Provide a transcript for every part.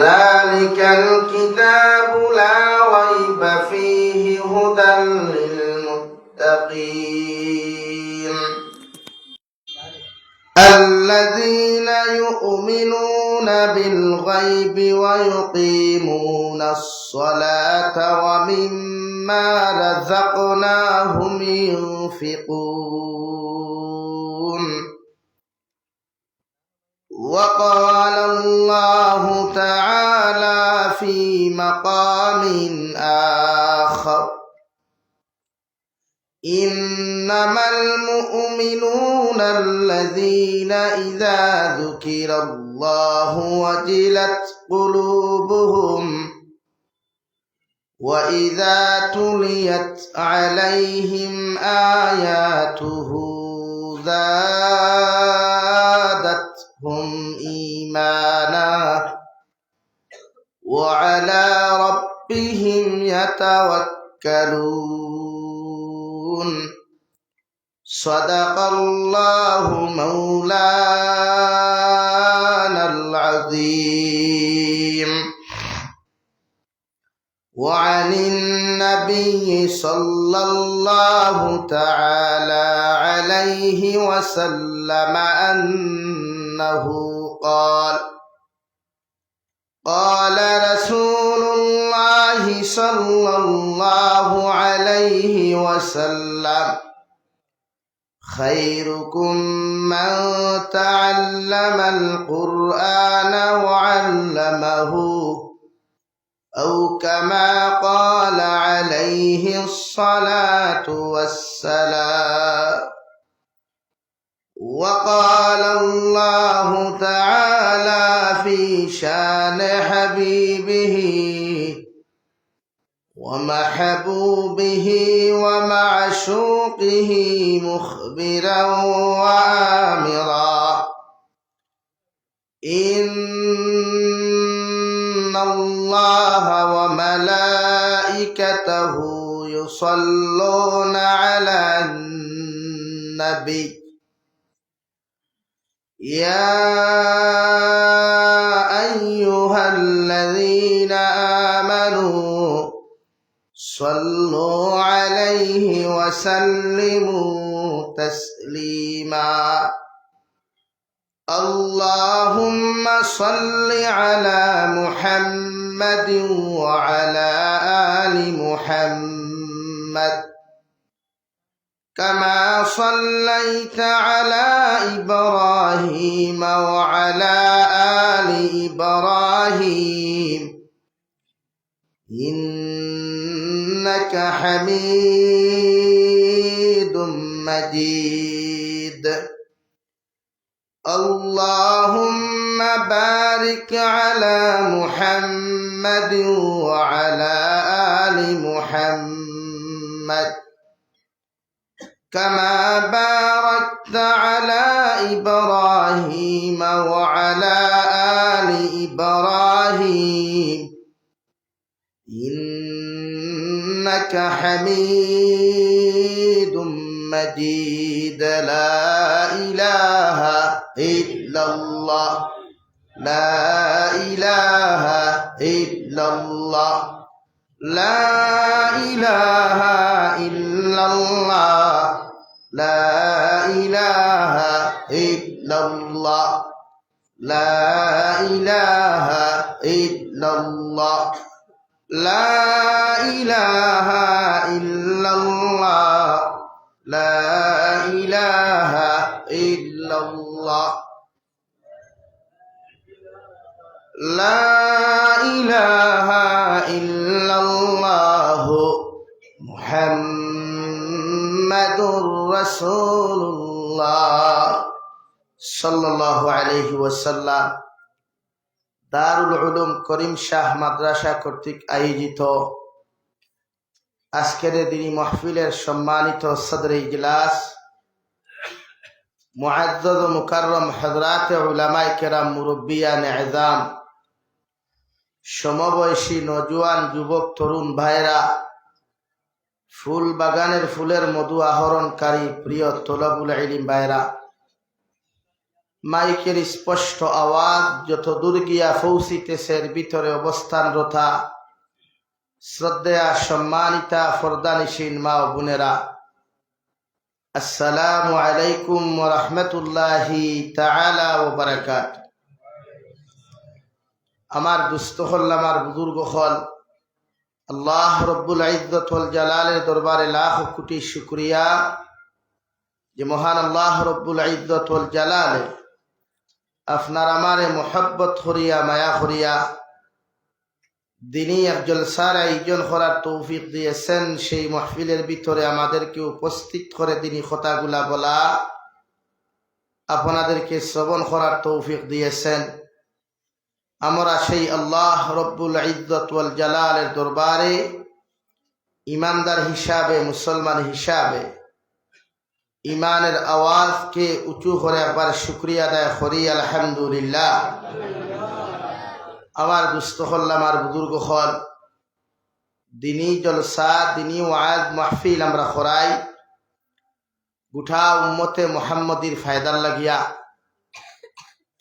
ذلك الكتاب لا ريب فيه هدى للمتقين الذين يؤمنون بالغيب ويقيمون الصلاة ومما رزقناهم ينفقون وقال الله تعالى في مقام آخر إنما المؤمنون الذين إذا ذكر الله وجلت قلوبهم وإذا تليت عليهم آياته زادتهم إيمانا وعلى ربهم يتوكلون صدق الله مولانا العظيم. وعن النبي صلى الله تعالى عليه وسلم أنه قال قال رسول الله صلى الله عليه وسلم خيركم من تعلم القرآن وعلمه أو كما قال عليه الصلاة والسلام. وقال الله تعالى في شان حبيبه ومحبوبه ومعشوقه مخبرا وآمرا إن الله وملائكته يصلون على النبي يا أيها الذين آمنوا صلوا عليه وسلموا تسليما. اللهم صل على محمد وعلى آل محمد كما صليت على إبراهيم وعلى آل إبراهيم إنك حميد مجيد. اللهم بارك على محمد وعلى آل محمد كما باركت على إبراهيم وعلى آل إبراهيم إنك حميد مجيد. لا إله إلا الله لا إله إلا الله لا إله إلا الله لا إله إلا الله لا إله إلا الله لا إله إلا الله لا إله إلا الله لا إله إلا الله محمد رسول الله صلى الله عليه وسلم. দারুল উলুম করিম শাহ মাদ্রাসা কর্তৃক আয়োজিত আজকের দিনী মাহফিলের সম্মানিত সদরে ইজলাস মুআজ্জাজ ও মুকাররম হযরত উলামায়ে কেরাম মুরব্বিয়ান ইজাম সমবয়সী নওজোয়ান যুবক তরুণ ভাইরা ফুল বাগানের ফুলের মধু আহরণকারী প্রিয় তলবুল ইলম ভাইরা মাইকের স্পষ্ট আওয়াজ যত দূর গিয়া পৌঁছিতেছে এর ভিতরে অবস্থানরতা শ্রদ্ধেয়া সম্মানিতা ফরদানিসীন মা ও বোনেরা, আসসালামু আলাইকুম ওয়া রাহমাতুল্লাহি তাআলা ওয়া বারাকাতুহু। আমার দুস্থ হল, আমার বুজুর্গ হল, আল্লাহ রব্বুল ইজ্জত ওয়াল জালালের দরবারে লাখ কোটি শুকরিয়া যে মহান আল্লাহ রব্বুল ইজ্জত ওয়াল জালালে আপনার আমারে মোহাব্বত করিয়া মায়া করিয়া দিনী এক জলসার আয়োজন করার তৌফিক দিয়েছেন। সেই মাহফিলের ভিতরে আমাদেরকে উপস্থিত করে দিনী কথাগুলা বলা, আপনাদেরকে শ্রবণ করার তৌফিক দিয়েছেন। আমরা সেই আল্লাহ রব্বুল ইজ্জত ওয়াল জালালের দরবারে ইমানদার হিসাবে, মুসলমান হিসাবে ইমানের আওয়াজকে উঁচু করে একবার শুকরিয়া আদায় করি আলহামদুলিল্লাহ। আমার দুস্থ হল, আমার বুজুর্গ হল, দিনী জলসা, দিনী ওয়াজ মাহফিল আমরা করাই গোটা উম্মতে মুহাম্মদীর ফায়দার লাগিয়া।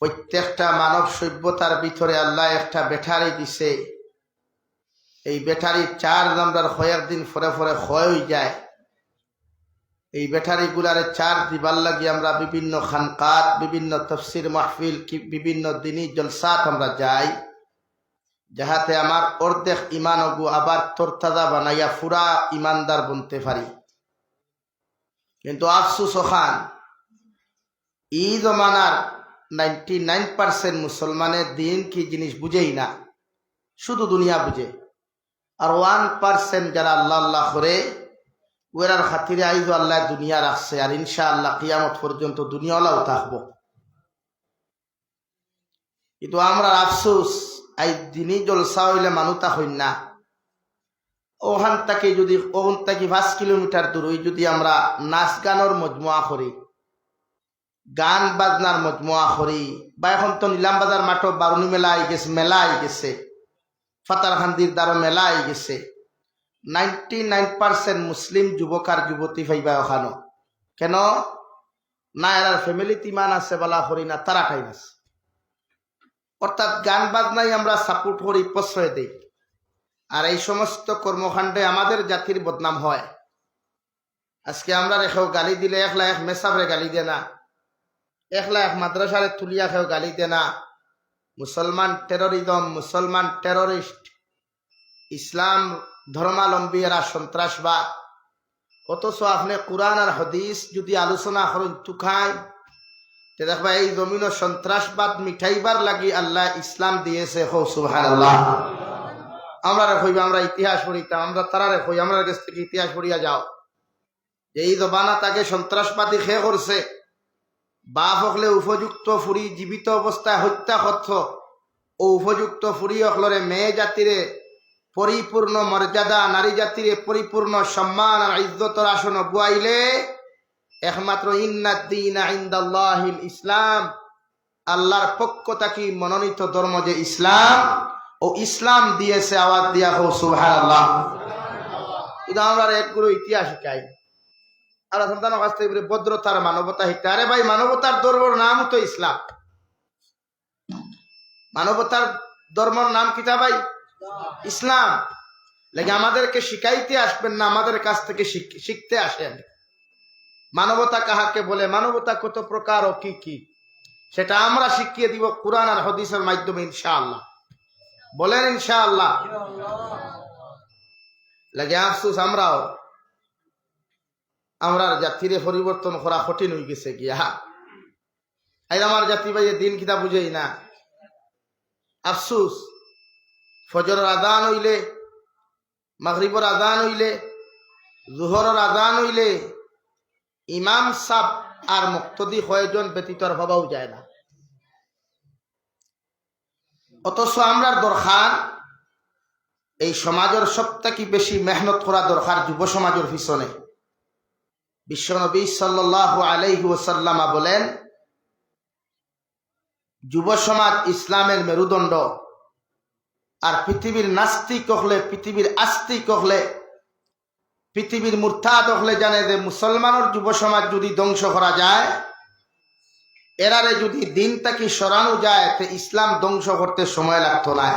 প্রত্যেকটা মানব সভ্যতার ভিতরে আল্লাহ একটা ব্যাটারি দিছে। এই ব্যাটারি চার্জ আমরা কয়েকদিন পরে পরে ক্ষয় হয়ে যায়। এই ব্যাটারি গুলারে চার্জ দিবার লাগি আমরা বিভিন্ন খানকাত, বিভিন্ন তফসির মাহফিল, বিভিন্ন দিনী জলসাত আমরা যাই, যাহাতে আমার অর্ধেক ইমান অগু আবার তরতাজা বানাইয়া ফুরা ইমানদার বনতে পারি। কিন্তু আফসুস ওখান ই জমানার 99% মুসলমানের দিন কি জিনিস বুঝেই না, শুধু দুনিয়া বুঝে। আর 1% যারা আল্লাহ আল্লাহ করে ওরার খাতিরে আইজ আল্লাহ দুনিয়া রাখছে, আর ইনশাআল্লাহ কিয়ামত পর্যন্ত দুনিয়াওয়ালাও থাকবো। কিন্তু আমরা আফসোস এই দিনই জলসা হইলে মানুতা হইন না। ওখান থেকে যদি 5 কিলোমিটার দূর যদি আমরা নাচ গানের মজমুয়া করি, গান বাজনার মজমুয়া করি, বা এখন তো নিলামবাজার মাঠে বারুনি মেলা আই গেছে, মেলা আই গেছে, ফাতারখান্দির দ্বারা মেলা আই গেছে। 99% মুসলিম যুবক আর যুবতী ভাইবা ওখানো কেন না, এরার ফ্যামিলিতে ইমান আছে বলা করি না, তারা টাইম আছে। অর্থাৎ গান বাজনাই আমরা সাপোর্ট করি, প্রশ্রয় দেই। আর এই সমস্ত কর্মকাণ্ডে আমাদের জাতির বদনাম হয়। আজকে আমরা রেখেও গালি দিলে 1 লাখ মেসাবরে গালি দে না, 1 লাখ মাদ্রাসারে তুলিয়া খেয়েও গালি দে না। মুসলমান টেরোরিজম, মুসলমান টেরোরিস্ট, ইসলাম ধর্মালম্বী এরা সন্ত্রাসবাদ। অথচ আপনি কোরআন আর হাদিস যদি আলোচনা করেন তুখায়, দেখবা এই জমিন সন্ত্রাসবাদ মিঠাইবার লাগি আল্লাহ ইসলাম দিয়েছে। হো সুবহানাল্লাহ। আমরা কইবা আমরা ইতিহাস পড়িতাম, আমরা তারারে কই আমরা কাছ থেকে ইতিহাস পড়িয়া যাও যে এই জবানা তাকে সন্ত্রাসবাদী খেয়ে করছে। বাপ হকলে উপযুক্ত ফুরি জীবিত অবস্থায় হত্যা করছ, ও উপযুক্ত ফুরি হকলরে মেয়ে জাতিরে পরিপূর্ণ মর্যাদা, নারী জাতিরে পরিপূর্ণ সম্মান আর ইজ্জতর আসন বুয়াইলে একমাত্র ইন্নাদ্দীনা ইনদাল্লাহিল ইসলাম, আল্লাহর পক্ষ থেকে মনোনীত ধর্ম যে ইসলাম, ও ইসলাম দিয়েছে। আওয়াজ দিয়া হো সুবহানাল্লাহ। কিন্তু আমরা একগুলো ইতিহাস শিখাই আর সন্তানের কাছ থেকে ভদ্রতার মানবতা শিখতে। আরে ভাই, মানবতার ধর্মের নাম তো ইসলাম। মানবতার ধর্মের নাম কিতা ভাই? ইসলাম। লাগে আমাদেরকে শিখাইতে আসবেন না, আমাদের কাছ থেকে শিখতে আসেন। মানবতা কাহাকে বলে, মানবতা কত প্রকার ও কি কি, সেটা আমরা শিখিয়ে দিব কোরআন আর হাদিসের মাধ্যমে ইনশাআল্লাহ। বলেন ইনশাআল্লাহ। লাগে আফসোস আমরা জাতিরে পরিবর্তন করা কঠিন হয়ে গেছে গিয়া। আমার জাতি ভাই দিন কিতা বুঝেই না। আফসোস, ফজরের আযান হইলে, মাগরিবের আযান হইলে, জোহরের আযান হইলে ইমাম সাহেব আর মুক্তদি কয়জন ব্যতীত হবাও যায় না। অথচ আমরা দরকার এই সমাজের সবথেকে বেশি মেহনত করা দরকার যুব সমাজের পিছনে। বিশ্বনবী সাল্লাল্লাহু আলাইহি ওয়াসাল্লাম বলেন, যুব সমাজ ইসলামের মেরুদণ্ড। আর পৃথিবীর নাস্তিক হলে, পৃথিবীর আস্তিক হলে, পৃথিবীর মুরতাদ হলে জানে যে মুসলমানের যুব সমাজ যদি ধ্বংস করা যায় এরারে যদি দিন তাকে সরানো যায় তো ইসলাম ধ্বংস করতে সময় লাগতো না।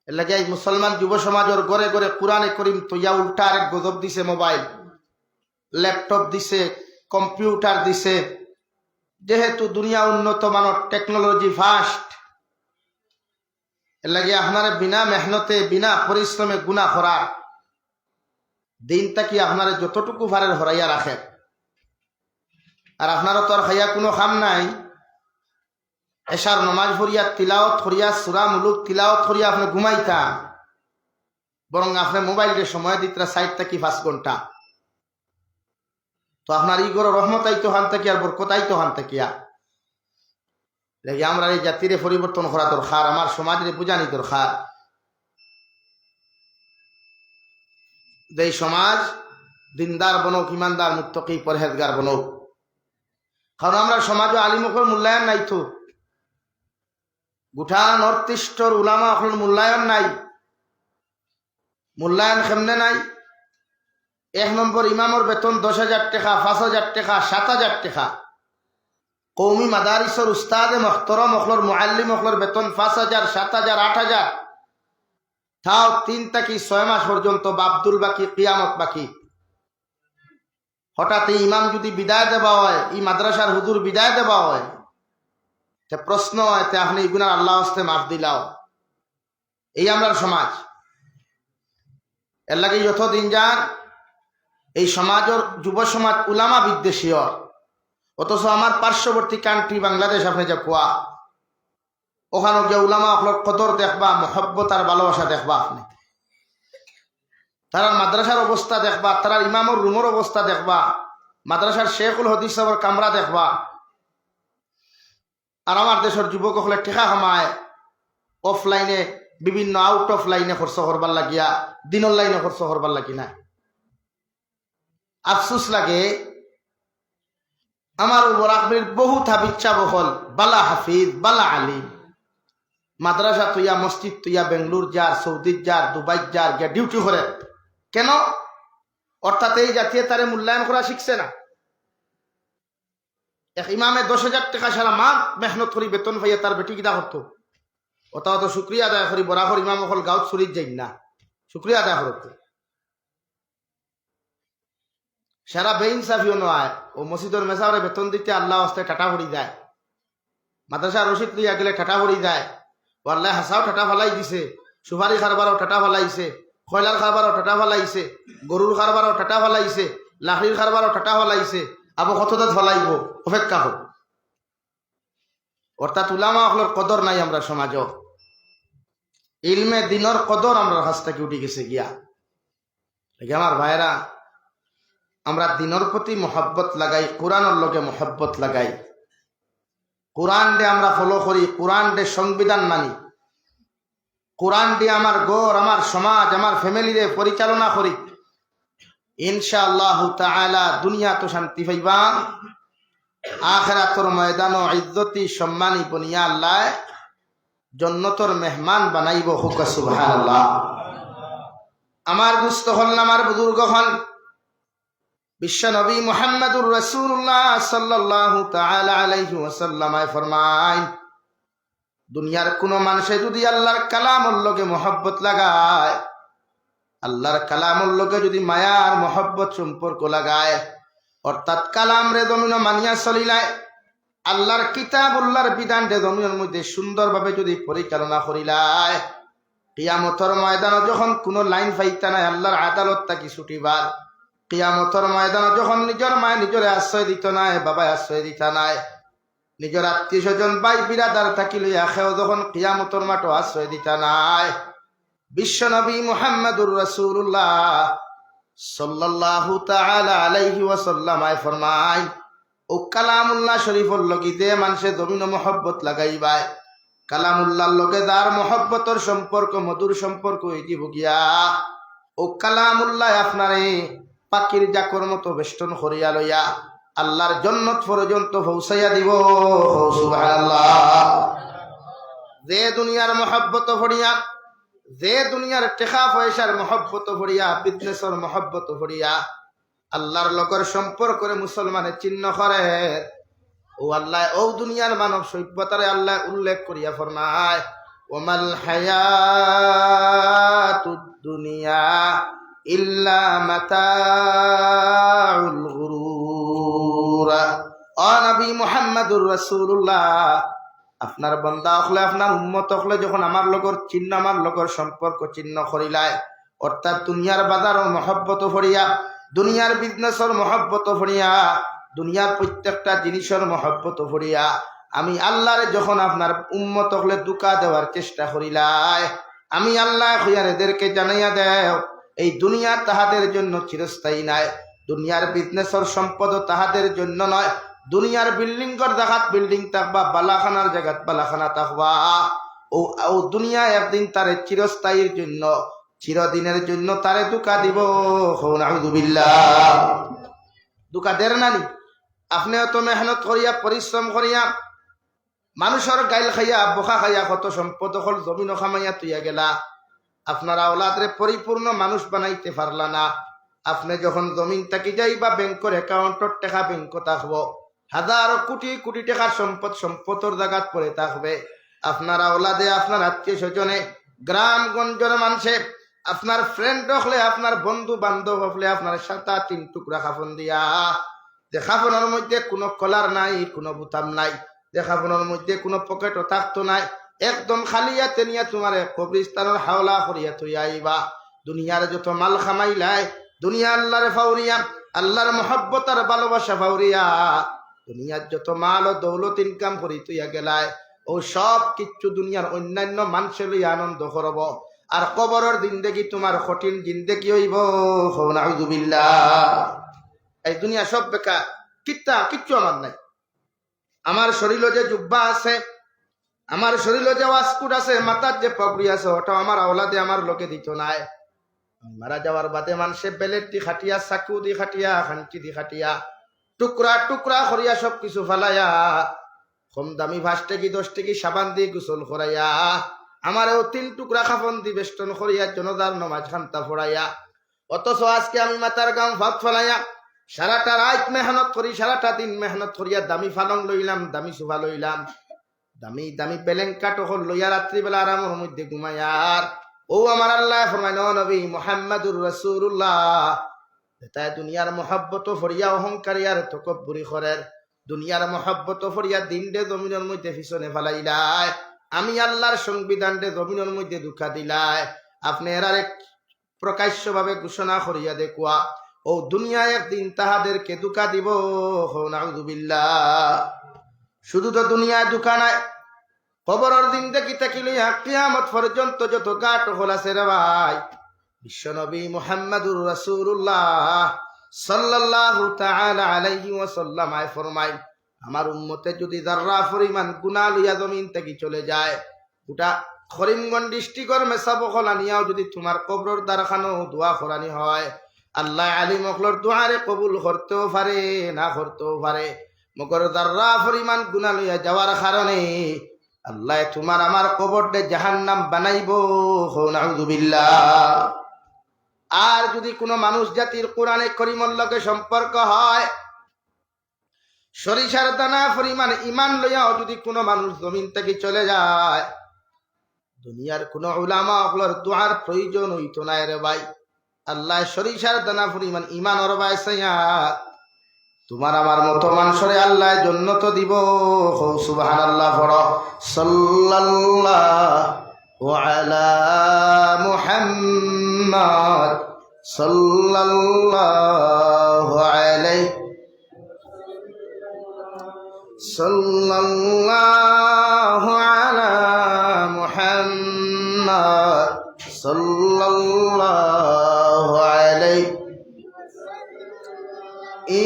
এর লাগে মুসলমান যুব সমাজের ঘরে ঘরে কোরআনে করিম তৈয়া উল্টা আরেক গজব দিছে, মোবাইল ল্যাপটপ দিছে, কম্পিউটার দিছে। যেহেতু দুনিয়া উন্নত মানের টেকনোলজি ফাস্ট, এর লাগে আপনারা বিনা মেহনতে বিনা পরিশ্রমে গুনাহ করা দিনটা কি আপনারা যতটুকু ভারের হরাইয়া রাখে। আর আপনারা তো আর খাইয়া কোনো খাম নাই, এশার নমাজ পড়িয়া তিলাওয়াত করিয়া সূরা মুলুক তিলাওয়াত করিয়া আপনি ঘুমাইতা, বরং আপনি মোবাইলকে সময় দিতরা 60 থেকে 5 ঘন্টা। তো আপনার ইগর রহমত আইতো হান থেকে আর বরকত আইতো হান থেকে। লাগে আমরা এই জাতিরে পরিবর্তন করা দরকার, আমার সমাজের বুঝানি দরকার। এই সমাজ দিনদার বনক, ইমানদার, মুত্তাকি, পরহেজগার বনক। কারণ আমরা সমাজে আলিমকর মূল্যায়ন নাই, তো গোটা নর্থ ইস্টর উলামা এখন মূল্যায়ন নাই। মূল্যায়ন কেমনে নাই? 1 নম্বর ইমামর বেতন 10,000 টাকা, 5,000 টাকা, 7,000 টাকা। কৌমি মাদারিসর উস্তাদে মখতরম অখলর মুআল্লিম অখলর বেতন 5,000, 7,000, 8,000। তাও 3 থেকে 6 মাস পর্যন্ত বাবদুল বাকি, কিয়ামত বাকি। হঠাৎ এই ইমাম যদি বিদায় দেওয়া হয়, এই মাদ্রাসার হুজুর বিদায় দেওয়া হয়, তে প্রশ্ন হয় তে আপনি এগুনার আল্লাহ হস্তে মাফ দিলাও। এই আমরা সমাজ। এর লাগে যতদিন যান এই সমাজের যুব সমাজ উলামা বিদ্বেষী হয়। অথচ আমার পার্শ্ববর্তী কান্ট্রি বাংলাদেশ আপনি যা কোয়া, ওখানে যে উলামা অখলর কদর দেখবা, মহব্বত আর ভালোবাসা দেখবা। আপনি তারা মাদ্রাসার অবস্থা দেখবা, তারা ইমামর রুমের অবস্থা দেখবা, মাদ্রাসার শেখুল হদিস সাহেবের কামরা দেখবা। আর আমার দেশের যুবক হলে টেকা কামায় অফলাইনে, বিভিন্ন আউট অফ লাইনে খরচ করবার লাগিয়া, দিনের লাইনে খরচ করবার লাগি না। আফসুস লাগে আমার উপর আকবরের বহু থাবিচ্ছা বহল বালা হাফিজ, বালা আলিম, মাদ্রাসা তুইয়া, মসজিদ তুইয়া, বেঙ্গলুর যার, সৌদি যার, দুবাই যার, গিয়া ডিউটি করে। কেন? অর্থাৎ এই জাতীয় তারে মূল্যায়ন করা শিখছে না। এক ইমামে 10,000 টাকা সারা মা মেহনত করি বেতন পাইয়া তার বেটি কিতা করতো, ওটাও তো শুক্রিয়া আদায় করি। বরাবর ইমাম অকল গাঁত চুরিত যাই না, শুক্রিয়া আদায় করতো। সারা বেইনসাফিও নয়, ও মসজিদের মেসাওরে বেতন দিতে আল্লাহ হস্তে টাটা ভরি যায়, মাদ্রাসা রশিদ লইয়া গেলে টাটা ভরি যায়। ও আল্লাহ হাসাও টাটা ফালাই দিছে, সুপারি খারবারও টাটা ফালাইছে, কয়লার খারবারও টাটা ফালাইছে, গরুর খারবারও টাটা ফালাইছে, লাকড়ির খারবারও টাটা ফালাইছে। আবু কতটা ফলাইব, অপেক্ষা হোক। অর্থাৎ উলামা হলোর কদর নাই আমরা সমাজ। ইলমে দিনর কদর আমরা কাছ থেকে উঠে গেছে গিয়া। আমার ভাইরা, আমরা দিনের প্রতি মহব্বত লাগাই, কোরআনের লগে মহব্বত লাগাই, কোরআন ডে আমরা ফলো করি, কোরআন ডে সংবিধান মানি, কোরআন ডে আমার ঘর, আমার সমাজ, আমার ফ্যামিলি রে পরিচালনা করি। ইনশাআল্লাহ তাআলা দুনিয়া তো শান্তি পাইবা, আখিরাতের ময়দানও ইজ্জতি সম্মানী বনিয়া আল্লাহ জান্নাতের মেহমান বানাইব। হুক সুবহানাল্লাহ। আমার দুস্থ হল, আমার বুজুর্গ হল, বিশ্ব নবী মুহাম্মদুর রাসূলুল্লাহ সাল্লাল্লাহু তাআলা আলাইহি ওয়াসাল্লাম ফরমায়, দুনিয়ার কোন মানুষে যদি আল্লাহর কালামের লগে মহব্বত লাগায়, আল্লাহর কালামের লগে যদি মায়ার মহব্বত সম্পর্ক লাগায়, অর্থাৎ কালাম রে জমিন মানিয়া চলিলায়, আল্লাহর কিতাবুল্লাহর বিধান রে জমিনের মধ্যে সুন্দরভাবে যদি পরিচালনা করিলায়, কিয়ামতের ময়দানে যখন কোনো লাইন পাইতা নাই, আল্লাহর আদালত তাকি ছুটিবার, কিয়ামতের ময়দানে যখন নিজের মায় নিজরে আশ্রয় দিত নাই, বাবায় আশ্রয় দিতা নাই, নিজের আত্মীয় স্বজন ভাই বিরাদার থাকি লইয়া খেও যখন কিয়ামতের মাঠে আশ্রয় দিতা নাই, বিশ্ব নবী মুহাম্মদুর রাসূলুল্লাহ সাল্লাল্লাহু তাআলা আলাইহি ওয়াসাল্লাম ফরমায়, ও কালামুল্লাহ শরীফর লগি যে মানুষে জমিন মহব্বত লাগাইবায়, কালামুল্লাহর লগে যার মহব্বতর সম্পর্ক, মধুর সম্পর্ক হইতে ভুগিয়া, ও কালামুল্লাহ আপনারে পাখির জাকর মতো বেষ্টন করিয়া লইয়া আল্লাহর জান্নাত পর্যন্ত পৌঁছাইয়া দিব। সুবহানাল্লাহ। যে দুনিয়ার মহব্বত ভরিয়া, যে দুনিয়ার টেকা পয়সার মহব্বত ভরিয়া, বিজনেসের মহব্বত ভরিয়া আল্লাহর লগর সম্পর্ক করে মুসলমানের চিহ্ন করে, ও আল্লাহ ও দুনিয়ার মানব সভ্যতারে আল্লাহ উল্লেখ করিয়া ফরমায় ওমাল হায়াতুদ দুনিয়া ইল্লা মাতাউল গুরুর। ও নবী মুহাম্মদুর রাসূলুল্লাহ, আপনার বান্দা হলে আপনার উম্মত হলে যখন আমার লগর চিহ্ন আমার লগর সম্পর্ক চিহ্ন করিলায়, অর্থাৎ দুনিয়ার বাজারও মহব্বত ভরিয়া, দুনিয়ার বিজনেসর মহব্বত ভরিয়া, দুনিয়ার প্রত্যেকটা জিনিসের মহব্বত ভরিয়া আমি আল্লাহরে যখন আপনার উম্মত হলে দুকা দেওয়ার চেষ্টা করিলায়, আমি আল্লাহ হইয়ার এদেরকে জানাইয়া দেও এই দুনিয়া তাহাদের জন্য চিরস্থায়ী নাই, দুনিয়ার বিজনেসর সম্পদ তাহাদের জন্য নয়, দুনিয়ার বিল্ডিং কর জায়গাত বিল্ডিং থাকবা, বালাখানার জায়গাত বালাখানা থাকবা, ও দুনিয়া একদিন তারে চিরস্থায়ীর জন্য চিরদিনের জন্য তারে দুকা দিব। নাউযুবিল্লাহ। দুকা দের নানি আপনিও তো মেহনত করিয়া পরিশ্রম করিয়া মানুষের গাইল খাইয়া বোকা খাইয়া কত সম্পদ হল জমিন খামাইয়া তুইয়া গেলা, আপনার আওলাদরে পরিপূর্ণ মানুষ বানাইতে পারলা না। আপনি যখন জমিন থাকি যাইবা ব্যাংকের অ্যাকাউন্টর টাকা ব্যাংক থাকবো, হাজার কোটি কোটি টাকার সম্পদের জায়গাত পড়ে থাকবে। আপনার আওলাদে আপনার আত্মীয় স্বজনে গ্রামগঞ্জের মানুষে আপনার ফ্রেন্ড হলে আপনার বন্ধু বান্ধব হলে আপনার সাতা 3 টুকরা কাফন দিয়া, যে কাফনের মধ্যে কোনো কলার নাই, কোনো বুতাম নাই, যে কাফনের মধ্যে কোনো পকেটও থাকতো নাই, একদম খালিয়াতে নিয়ে তোমার কবরিস্তানের হাওলা করিয়া তুই আইবা। দুনিয়ার যত মাল খামাইলাই, দুনিয়া আল্লাহর ফাউরিয়া, আল্লাহর মহব্বত আর ভালোবাসা ফাউরিয়া, দুনিয়ার যত মাল ও দৌলত ইনকাম করি তুইয়া গেলায়, ও সব কিচ্ছু দুনিয়ার অন্যান্য মানুষের লইয়া আনন্দ করব, আর কবরের জিন্দেগি তোমার কঠিন জিন্দেগি হইব। নাউযুবিল্লাহ। এই দুনিয়া সব বেকার, কিচ্ছু আমার নাই। আমার শরীরে যে জুব্বা আছে, আমার শরীরে যে ওয়াসকুট আছে, মাথার যে পাগড়ি আছে, ওটা আমার আওলাদে আমার লোকে দিত নাই। মারা যাওয়ার বাদে মানুষে বেলেট দি খাটিয়া, চাকু দি খাটিয়া, খানকি দি খাটিয়া, টুকরা টুকরা করিয়া সব কিছু ফালাইয়া, কম দামি 5 টাকি 10 টাকি সাবান দিয়ে গোসল করাইয়া, আমারও 3 টুকরা খাফন দি বেষ্টন করিয়া জনদার নমাজ খান্তা ফোড়াইয়া, অথচ আজকে আমি মাথার গাম ভাত ফেলাইয়া সারাটা রাত মেহনত করি, সারাটা দিন মেহনত করিয়া দামি ফালং লইলাম, দামি সোফা লইলাম, দামি দামি বেলেঙ্কা টহল লইয়া রাত্রিবেলা আরামের মধ্যে ঘুমাইয়ার। ও আমার আল্লাহ ফরমায় নবী মুহাম্মদুর রাসূলুল্লাহ, তাই দুনিয়ার মহব্বত ফরিয়া অহংকারী আর তকব্বুরি করের, দুনিয়ার মহব্বত ফরিয়া দিন দে জমিনের মধ্যে পিছনে ফেলাইলাই, আমি আল্লাহর সংবিধান দে জমিনের মধ্যে দুঃখা দিলাই। আপনি এর এক প্রকাশ্যভাবে ঘোষণা করিয়া দেখুয়া ও দুনিয়া একদিন তাহাদেরকে দুঃখা দিব। নাউযুবিল্লাহ। শুধু তো দুনিয়ায় দুঃখা নাই, কবরের দিন দেখি থাকিলে কিয়ামত পর্যন্ত যত গাট হল আছে রে ভাই, বিশ্বনবী মুহাম্মদুর রাসূলুল্লাহ সাল্লাল্লাহু তাআলা আলাইহি ওয়াসাল্লাম আয় ফরমায়, আমার উম্মতে যদি যাররা পরিমাণ গুনাহ লইয়া জমিন থেকে চলে যায়, গোটা করিমগঞ্জ ডিস্ট্রিক্টর মেসাবখলা নিয়াও যদি তোমার কবরের দ্বারখানো দোয়া করানি হয়, আল্লাহ আলিম অকলর দোয়ারে কবুল করতেও পারে, না করতেও পারে। মগর যাররা পরিমাণ গুনাহ লইয়া যাওয়ার কারণে আল্লাহ তোমার আমার কবরটা জাহান্নাম বানাইব। নাউযুবিল্লাহ। আর যদি কোনো মানুষ জাতির কোরআনে করিমর লগে সম্পর্ক হয়, সরিষার দানা পরিমাণ ইমান লইয়াও যদি কোনো মানুষ জমিন থেকে চলে যায়, দুনিয়ার কোন উলামা ওগুলোর দোয়ার প্রয়োজন হইতো না রে ভাই। আল্লাহ সরিষার দানা পরিমাণ ইমান ওর বাইসাইয়া তোমার আমার মতো মানুষরে আল্লাহ জান্নাত দিব। সুবহানাল্লাহ। পড়ো সাল্লাল্লাহু আলা মুহাম্মদ সাল্লাল্লাহু আলাইহি সাল্লাল্লাহু আলা মুহাম্মদ সাল্লাল্লাহু আলাইহি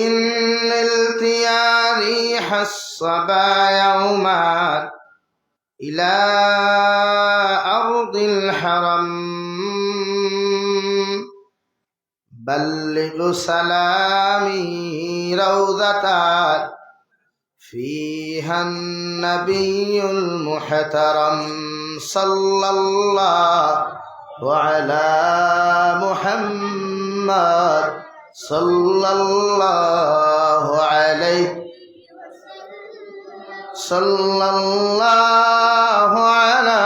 إن التياري حصبا يوما إلى أرض الحرم بلغ سلامي روضة فيها النبي المحترم صلى الله على محمد صلى الله عليه সাল্লাল্লাহু আলা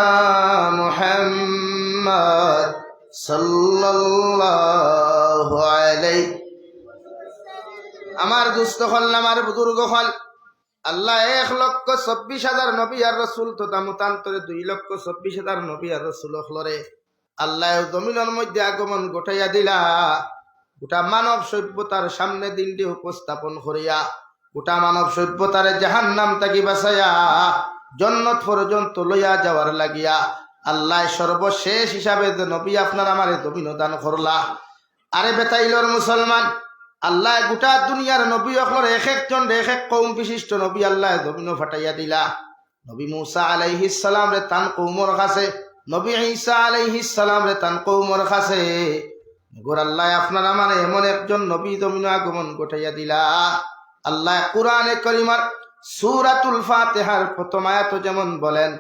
মুহাম্মদ সাল্লাল্লাহু আলাইহি। আমার দুস্থ হল, আমার বুজুর্গ হল, আল্লাহ 1,24,000 নবী আর রসুল তথা মতান্তরে 2,24,000 নবী আর রসুল হলরে আল্লাহ জমিনের মধ্যে আগমন ঘটাইয়া দিলা। গোটা মানব সভ্যতার সামনে দিনটি উপস্থাপন করিয়া গোটা মানব সভ্যতারে জাহান্নাম তাকি বাঁচাইয়া জন্নত পর্যন্ত লইয়া যাওয়ার লাগিয়া আল্লাহ সর্বশেষ হিসাবে যে নবী আপনার আমারে জমিন দান করলা। আরে বেতাইলর মুসলমান, আল্লাহ গোটা দুনিয়ার নবী অখর এক একজন এক এক কৌম বিশিষ্ট নবী আল্লাহ জমিন ফাটাইয়া দিলা। নবী মুসা আলাইহিস সালাম রে তান কৌমর কাছে, নবী ঈসা আলাইহিস সালাম রে তান কৌমর কাছে। গোর আল্লাহ আপনার আমার এমন একজন নবী জমিন আগমন ঘটাইয়া দিলা। আল্লাহ কুরআনে কারীমার সূরাতুল ফাতিহার প্রথম আয়াত যেমন বলেন,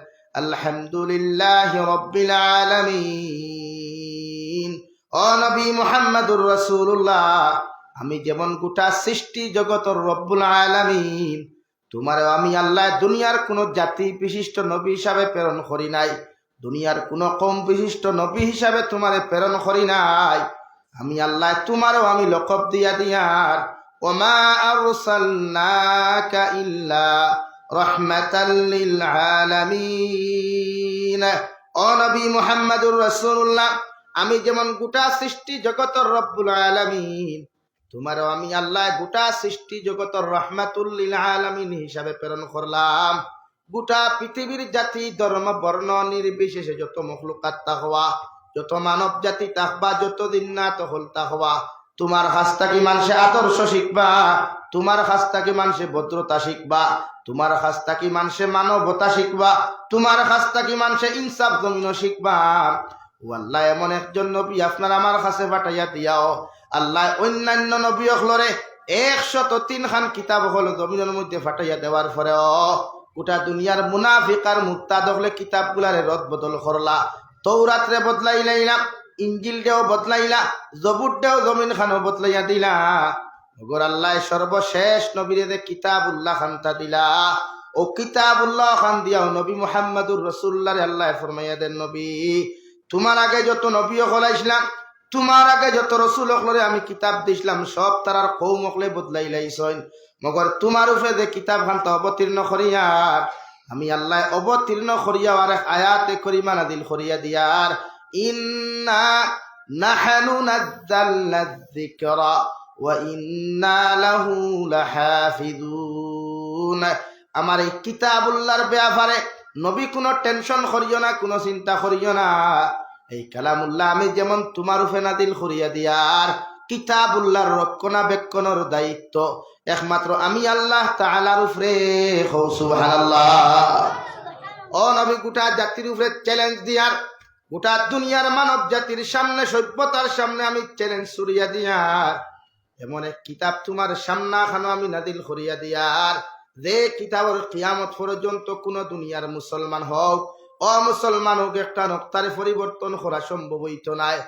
আলহামদুলিল্লাহি রাব্বিল আলামিন। ও নবী মুহাম্মদুর রাসূলুল্লাহ, আমি যেমন গোটা সৃষ্টি জগতের রব্বুল আলামিন, তোমারও আমি আল্লাহ দুনিয়ার কোন জাতি বিশিষ্ট নবী হিসাবে প্রেরণ করি নাই, দুনিয়ার কোন কম বিশিষ্ট নবী হিসাবে তোমারে প্রেরণ করি নাই। আমি আল্লাহ তোমারও আমি লকব দিয়া দিয়ার ওমা আরসালনাকা ইল্লা রাহমাতাল লিল আলামিন। ও নবী মুহাম্মদুর রাসূলুল্লাহ, আমি যেমন গোটা সৃষ্টি জগতের রব্বুল আলামিন, তোমারও আমি আল্লাহ গোটা সৃষ্টি জগতের রহমাতুল লিল আলামিন হিসাবে প্রেরণ করলাম। গোটা পৃথিবীর জাতি ধর্ম বর্ণ নির্বিশেষে যত মখলুকাত তাকওয়া, যত মানব জাতি তাকবা, যত জিন্নাত হল তাকওয়া, তোমার কাছ থেকে মানুষে আদর্শ শিখবা, তোমার কাছ থেকে মানুষে ভদ্রতা শিখবা, তোমার কাছ থেকে মানুষে মানবতা শিখবা, তোমার কাছ থেকে মানুষে ইনসাফ জমিন শিখবা। ও আল্লাহ এমন একজন নবী আপনার আমার কাছে পাঠাইয়া দিয়াও। আল্লাহ অন্যান্য নবী হলরে 103 খান কিতাব হল জমিনের মধ্যে ফাটাইয়া দেওয়ার পরেও গোটা দুনিয়ার মুনাফিক আর মুরতাদ হলে কিতাব গুলারে রদ বদল করলা। তৌরাতরে বদলাইলা, ইঞ্জিল দেও বদলাইলা, জবুর দেও জমিন খানও বদলাইয়া দিলা। মগর আল্লাহ সর্বশেষ নবীরে যে কিতাবুল্লাহ খানটা দিলা, ও কিতাবুল্লাহ খান দিয়াও নবী মুহাম্মদুর রাসূলুল্লাহ আল্লাহ ফরমাইয়া দেন, নবী তোমার আগে যত নবী হলাইছিলাম, তোমার আগে যত রসুল হলরে আমি কিতাব দিছিলাম, সব তারার কৌম হলে বদলাইলাইছইন। মগর তোমার উপরে যে কিতাব খানটা অবতীর্ণ করিয়ার আমি আল্লাহ অবতীর্ণ করিয়া আর আয়াতে করিমা নাদিল করিয়া দিয়ার, ইন্না নাহনু নাযালনা যিকরা ওয়া ইন্না লাহু লাহাফিজুন। আমার এই কিতাবুল্লাহর ব্যাপারে নবী কোনো টেনশন করিও না, কোনো চিন্তা করিও না। এই কালামুল্লাহ আমি যেমন তোমার উপরে নাদিল করিয়া দিয়ার, কিতাবুল্লাহর রক্ষণাবেক্ষণের দায়িত্ব একমাত্র আমি আল্লাহ তাআলার উপরে। সুবহানাল্লাহ। ও নবী গোটা জাতির উপরে চ্যালেঞ্জ দিয়ার, গোটা দুনিয়ার মানব জাতির সামনে, সভ্যতার সামনে আমি চ্যালেঞ্জ ছুড়িয়া দিয়ার, এমন এক কিতাব তোমার সামনা খানো আমি নাদিল করিয়া দিয়ার, যে কিতাবের কিয়ামত পর্যন্ত কোন দুনিয়ার মুসলমান হোক অমুসলমান হোক একটা নক্তারে পরিবর্তন করা সম্ভব হইত নাই,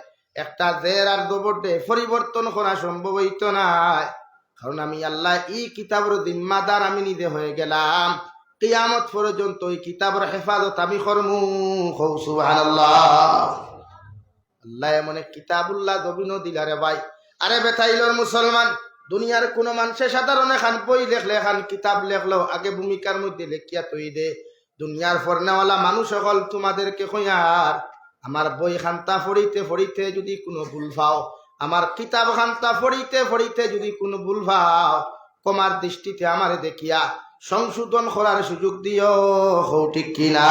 একটা জের আর দবরডে পরিবর্তন করা সম্ভব হইত নাই। কারণ আমি আল্লাহ এই কিতাবের জিম্মাদার আমি নিজে হয়ে গেলাম। কিয়ামত পর্যন্ত এই কিতাবের হেফাজত আমি করমু। সুবহানাল্লাহ। আল্লাহ এমন এক কিতাবুল্লাহ জমিনও দিলারে ভাই। আরে বেতাইলর মুসলমান, দুনিয়ার কোন মানুষে সাধারণ এখান বই লেখলে, এখান কিতাব লেখলো আগে ভূমিকার মধ্যে লেখিয়া তৈ দে। দুনিয়ার ফরনেওয়ালা মানুষ সকল তোমাদেরকে কইয়ার, আমার বই খান্তা ফড়িতে ফড়িতে যদি কোনো ভুল পাও, আমার কিতাব খান্তা ফড়িতে ফড়িতে যদি কোনো ভুল পাও, কমার দৃষ্টিতে আমারে দেখিয়া সংশোধন করার সুযোগ দিও। হও ঠিক কিনা?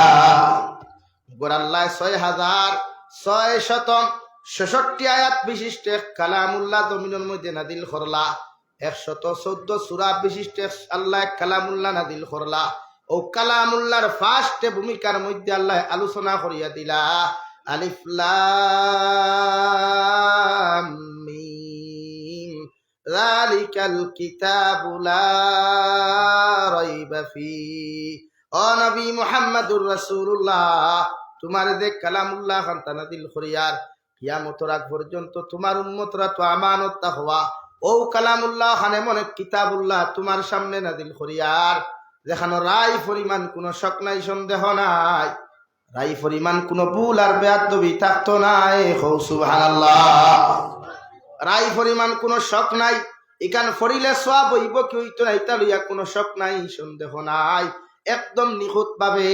আল্লাহ 6,666 আয়াত বিশিষ্ট কালামুল্লাহ জমিনের মধ্যে নাদিল করলা। 114 সূরা বিশিষ্ট আল্লাহ কালামুল্লাহ নাদিল করলা। ও কালামুল্লাহর ফার্স্ট ভূমিকার মধ্যে আল্লাহ আলোচনা করিয়া দিলা, আলিফ লাম মিম যালিকাল কিতাবু লা রাইবা ফীহি। ও নবী মুহাম্মদুর রাসূলুল্লাহ, তোমার যে কালামুল্লাহ খানটা নাদিল করিয়ার, কিয়ামতের আগ পর্যন্ত তোমার উম্মতরা তো আমানত তাকওয়া ও কালামুল্লাহ খান এমন এক কিতাবুল্লাহ তোমার সামনে নাদিল করিয়ার, যেখানে রাই পরিমাণ কোনো শক নাই, সন্দেহ নাই, রাই পরিমাণ কোনো ভুল আর বেয়াদবি থাকতো নাই। হৌ সুবহানাল্লাহ। রাই পরিমাণ কোনো শক নাই, এখান ফরিলে সওয়াব হইব কি হইতো না এটা লইয়া কোনো শক নাই, সন্দেহ নাই। একদম নিখুঁত ভাবে,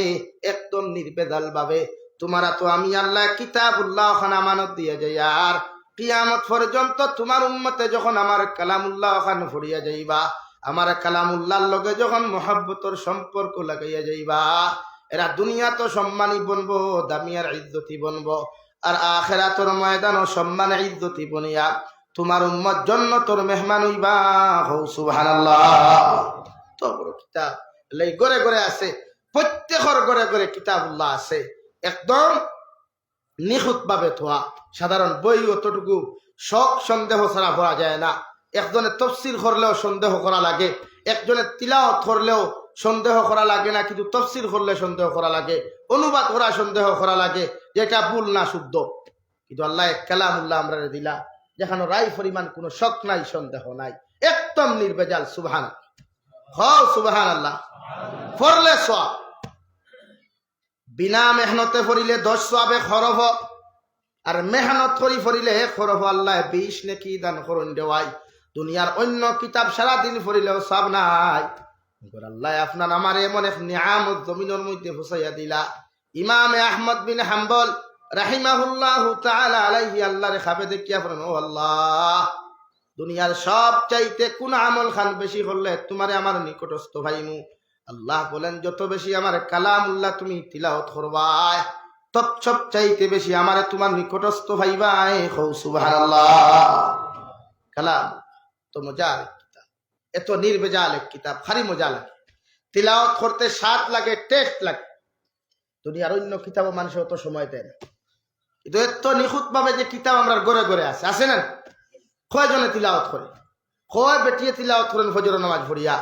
একদম নির্বেজাল ভাবে তোমারা তো আমি আল্লাহ কিতাবুল্লাহ খান আমানত দিয়ে যাই। আর কিয়ামত পর্যন্ত তোমার উম্মতে যখন আমার কালামুল্লাহ খান ফরিয়া যাইবা, আমার কালামুল্লাহর লগে যখন মোহাব্বতর সম্পর্ক লাগাইয়া যাইবা, এরা দুনিয়া তো সম্মানী বনবো, দামিয়ার ইজ্জতি বনবো, আর আখিরাতের ময়দানও সম্মান ইজ্জতি বনিয়া তোমার উম্মত জান্নাতের মেহমান হইবা। হৌ সুবহানাল্লাহ। তো বড় কিতাব লাই ঘরে ঘরে আছে, প্রত্যেকের ঘরে ঘরে কিতাবুল্লাহ আছে, একদম নিখুঁত ভাবে থোয়া। সাধারণ বই অতটুকু শক সন্দেহ ছাড়া পড়া যায় না। একজনে তফসির করলেও সন্দেহ করা লাগে, একজনে তিলাওয়াত করলেও সন্দেহ করা লাগে না, কিন্তু তফসির করলে সন্দেহ করা লাগে, অনুবাদ করা সন্দেহ করা লাগে যেটা ভুল না শুদ্ধ। কিন্তু আল্লাহ কালামুল্লাহ আমরা দিলা যেখানে রাই পরিমাণ কোনো শক নাই, সন্দেহ নাই, একদম নির্বেজাল। সুবহান সুবহানাল্লাহ। পড়লে সওয়াব, বিনা মেহনতে পড়িলে 10 সওয়াবে খরফ, আর মেহনত করি পড়িলে খরফ আল্লাহ 20 নেকি দান করুন দেওয়াই। দুনিয়ার অন্য কিতাব সারাদিন পড়িলেও সওয়াব নাই। আল্লাহ আপনার আমার এমন এক নিয়ামত জমিনের মধ্যে ফুসাইয়া দিলা। ইমামে আহমদ বিন হাম্বল রাহিমাহুল্লাহু তাআলা আলাইহি আল্লাহরে খাবে দেখিয়া বলেন, ও আল্লাহ, দুনিয়ার সব চাইতে কোন আমল খান বেশি করলে তোমারে আমার নিকটস্থ ভাইমু? আল্লাহ বলেন, যত বেশি আমার কালামুল্লাহ তুমি তিলাওয়াত করবা, তত সব চাইতে বেশি আমারে তোমার নিকটস্থ ভাইবাই। হৌ সুবহানাল্লাহ। কালাম তো মজার কিতাব, এত নির্বেজাল এক কিতাব, ভারী মজা লাগে তিলাওয়াত করতে, স্বাদ লাগে, টেস্ট লাগে। দুনিয়ার অন্য কিতাবও মানুষ অত সময় দেয় না, কিন্তু এত নিখুঁত ভাবে যে কিতাব আমরা ঘরে ঘরে আছে না? কয়জনে তিলাওয়াত করে? কয় বেটিয়ে তিলাওয়াত করেন ফজর নামাজ পড়িয়া,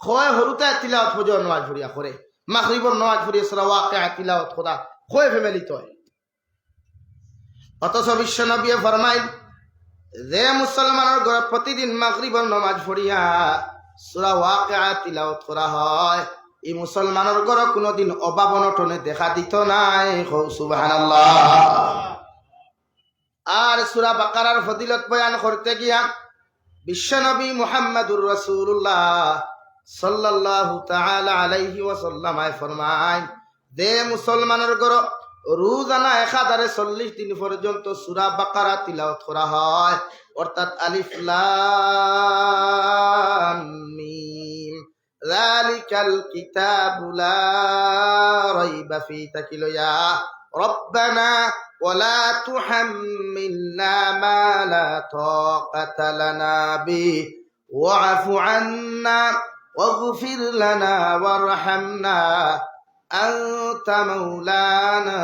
কয় হরুতায় তিলাওয়াত ফজর নামাজ পড়িয়া করে, মাগরিবর নামাজ পড়িয়া সূরা ওয়াকিয়া তিলাওয়াত করা, কয় ফ্যামিলি তো। অথচ বিশ্ব নবী ফরমাইল, যে মুসলমানের ঘরে প্রতিদিন মাগরিবর নামাজ পড়িয়া সূরা ওয়াকিয়া তিলাওয়াত করা হয়, এই মুসলমানের ঘরে কোনোদিন অভাব অনটনে দেখা দিত নাই। সুবহানাল্লাহ। আর সূরা বাকারার ফজিলত বয়ান করতে গিয়া বিশ্বনবী মুহাম্মদুর রাসূলুল্লাহ সাল্লাল্লাহু তাআলা আলাইহি ওয়াসাল্লাম ফরমায়, যে মুসলমানের ঘরে রোজানা 1040 দিন পর্যন্ত সূরা বাকারা তিলাওয়াত করা হয়, অর্থাৎ আলিফ লাম মিম যালিকাল কিতাবু লা রাইবা ফী তাকিলয়া রব্বানা ওয়ালা তুহাম্মিলনা মা লা তাকাতা লানা বিহি ওয়া'ফু আন্না ওয়াগফির লানা ওয়ারহামনা আনতা মাওলানা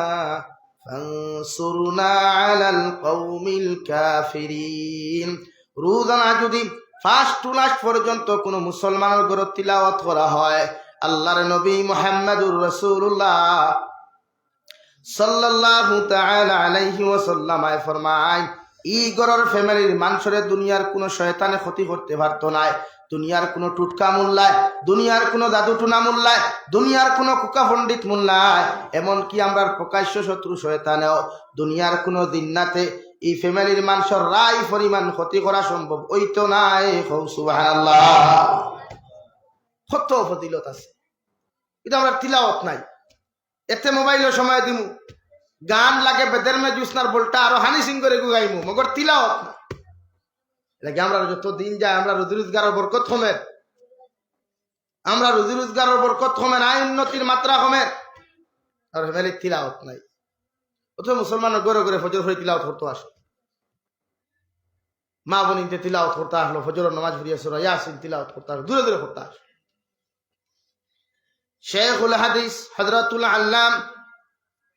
ফানসুরনা আলাল কওমিল কাফিরিন। রোজানা যদি ফার্স্ট টু লাস্ট পর্যন্ত কোন মুসলমানের ঘরে তিলাওয়াত করা হয়, আল্লাহর নবী মুহাম্মদুর রাসূলুল্লাহ সাল্লাল্লাহু তাআলা আলাইহি ওয়াসাল্লাম ফরমায়, এই ঘরের ফ্যামিলির মানুষের দুনিয়ার কোনো শয়তানে ক্ষতি করতে পারতো না, দুনিয়ার কোনো টুটকা মোল্লায়, দুনিয়ার কোনো জাদু টুনা মোল্লায়, দুনিয়ার কোনো কুকা পণ্ডিত মোল্লায়, এমনকি আমরা প্রকাশ্য শত্রু শয়তানেও দুনিয়ার কোনো দিনাতে এই ফ্যামিলির মানুষের রায় পরিমাণ ক্ষতি করা সম্ভব হইতো নাই। সুবহানাল্লাহ। কত ফজিলত আছে, এটা আমরা তিলাওয়াত নাই। এতে মোবাইলও সময় দিমু, গান লাগে বেদের মে জুসনার বলটা আরো হানি সিং করে গাইমু, মগর তিলাওয়াত না। এটাকে আমরা যত দিন যায় আমরা রুজি রোজগারের বরকত কমের, আমরা রুজি রোজগারের বরকত কমের, আয় উন্নতির মাত্রা কমের, আর ফ্যামিলি তিলাওয়াত নাই। অথচ মুসলমানের ঘরে ঘরে ফজর হয়ে তিলাওয়াত করতে আসে, মা বোনিতে তিলাওয়াত করতে আসলো, ফজর নামাজ পড়িয়া সূরা ইয়াসিন তিলাওয়াত করতে আসলো, দূরে দূরে করতে আসলো। শেখুল হাদিস হযরতুল আল্লাম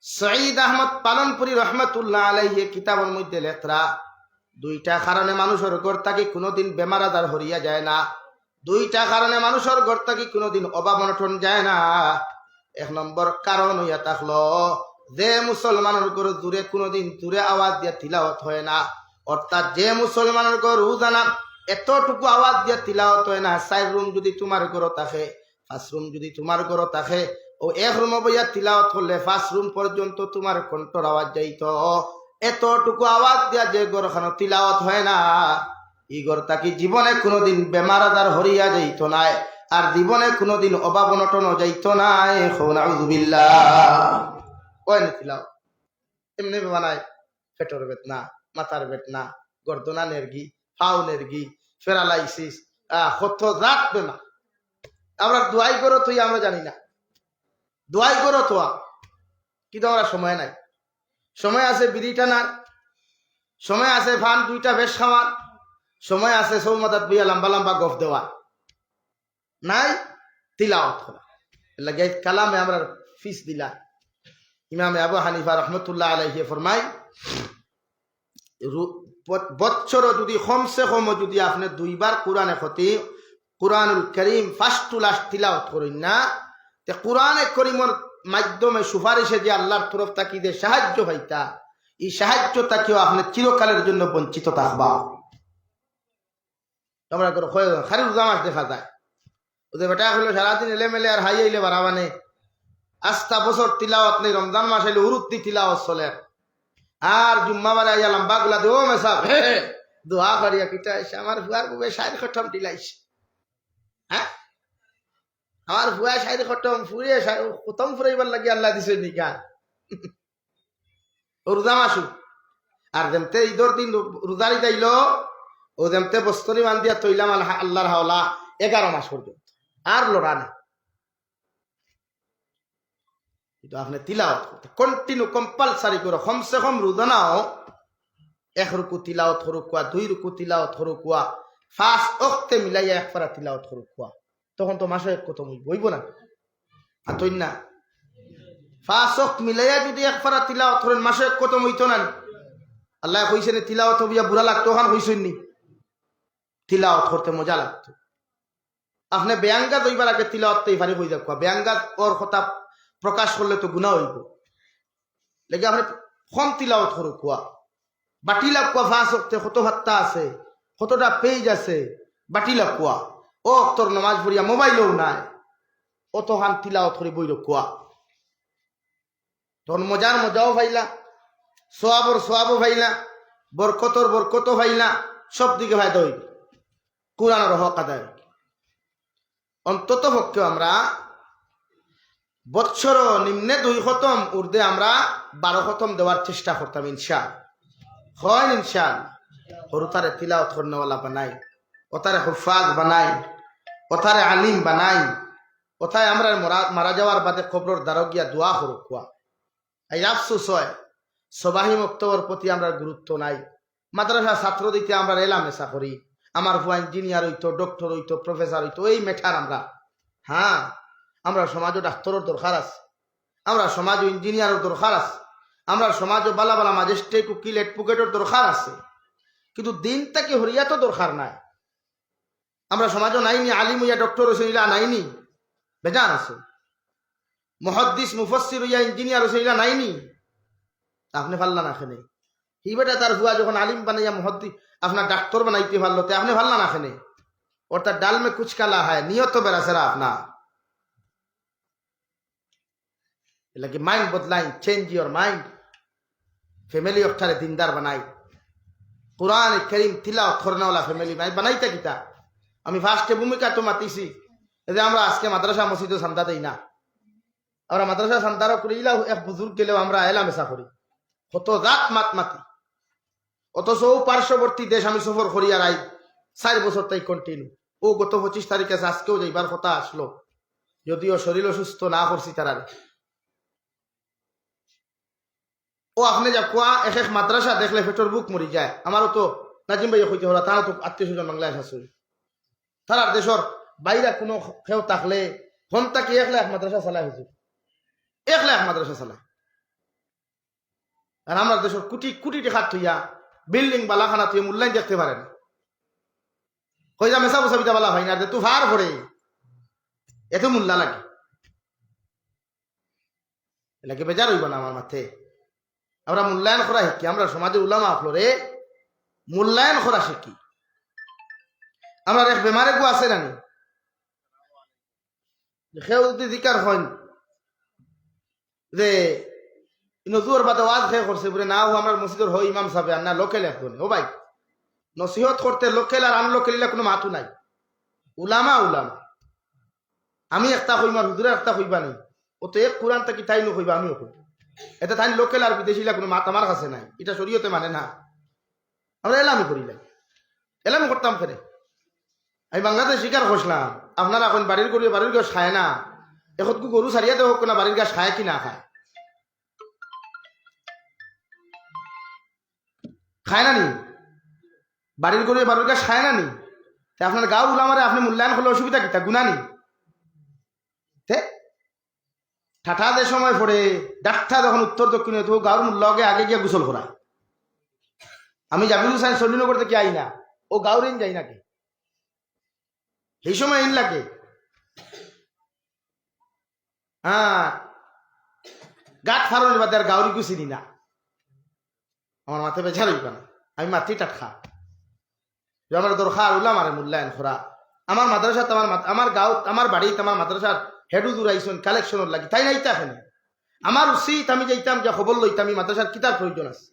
সঈদ আহমদ পালনপুরি রহমাতুল্লাহ আলাইহি কিতাবের মধ্যে লেখরা, দুইটা কারণে মানুষের ঘর থাকি কোনোদিন বেমার আজার হরিয়া যায় না, দুইটা কারণে মানুষের ঘর থাকি কোনোদিন অভাব অনটন যায় না। এক নম্বর কারণ হইয়া থাকলো, যে মুসলমানের ঘর দূরে কোনোদিন দূরে আওয়াজ দিয়া তিলাওয়াত হয় না, অর্থাৎ যে মুসলমানের ঘর রোজানা এতটুকু আওয়াজ দিয়া তিলাওয়াত হয় না, 4 রুম যদি তোমার ঘর থাকে ফার্স্ট রুম যদি তোমার ঘর থাকে ও এক রুম বইয়া তিলাওয়াত করলে ফার্স্ট রুম পর্যন্ত তোমার কণ্ঠর আওয়াজ যাইত এতটুকু আওয়াজ দিয়া যে ঘরখানো তিলাওয়াত হয় না এই ঘর তাকে জীবনে কোনোদিন বেমার আজার হরিয়া যাইত নাই আর জীবনে কোনোদিন অভাব অনটন যাইত নাই নাউযুবিল্লাহ ওই তিলাও এমনি বানায় পেটের বেদনা মাথার বেদনা গর্দনা নেরগি পাও নেরগি প্যারালাইসিস কত জাত বেমার আমরা দোয়াই করো তুই আমরা জানি না দোয়াই করো তো কিন্তু আমরা সময় নাই সময় আছে বিড়ি টানার সময় আছে ফান দুইটা বেশ খাওয়ার সময় আছে সৌমাদাত বইয়া লম্বা লম্বা গফ দেওয়া নাই তিলাওয়াত করা লাগে কালামে আমরা ফিস দিলা ইমাম আবু হানিফা রহমতুল্লাহ আলাইহি ফরমাই বছর যদি কমসে কম যদি আপনি দুইবার কোরআনে খতি কুরআনুল করিম ফার্স্ট টু লাস্ট তিলাওয়াত করেন না তে কুরআনে করিমের মাধ্যমে সুপারিশে যে আল্লাহর তরফ থাকি যে সাহায্য পাইতা এই সাহায্য তাকেও আপনি চিরকালের জন্য বঞ্চিত থাকবা তোমরা করো খালি রোজা মাস দেখা যায় ওদের বেটা হলো সারাদিন এলেমেলে আর হাই আইলে বাড়াবানে আস্তা বছর তিলাওয়াত নেই রমজান মাস এলে উরুত্তি তিলাওয়াত চলে আর জুম্মাবারে আইয়া লম্বা গুলা দে ও মেসাব দোয়া করিয়া কিটা এসে আমার ভুয়ার বুবে শায়ের খতম টিলাইছে হ্যাঁ আমার ভুয়া শায়ের খতম ফুরিয়ে খতম ফুরাইবার লাগে আল্লাহ দিছে নিকা ও রোজা মাসু আর যেমতে ঈদর দিন রোজারি যাইল ও যেমতে বস্তরি মান দিয়া তৈলাম আল্লাহর হাওলা 11 মাস পর্যন্ত আর লড়া না আপনি তিলাওয়াত করতে কন্টিনিউ কম্পালসারি করে কমসে কম রোজানাও 1 রুকু তিলাওয়াত হরুকুয়া 2 রুকু তিলাওয়াত হরুকুয়া ফার্স্ট ওয়াক্তে মিলাইয়া এক পারা তিলাওয়াত হরুকুয়া তখন তো মাসে কত হইব না আতই না ফার্স্ট ওয়াক্ত মিলাইয়া যদি এক পারা তিলাওয়াত করেন মাসে কত হইতো না আল্লাহ কইছেন তিলাওয়াত হইয়া বুড়া লাগতো হান হইছেন নি তিলাওয়াত করতে মজা লাগতো আপনি বেয়াঙ্গা দইবার আগে তিলাওয়াতই ভারী হই যাক বেয়াঙ্গা ওর কথা প্রকাশ করলে তো গুনাহ হইব লাগে আপনি কম তিলাওয়াত করো কুয়া বাটিলা কুয়া ফাঁস হতে কত হাত্তা আছে কতটা পেজ আছে বাটিলা কুয়া ও তোর নামাজ পড়িয়া মোবাইলও নাই অত হান তিলাওয়াত করে বইল কুয়া তখন মজার মজাও ভাইলা সোয়াবও ভাইলা বরকতও ভাইলা সব দিকে ভাই দই কোরআনের হক আদায় অন্তত পক্ষে আমরা বৎসর নিম্নে 2 খতম উর্দে আমরা 12 খতম দেওয়ার চেষ্টা করতাম ইনশাআল্লাহ হরুতারে তিলাওয়াত করনেওয়ালা বানাই ওতারে হুফাজ বানাই ওতারে আলিম বানাই ওথায় আমরা মারা যাওয়ার বাদে কবরের দ্বারা গিয়া দোয়া হরুকুয়া এই আফসোস হয় সবাহি মুক্তর প্রতি আমরা গুরুত্ব নাই মাদ্রাসা ছাত্র দিতে আমরা এলামেশা করি আমার ভুয়া ইঞ্জিনিয়ার হইতো ডক্টর হইতো প্রফেসর হইতো এই মেঠার আমরা হ্যাঁ আমরা সমাজও ডাক্তারের দরকার আছে আমরা সমাজও ইঞ্জিনিয়ারের দরকার আছে আমরা সমাজও বালা বালা ম্যাজিস্ট্রেট উকিল অ্যাডভোকেটের দরকার আছে কিন্তু দিন থেকে হরিয়া তো দরকার নাই আমরা সমাজও নাইনি আলিম হইয়া ডক্টর হইলা নাইনি বেজান আছে মুহাদ্দিস মুফাসসির হইয়া ইঞ্জিনিয়ার হইলা নাইনি আপনি পারলা না খেনে এই বেটা তার ভুয়া যখন আলিম বানাইয়া মুহাদ্দিস আপনার ডাক্তার বানাইতে পারলো তে আপনি পারলা না খেনে और तार डाल में कुछ काला है नियत तो मेरा सरा अपना लेकिन माइंड बदलाई चेंज योर माइंड फैमिली अठारे दीनदार बनाई कुरान करीम तिलावत करने वाला फैमिली बनाईता किता আমি ফার্স্টে ভূমিকা তো মাতিছি যে আমরা আজকে মাদ্রাসা মসজিদে চান্দা দেই না আমরা মাদ্রাসা চান্দারও করিলা এক বুজুর্গ গেলেও আমরা এলামেশা করি কত রাত মাতি অথচ পার্শ্ববর্তী দেশ আমি সফর করি আর 4 বছর তাই কন্টিনিউ ও গত 25 তারিখে আজকেও যাইবার কথা আসলো যদিও শরীর অসুস্থ না করছি তারা ও আপনি যা কোয়া এক মাদ্রাসা দেখলে পেটর বুক মরি যায় আমারও তো নাজিম ভাই কইতে হলো তারা তো আত্মীয় স্বজন বাংলাদেশ আছে তারা দেশের বাইরে কোনো কেউ থাকলে ফোন তাকে 1 লাখ মাদ্রাসা চালায় হয়েছে 1 লাখ মাদ্রাসা চালায় আর আমরা দেশের কোটি কোটি টাকা থইয়া বিল্ডিং বালাখানা তুই মূল্যায়ন দেখতে পারেন কই যা মেসা বসাবিতা বালা হয় না তুই ভার ভরে এত মূল্যা লাগে এলাকে বেজার হইব না আমার মাথে আমরা মূল্যায়ন করা শিখি আমরা সমাজে উলামা আফলরে মূল্যায়ন করা শিখি আমরা এক বেমারে গো আছে নানি সেও যদি জিকার হন যে নজুর বাদে ওয়াজ খেয়ে করছে বলে না ও আমার মসজিদের হয় ইমাম সাহেব আর না লোকেল একজন ও ভাই নসিহত করতে লোকেল আর আনলোকেলিলা কোনো মাথু নাই উলামা উলামা আমি একটা কইম আর হুজুরের একটা কইবা নি ও তো এক কোরআন থেকে তাই নো কইবা আমিও কই এটা তাই লোকেল আর বিদেশিলা কোনো মাত আমার কাছে নাই এটা শরীয়তে মানে না আমরা এলামি করিলাম এলামি করতাম ফেরে আমি বাংলাদেশ শিকার করছিলাম আপনারা এখন বাড়ির গরু বাড়ির গাছ খায় না এখন গরু সারিয়া দেওয়া হোক না বাড়ির গাছ খায় কি না খায় খায় না নি বাড়ির গরু বাড়ির গাছ খায় না নি আপনার গাঁও উলামারে আপনি মূল্যায়ন করলে অসুবিধা কিতা গুণা নি ঠাঠা যে সময় পড়ে ডাক্তার যখন উত্তর দক্ষিণে তো গাঁর লগে আগে গিয়ে গোসল করায় আমি জাবির হুসাইন সলিনগর থেকে আই না ও গাঁর ইন যাই নাকি এই সময় ইন লাগে হ্যাঁ গাঠ ফারনের বাদে আর গাউরি গুছিনি না আমার মাথায় বেঝার হইবা না আমি মাথি টাটখা আমার দরকার উলাম আরে মূল্যায়ন করা আমার মাদ্রাসাত আমার গাঁও আমার বাড়িতে আমার মাদ্রাসার হেডু দূরাইছেন কালেকশনের লাগি তাই নাইতা এখানে আমার উচিত আমি যাইতাম যে খবর লইতাম আমি মাদ্রাসার কিতার প্রয়োজন আছে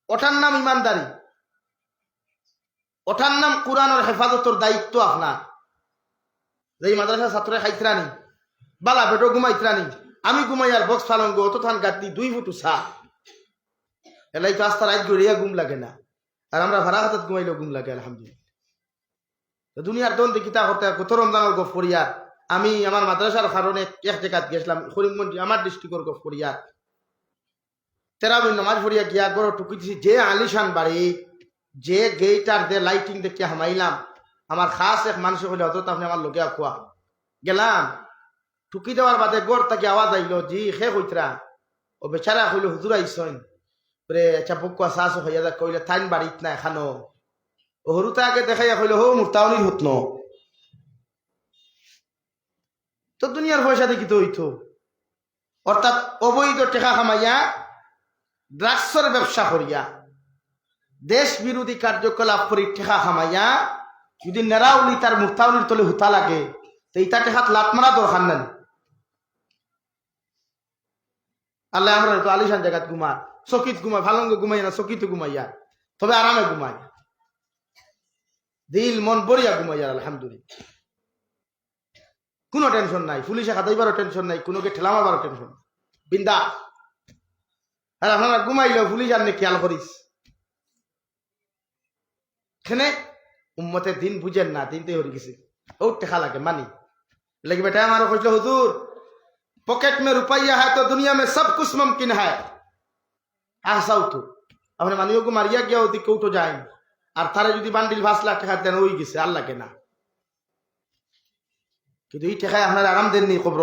ওঠার নাম ইমানদারি ওঠার নাম কোরআনের হেফাজতর দায়িত্ব আপনার যে মাদ্রাসা ছাত্রে খাইতরানি বালা বেটো ঘুমাইতরানি আমি ঘুমাই আর বক্স ফালঙ্গ অত থান গাতি 2 ফুট চা এলাই তো আস্তা রাত গড়িয়া ঘুম লাগে না আর আমরা ভাড়া হাতত ঘুমাইলেও ঘুম লাগে আলহামদুলিল্লাহ দুনিয়ার দন দেখিতা করতে কত রমজানের গফ করিয়ার আমি আমার মাদ্রাসার কারণে এক জায়গাত গেছিলাম করিমগঞ্জ আমার ডিস্ট্রিক্টর গফ করিয়ার তেরাবিন নামাজ পড়িয়া গিয়া গড় টুকি দিছি যে আলিশান বাড়ি যে গেইটার যে লাইটিং দেখে হামাইলাম আমার খাস এক মানুষ হইলে অত আপনি আমার লোকে খোয়া গেলাম টুকি দেওয়ার বাদে গড় তাকে আওয়াজ আইলো জি খে কইতরা ও বেচারা কইলো হুজুর আইসন রে আচ্ছা বুকুয়া সাস হইয়া যা কইলে থাইন বাড়িত না এখানো ও হরুতা আগে দেখাইয়া কইলো হো মুরতাউনির হুতন তো দুনিয়ার পয়সা দেখি তো হইতো অর্থাৎ অবৈধ টেকা খামাইয়া ড্রাগসের ব্যবসা করিয়া দেশ বিরোধী কার্যকলাপ করি টেকা খামাইয়া যদি নেরাউলি তার মুরতাউলির তলে হুতা লাগে তো ইটা টেকাত লাত মারা দরকার নেন আল্লাহ আমরা তো আলিশান জায়গাত ঘুমায় চকিত ঘুমায় ভালঙ্গ ঘুমাই না চকিতে ঘুমাইয়া তবে আরামে ঘুমায় দিল মন বড়িয়া ঘুমাইয়া আলহামদুলিল্লাহ কোনো টেনশন নাই পুলিশে খাতাইবারও টেনশন নাই কোনোকে ঠেলা মারবারও টেনশন বিন্দা আর আপনারা ঘুমাইলেও পুলিশ আর খেয়াল করিস এখানে উম্মতের দিন বুঝেন না দিনতে হয়ে গেছে ও টেকা লাগে মানি लेकिन बेटा हमारा कुछ हुजूर पॉकेट में रुपया है तो दुनिया में सब कुछ मुमकिन है ऐसा उठो अपने मानियों को मारिया गया होती क्यों तो जाए और थारे যদি বান্ডিল 5 লাখ টাকা দেন হই গেছে আল্লাহ কে না কিন্তু এই টাকায় আপনার আরাম দেননি কবর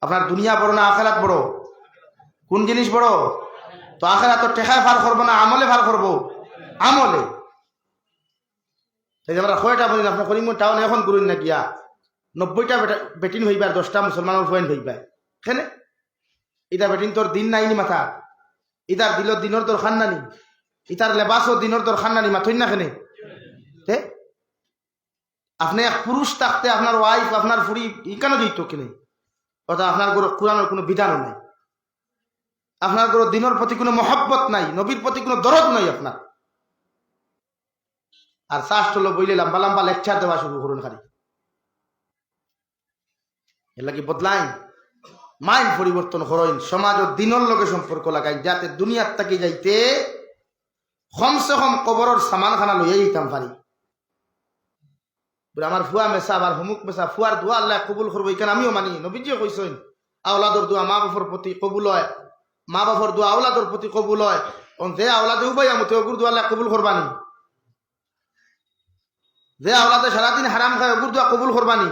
আপনার দুনিয়া বড় না আখিরাত বড় কোন জিনিস বড় তো আখিরাত তো টাকায় ফার করব না আমলে ফার করব আমলে তাই আমরা কয়টা বলি আপনি করিম টাউন এখন করুন না গিয়া 90টা বেটিন হইবার 10টা মুসলমানের পয়েন্ট হইবা কেন ইটা বেটিন তোর দিন নাইনি মাথা ইটার দিল দিনের দরকার নানি ইটার লেবাসও দিনের দরকার নানি মাথই না কেন আপনি এক পুরুষ থাকতে আপনার ওয়াইফ আপনার ফুড়ি ই কেন দিত কিনে অর্থাৎ আপনার কোরআনের কোনো বিধানও নাই আপনার দিনের প্রতি কোনো মহব্বত নাই নবীর প্রতি কোনো দরদ নাই আপনার আর শাস্ত্র হলো বইলে লম্বা লম্বা লেকচার দেওয়া শুরু করুন খালি এর লাগি বদলাই মাইন্ড পরিবর্তন করেন সমাজ ও দিনের লগে সম্পর্ক লাগাই যাতে দুনিয়ার থেকে যাইতে কমসে কম কবরের সামান খানা লইয়া যেতাম পারি আমার ফুয়া মেসা আবার হুমুক মেসা ফুয়ার দোয়া আল্লাহ কবুল করবো এখানে আমিও মানি নবীজিও কইছেন আওলাদর দোয়া মা বাপর প্রতি কবুল হয় মা বাপর দোয়া আওলাদর প্রতি কবুল হয় যে আওলাদে উবাই আমি ওগুর দোয়া আল্লাহ কবুল করবানি যে আওলাদে সারাদিন হারাম খায় ওগুর দোয়া কবুল করবানি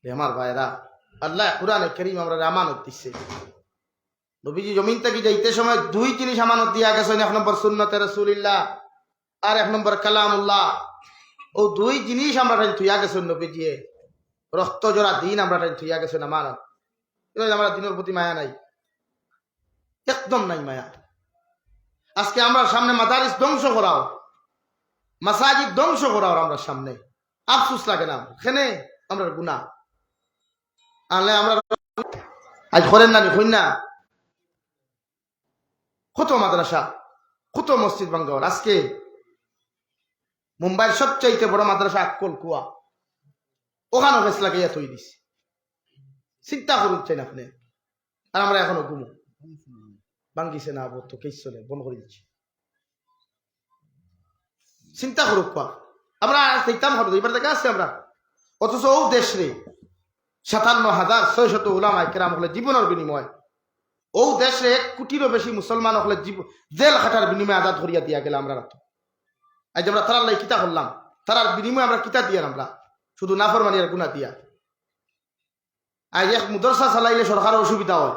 আমার ভাইরা আল্লাহ কুরআনে কারীম আমরা আমানত দিচ্ছে নবীজি জমিন থেকে যাইতে সময় 2 জিনিস আমানত দিয়া গেছেন এক নম্বর সুন্নতে রাসূলুল্লাহ আর এক নম্বর কালামুল্লাহ ও 2 জিনিস আমরা থুইয়া গেছেন নবীজি রক্ত জোড়া দিন আমরা থুইয়া গেছেন আমানত এটা আমরা দিনের প্রতি মায়া নাই একদম নাই মায়া আজকে আমরা সামনে মাদারিস ধ্বংস করাও মাসাজিদ ধ্বংস করাও আমরা সামনে আফসুস লাগে না এখানে আমরা গুনাহ আনলে আমরা আজ করেন না হই না কত মাদ্রাসা কত মসজিদ ভাঙ্গর আজকে মুম্বাইয়ের সবচাইতে বড় মাদ্রাসা আকল কুয়া ওখানে বেশ লাগাইয়া তৈরি দিছি চিন্তা করুন চাই না আপনি আর আমরা এখনো ঘুমো ভাঙ্গিছে না আবো তো কেস চলে বন করে দিচ্ছি চিন্তা করুক কোয়া আমরা দেখতাম হবে এবার দেখা আসছে আমরা অথচ ও দেশ রে 57,600 উলামায়ে কেরাম হলে জীবনের বিনিময় ও দেশে 1 কোটিরও বেশি মুসলমান হলে জেল খাটার বিনিময়ে আজাদ করিয়া দিয়া গেল আমরা রাত আজ আমরা তারার লাই কিতা করলাম তারার বিনিময়ে আমরা কিতা দিয়া আমরা শুধু নাফরমানি আর গুনাহ দিয়া আজ এক মাদ্রাসা চালাইলে সরকারের অসুবিধা হয়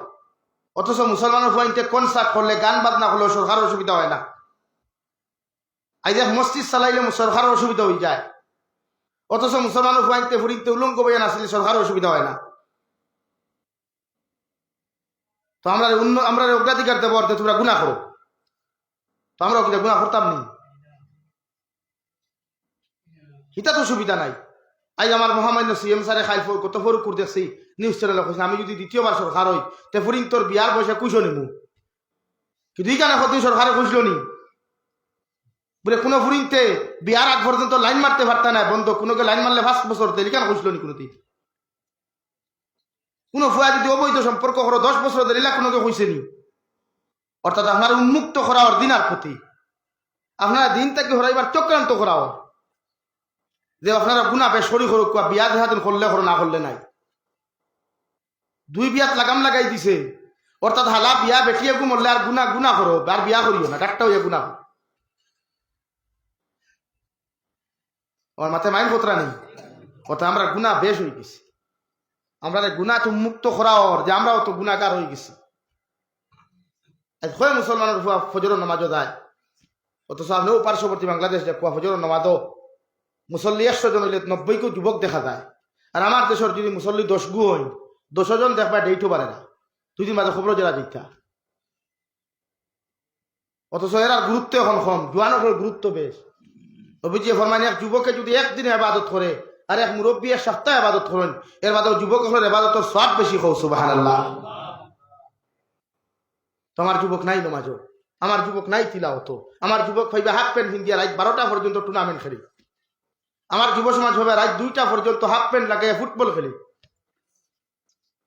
অথচ মুসলমানের পয়েন্টে কনসার্ট করলে গান বাজনা করলে সরকারের অসুবিধা হয় না আজ এক মসজিদ চালাইলে সরকারের অসুবিধা হয়ে যায় অথচ মুসলমানের পয়েন্টে ফুরিতে উলঙ্গ বইয়া নাচলে সরকারের অসুবিধা হয় না তো আমরা অগ্রাধিকার দেবো অর্থে তোমরা গুনাহ করো তো আমরা কি গুনাহ করতাম নি এটা তো সুবিধা নাই আজ আমার মহামান্য সিএম স্যারে খাই কত ফরুক করে দেখছি নিউজ চ্যানেলে কইছে আমি যদি দ্বিতীয়বার সরকার হই তে ফুরিন তোর বিয়ার পয়সা কুইশো নিমু কিন্তু এই কেন কতদিন সরকারে খুঁজলো নি বলে কোনো ফুরিনতে বিয়ার আগ পর্যন্ত লাইন মারতে পারতা না বন্ধ কোনোকে লাইন মারলে 5 বছর দেরি কেন খুঁজলো নি কোনোদিন কোন ফুয়া যদি অবৈধ সম্পর্ক করো 10 বছর দেরিলা কোনোকে কইছে নি অর্থাৎ আপনার উন্মুক্ত করা ওর দিনার প্রতি আপনারা দিন থেকে হরাইবার চক্রান্ত করাও যে আপনারা গুনাহ বেশ শরীর করুক বিয়া দেহাদিন করলে করো না করলে নাই 2 বিয়াত লাগাম লাগাই দিছে অর্থাৎ হালা বিয়া বেটিয়ে গু মরলে আর গুনাহ করো আর বিয়া করিও না ডাক্তার হইয়া গুনাহ আমার মাথায় মাইন কথা নেই কথা আমরা গুনাহ বেশ হয়ে গেছি আমরা গুনাহ তো মুক্ত করাও যে আমরাও তো গুনাহগার হয়ে গেছি আজ হয় মুসলমানের ফজরের নামাজও যায় অথচ আপনিও পার্শ্ববর্তী বাংলাদেশ দেখুয়া ফজরের নামাজও মুসল্লি 100 জন হইলে 90 কেউ যুবক দেখা যায় আর আমার দেশের যদি মুসল্লি 10 গু হই 10 জন দেখবা ডেইটও পারে না 2 দিন বাদে খবর জেলা দীক্ষা অথচ এর গুরুত্ব এখন কম জোয়ানের গুরুত্ব বেশ অভিজিৎ ফরমানি এক যুবকে যদি একদিনে ইবাদত করে আর এক মুরব্বী এক সপ্তাহ ইবাদত করেন এর বাদে যুবক হলে ইবাদতের সওয়াব বেশি হও সুবহানাল্লাহ তোমার যুবক নাই নামাজও আমার যুবক নাই তিলাওয়াত আমার যুবক ভাইবা হাফ প্যান্ট পিন্দিয়া রাত 12টা পর্যন্ত টুর্নামেন্ট খেলি আমার যুব সমাজ হবে রাত 2টা পর্যন্ত হাফ প্যান্ট লাগাইয়া ফুটবল খেলি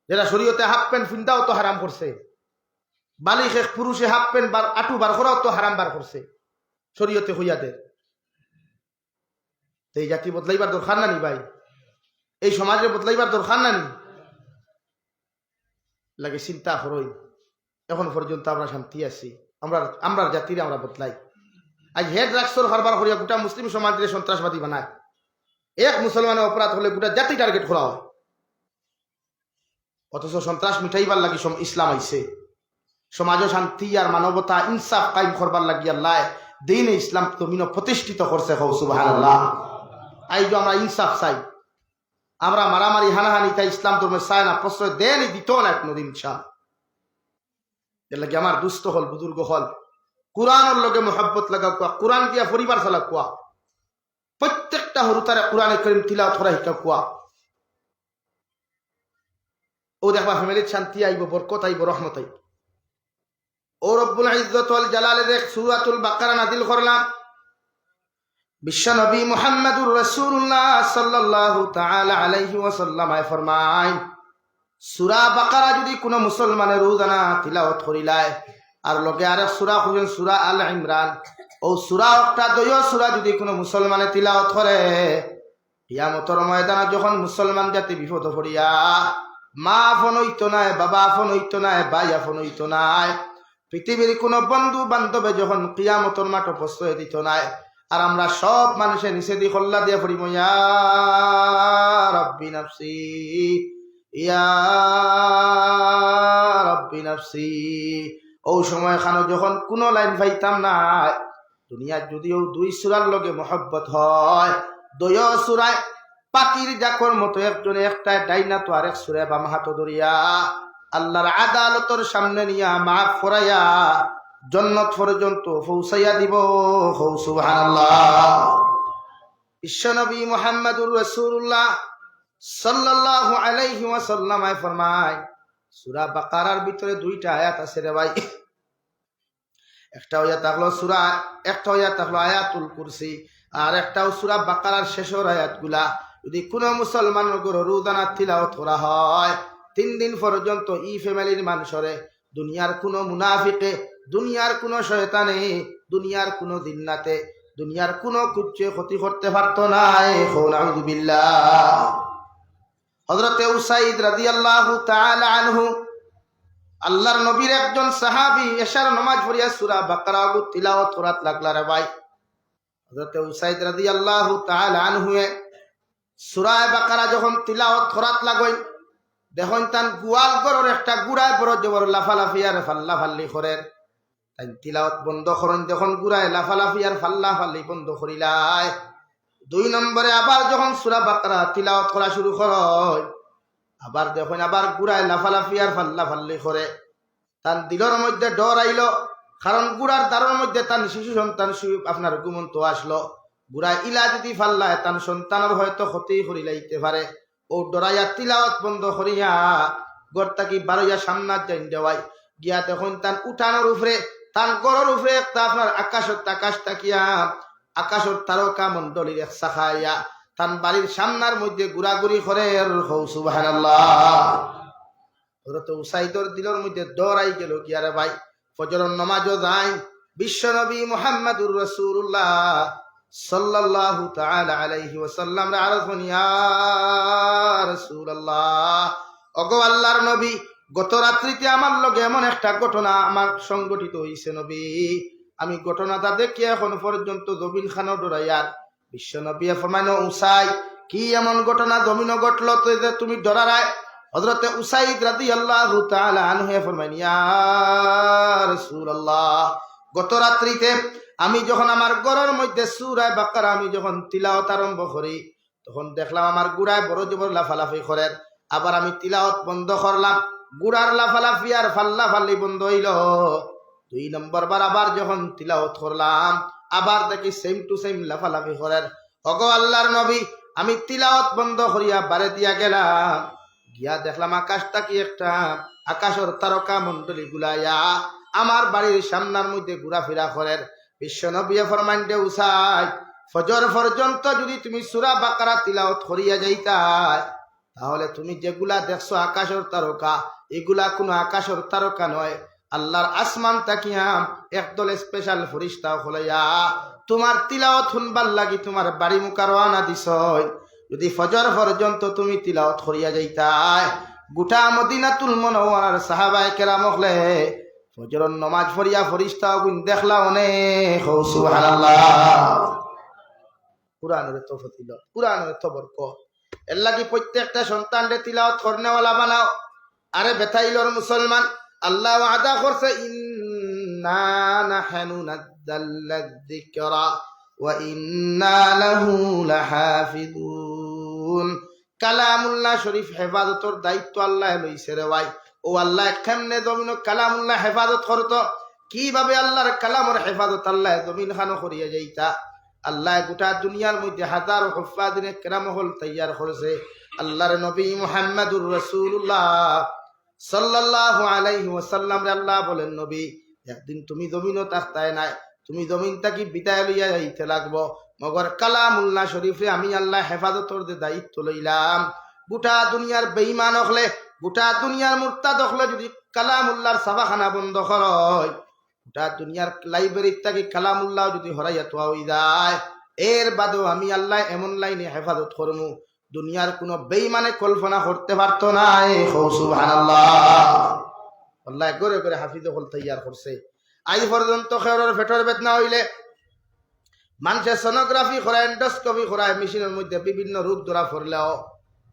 যেটা শরীয়তে হাফ প্যান্ট পিন্দাও তো হারাম করছে বালিগ এক পুরুষে হাফ প্যান্ট বার আটু বার করাও তো হারাম বার করছে শরীয়তে হইয়াতে এই জাতি বদলাইবার দরকার না নি ভাই এই সমাজে বদলাইবার দরকার না নি লাগে চিন্তা করই এখন পর্যন্ত আমরা শান্তি আছি আমরা জাতিরে আমরা বদলাই আজ হেড রাষ্ট্র হারবার করিয়া গোটা মুসলিম সমাজের সন্ত্রাসবাদী বানায় এক মুসলমানের অপরাধ হলে গোটা জাতি টার্গেট করা হয় অথচ সন্ত্রাস মিটাইবার লাগি ইসলাম আইছে সমাজ শান্তি আর মানবতা ইনসাফ কায়েম করবার লাগি আল্লাহ দিন ইসলাম জমিন প্রতিষ্ঠিত করছে সুবহানাল্লাহ আইজো আমরা ইনসাফ চাই আমরা মারামারি হানাহানি তাই ইসলাম ধর্মে চাই না প্রশ্রয় দেনই দিত না কোনদিন ইনশাআল্লাহ এর লাগে আমার দুস্থ হল বুজুর্গ হল কোরআনের লগে মোহাব্বত লাগাও কোয়া কোরআন দিয়া পরিবার চালা কোয়া প্রত্যেকটা হরুতারে কোরআনে কারীম তিলাওয়াত করা শিকা কোয়া ও দেখবা ফ্যামিলির শান্তি আইব বরকত আইব রহমত আইব ও রব্বুল ইজ্জত ওয়াল জালালে দেখ সূরাতুল বাকারা নাযিল করলাম বিশ্ব নবী মুহাম্মদুর রাসূলুল্লাহ সাল্লাল্লাহু তাআলা আলাইহি ওয়াসাল্লাম ফরমায় সূরা বাকারা যদি কোনো মুসলমানের রোজানা তিলাওয়াত করিলায় আর লগে আরেক সূরা হইল সূরা আল ইমরান ও সূরা একটা দয় সূরা যদি কোনো মুসলমানে তিলাওয়াত করে কিয়ামতের ময়দানে যখন মুসলমান জাতি বিপদ পড়িয়া মা আপন হইতো নাই বাবা আপন হইতো নাই ভাই আপন হইতো নাই পৃথিবীর কোনো বন্ধু বান্ধবে যখন কিয়ামতের মাঠে প্রশ্রয় দিত নাই আর আমরা সব মানুষের নিচে দিয়ে কল্লা দিয়া পড়িব ইয়া রাব্বি নাফসি ইয়া রাব্বি নাফসি ও সময় খানো যখন কোনো লাইন পাইতাম না দুনিয়ার যদিও 2 সূরার লগে মহব্বত হয় 2 সূরায় পাখির ডাকর মতো একজনে একটা ডাইনা তো আরেক সূরা বাম হাত ধরিয়া আল্লাহর আদালতের সামনে নিয়া মাফ করাইয়া জান্নাত পর্যন্ত পৌঁছাইয়া দিব সুবহানাল্লাহ বিশ্বনবী মুহাম্মদুর রাসূলুল্লাহ সাল্লাল্লাহু আলাইহি ওয়াসাল্লাম ফরমায় সূরা বাকারার ভিতরে দুইটা আয়াত আছে রে ভাই। একটা হইয়া থাকলো আয়াতুল কুরসি, আর একটাও সূরা বাকারার শেষের আয়াতগুলা। যদি কোনো মুসলমানের ঘরে রোজানা তিলাওয়াত করা হয় 3 দিন পর্যন্ত ই ফ্যামিলির মানুষরে দুনিয়ার কোনো মুনাফিকে, দুনিয়ার কোনো শয়তানে, দুনিয়ার কোনো জিন্নাতে, দুনিয়ার কোনো কুচ্চে ক্ষতি করতে পারতো না। আউযুবিল্লাহ। হযরতে উসাইদ রাদিয়াল্লাহু তাআলা আনহু আল্লাহর নবীর একজন সাহাবী এশার নামাজ পড়িয়া সূরা বাকারা তিলাওয়াত করাত লাগলা রে ভাই। হযরতে উসাইদ রাদিয়াল্লাহু তাআলা আনহু সূরা বাকারা যখন তিলাওয়াত করাত লাগই, দেখুন তান গোয়াল গরর একটা গুড়ায় বড় জবর লাফালাফি আর ফাল্লাফাল্লি করেন। তাই তিলাওয়াত বন্ধ করেন, যখন গুড়ায় লাফালাফি আর ফাল্লাফাল্লি বন্ধ করিলাই, 2 নম্বরে আবার যখন সূরা বাকারা তিলাওয়াত করা শুরু হয়, আবার দেখুন আবার গুড়ায় লাফালাফি আর ফাল্লাফাল্লি করে। তার দিলের মধ্যে ডর আইলো, কারণ গুড়ার দ্বারের মধ্যে তার শিশু সন্তান আপনার ঘুমন্ত আসলো। গুড়ায় ইলা যদি ফাল্লায় তার সন্তানের হয়তো ক্ষতি করি লাইতে পারে। ও ডরাইয়া তিলাওয়াত বন্ধ করিয়া গড়টা কি বারইয়া সামনাত যাই দেওয়াই গিয়া দেখুন তার উঠানোর উপরে, তার গড়ের উপরে একটা আপনার আকাশ তাকিয়া আকাশের তারকা মন্ডলীর এক শাখাইয়া তার বাড়ির সামনার মধ্যে ঘুরাঘুরি করে। সুবহানাল্লাহ। হযরত উসাইদর দিলের মধ্যে ডরাই গেল কি আরে ভাই, ফজরের নামাজও যায়, বিশ্বনবী মুহাম্মদুর রাসূলুল্লাহ সাল্লাল্লাহু তাআলা আলাইহি ওয়াসাল্লাম আরফুন ইয়া রাসূলুল্লাহ, ওগো আল্লাহর নবী, গত রাত্রিতে আমার লগে এমন একটা ঘটনা আমার সংগঠিত হইছে নবী, আমি ঘটনাটা দেখি এখন পর্যন্ত জমিন খানো ডরাইয়ার। বিশ্বনবী ফরমানো উসাইদ, কি এমন ঘটনা জমিনও ঘটলো তো যে তুমি ডরারায়? হযরতে উসাইদ রাদিয়াল্লাহু তাআলা আনহু ফরমাইন ইয়া রাসূলুল্লাহ, গত রাত্রিতে আমি যখন আমার ঘরের মধ্যে সূরা বাকারা আমি যখন তিলাওয়াত আরম্ভ করি, তখন দেখলাম আমার গুড়ায় বড় জবর লাফালাফি করে। আবার আমি তিলাওয়াত বন্ধ করলাম, গুড়ার লাফালাফি আর ফাল্লাফাল্লি বন্ধ হইল। 2 নম্বর বার আবার যখন তিলাওয়াত করলাম, আবার দেখি সেম টু সেম লাফালাফি করে। ওগো আল্লাহর নবী, আমি তিলাওয়াত বন্ধ করিয়া বারে দিয়া গেলাম, গিয়া দেখলাম আকাশটা কি একটা আকাশের তারকা মন্ডলী গুলাইয়া আমার বাড়ির সামনার মধ্যে ঘোরাফেরা করে। বিশ্বনবী ফরমান দে উসাইদ, ফজর পর্যন্ত যদি তুমি সূরা বাকারা তিলাওয়াত করিয়া যাইতা, তাহলে তুমি যেগুলা দেখছো আকাশের তারকা, এগুলা কোনো আকাশের তারকা নয়, আল্লাহর আসমান তাকিয়া একদল স্পেশাল ফেরেশতা হলাইয়া তোমার তিলাওয়াত শুনবার লাগি তোমার বাড়ি মুখা রওনা দিছ। যদি ফজর পর্যন্ত তুমি তিলাওয়াত করিয়া যাইতা, গোটা মদিনাতুল মুনাওয়ারার সাহাবায়ে কেরাম হলে ফজরের নামাজ পড়িয়া ফেরেশতা গুণ দেখলা অনেক। সুবহানাল্লাহ। কুরআনের তো ফজিলত, কুরআনের তো বরকত। এর লাগি প্রত্যেকটা সন্তানরে তিলাওয়াত করনেওয়ালা বানাও। আরে বেতাইলর মুসলমান, আল্লাহ ওয়াদা করছে ইন্না নাহনু নাযালনা যিকরা ওয়া ইন্না লাহু লাহাফিজুন। কালামুল্লাহ শরীফ হেফাজতের দায়িত্ব আল্লাহ লইছে রে ভাই। ও আল্লাহ কেমনে জমিন কালামুল্লাহ হেফাজত করতো, কিভাবে আল্লাহর কালামের হেফাজত আল্লাহ জমিন খানো করিয়া যাইতা। আল্লাহ গোটা দুনিয়ার মধ্যে হাজার হুফাজিনে কেরাম হল তৈয়ার করেছে। আল্লাহর নবী মুহাম্মদুর রাসূলুল্লাহ সাল্লাল্লাহু আলাইহি ওয়াসাল্লাম আল্লাহ বলেন, নবী একদিন তুমি জমিনও থাকতায় নাই, তুমি জমিন থাকি বিদায় লইয়া যাইতে লাগবো, মগর কালামুল্লাহ শরীফে আমি আল্লাহ হেফাজতর যে দায়িত্ব লইলাম। গোটা দুনিয়ার বেঈমান হলে, গোটা দুনিয়ার মুরতাদ হলে যদি কালামুল্লাহর ছাপাখানা বন্ধ হয়, গোটা দুনিয়ার লাইব্রেরির থাকি কালামুল্লাহ যদি হরাইয়া তোয়া হই যায়, এর বাদেও আমি আল্লাহ এমন লাইনে হেফাজত করমু দুনিয়ার কোনো বেঈমানে কল্পনা করতে পারতো না। সুবহানাল্লাহ। আল্লাহ করে করে হাফিজ হল তৈয়ার করছে। আজ পর্যন্ত খেয়ারের ফেটর বেদনা হইলে মানুষের সোনোগ্রাফি করায়, এন্ডোস্কোপি করায়, মেশিনের মধ্যে বিভিন্ন রোগ ধরা পড়লেও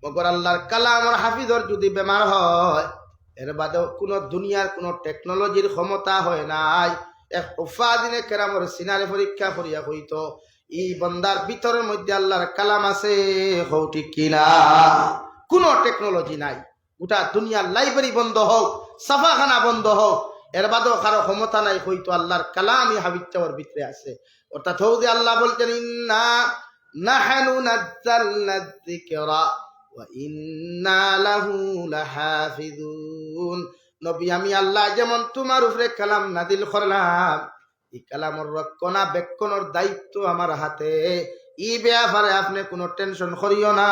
মগর আল্লাহর কালামর হাফিজর যদি বেমার হয়, এর বাদেও কোনো দুনিয়ার কোনো টেকনোলজির ক্ষমতা হয় নাই। এক উফাদিনে কেরামর সিনারে পরীক্ষা করিয়া হইতো এই বন্দার ভিতরের মধ্যে আল্লাহর কালাম আছে, হও ঠিক কিনা? কোনো টেকনোলজি নাই। গোটা দুনিয়ার লাইব্রেরি বন্ধ হোক, ছাপাখানা বন্ধ হোক, এর বাদেও কারো ক্ষমতা নাই হইতো আল্লাহর কালামই হাবিবটার ভিতরে আছে। অর্থাৎ হৌ যে আল্লাহ বলছেন ইন্না নাহনু নাযালনা যিকরা ওয়া ইন্না লাহু লাহাফিজুন। নবী আমি আল্লাহ যেমন তোমার উপরে কালাম নাযিল করলাম, এই কালামের রক্ষণাবেক্ষণের দায়িত্ব আমার হাতে। এই ব্যাপারে আপনি কোনো টেনশন করিও না।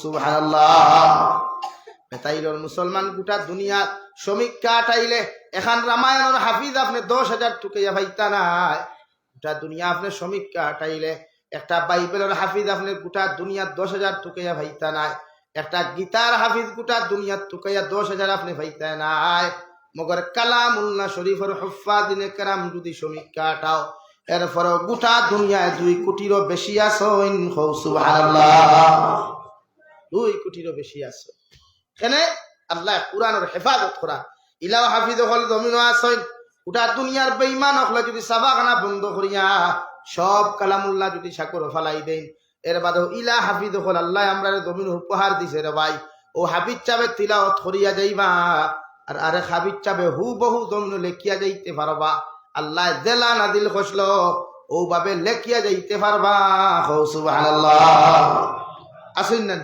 সুবহানাল্লাহ। তাইলর মুসলমান গোটা দুনিয়া সমীক্ষা আটাইলে এখন রামায়ণের হাফিজ আপনি 10,000 টুকাইয়া ভাইতা নাই। গোটা দুনিয়া আপনি সমীক্ষা আটাইলে একটা বাইবেলের হাফিজ আপনি গোটা দুনিয়া 10,000 টুকাইয়া ভাইতা নাই। একটা গীতার হাফিজ গোটা দুনিয়া টুকাইয়া 10,000 আপনি ভাইতা নাই। মগর কালামুল্লাহ শরীফের হুফাজিনে কেরাম যদি সমীক্ষা আটাও, এরপরে গোটা দুনিয়ায় 2 কোটিরও বেশি আছেন। সুবহানাল্লাহ। 2 কোটিরও বেশি আছে। এখানে আল্লাহ কুরআনের হেফাজত করা ইলাও হাফিজ হল জমিন আসেন। গোটা দুনিয়ার বেঈমান হলে যদি সাবাখানা বন্ধ করিয়া সব কালামুল্লাহ যদি সাকর ফালাই দেন, এর বাদেও ইলা হাফিজ হল আল্লাহ আমরা জমিন উপহার দিছে রে ভাই। ও হাফিজ চাবে তিলাওয়াত করিয়া যাইবা, আর আরেক হাফিজ চাবে হুবহু জমিন লেখিয়া যাইতে পারবা। আল্লাহ জেলা নাদিল খসল ও ভাবে লেখিয়া যাইতে পারবা। সুবহানাল্লাহ। আসেন না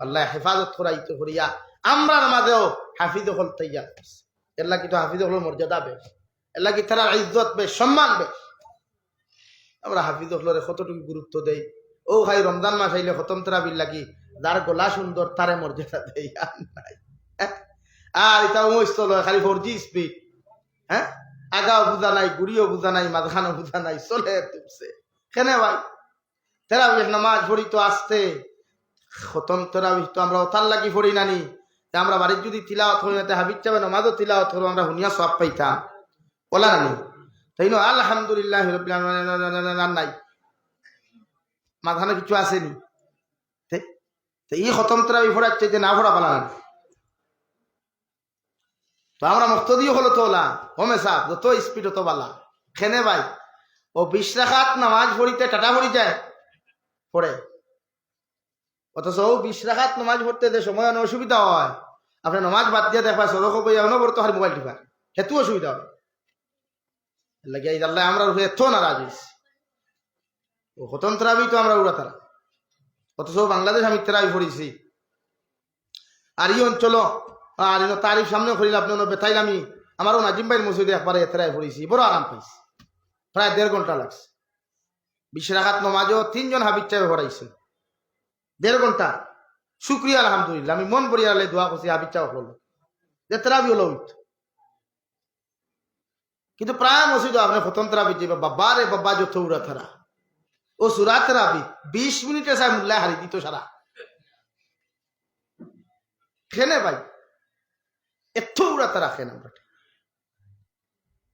আল্লাহ হেফাজত করাইতে করিয়া আমরার মাঝেও হাফিজ হল তৈয়ার করছে। এর লাগি তো হাফিজ হলের মর্যাদা বেশ, এর লাগি তারা ইজ্জত বেশ, সম্মান বেশ। আমরা হাফিজ হলরে কতটুকু গুরুত্ব দেই। ও ভাই রমজান মাস আইলে খতম তারাবির লাগি যার গলা সুন্দর তারে মর্যাদা দেই আর নাই। আর এটা মস্ত লয় খালি 4G স্পিড। হ্যাঁ, আগাও বুঝা নাই, গুড়িও বুঝা নাই, মাঝখানও বুঝা নাই, চলে তুপছে কেনে ভাই। তারাবির নামাজ পড়ি তো আসতে খতম তারাবিহ তো আমরা ওতার লাগি পড়ি নানি। আমরা বাড়ির যদি তিলাওয়াত হই না হাবিজ চাবে নামাজও তিলাওয়াত করবো, আমরা হুনিয়া সব পাইতাম বলা নানি। তাই না? আলহামদুলিল্লাহ রাব্বিল আলামিন নাই, মাঝখানে কিছু আসেনি। এই খতম তারাবিহ পড়াচ্ছে যে না পড়া পালা না। তো আমরা মুক্তদিও হলো তোলা হোমে সাহ যত স্পিড হতো বালা খেনে ভাই। ও 20 রাকাত নামাজ পড়িতে টাটা পড়ি যায় পড়ে, অথচ 20 রাকাত নামাজ পড়তে যে সময় অসুবিধা হয়, আপনি নামাজ বাদ দিয়ে দেখবা সদক বইয়া অনবরত হার মোবাইল টিপা, হেতু অসুবিধা হয় লাগে। আল্লাহ আমরা এত নারাজ হয়েছি। ও খতম তারাবি তো আমরা উড়া তারা, অথচ বাংলাদেশ আমি তেরাবি পড়িছি। আর এই অঞ্চল আর তারিফ সামনে করিল আপনি বেতাইলামি আমারও নাজিম ভাইয়ের মসজিদে একবারে তেরাবি পড়িছি, বড় আরাম পাইছি। প্রায় 1.5 ঘন্টা লাগছে। 20 রাকাত নামাজও 3 জন হাবিজ সাহেব পড়াইছেন 1.5 ঘন্টা। শুক্রিয়া আলহামদুলিল্লাহ। আমি মন ভরিয়া দোয়া করছি হাবিজ সাহেব হলো যে তেরাবি হলো। কিন্তু প্রায় মসজিদ আপনি খতম তারাবি যাবে বাবা রে বাবা যত উড়া থারা ও সুরা তারাবি 20 মিনিটে চাই মুল্লা হারি দিত সারা খেনে ভাই। এত উড়া তারা খেন আমরা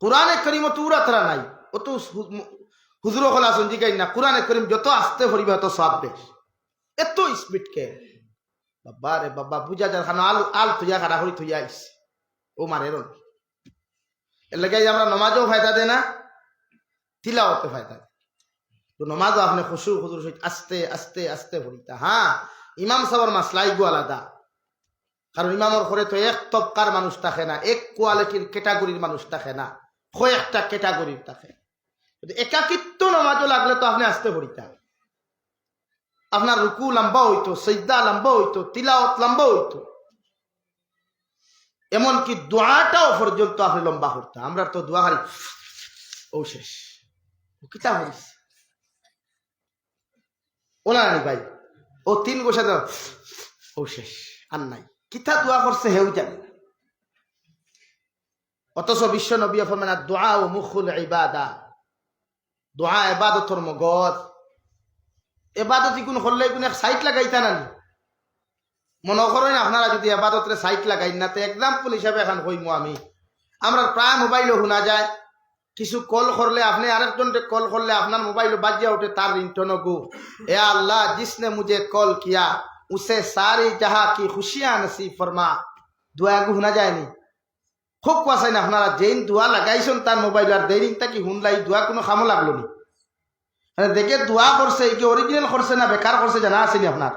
কোরআনে করিম তো উড়া তারা নাই। ও তো হুজুর হলা সঞ্জি গাই না কোরআনে করিম যত আসতে পড়িবে তত সব বেশ। এত স্পিড কে বাবা রে বাবা বুঝা যার খানা আল আল তুইয়া খাড়া হরি তুইয়া আইস ও মারে রন। এর লাগে আমরা নমাজও ফায়দা দেয় না, তিলাওয়াতে ফায়দা দেয়। তো নমাজও আপনি খুশু হুজুর সহিত আস্তে আস্তে আস্তে পড়িতা। হ্যাঁ, ইমাম সাহেবের মাসলাই গো আলাদা, কারণ ইমামর ঘরে তো এক তবকার মানুষ থাকে না, এক কোয়ালিটির ক্যাটাগরির মানুষ থাকে না, কয়েকটা ক্যাটাগরির থাকে। একাকিত্ব নমাজও লাগলে তো আপনি আস্তে পড়িতা, আপনার রুকু লম্বা হইতো, সজদা লম্বা হইতো, তিলাওয়াত লম্বা হইতো, এমনকি দোয়াটাও পর্যন্ত আপনি লম্বা করতেন। আমরা তো দোয়া হারি ও শেষ ও কিতা হইস ওলা নাই ভাই, ও 3 গোসা দাও ও শেষ আর নাই, কিতা দোয়া করছে হেউ জানে না। অথচ বিশ্ব নবী ফরমান দোয়া ও মুখুল ইবাদা, দোয়া ইবাদতর মগজ। ইবাদতি কোন করলে কোন এক সাইট লাগাইতা না। মনে করেন আপনারা যদি আবাদতরে সাইট লাগাই না, তো এক্সাম্পল হিসাবে এখন কইমু আমি, আমরা প্রায় মোবাইলও শোনা যায় কিছু কল করলে আপনি আরেকজনকে কল করলে আপনার মোবাইল বাজিয়া উঠে তার রিংটোন গো, এ আল্লাহ জিসনে মুझे কল কিয়া উসে সারি জাহা কি খুশিয়াঁ নসিব ফরমা। দোয়া গো শোনা যায়নি খুব কোয়াশাই না। আপনারা যেইন দোয়া লাগাইছেন তার মোবাইল আর দেরিংটা কি শুনলাই দোয়া কোনো খামো লাগলো নি? দেখে দোয়া করছে কি অরিজিনাল করছে না বেকার করছে জানা আসেনি আপনার?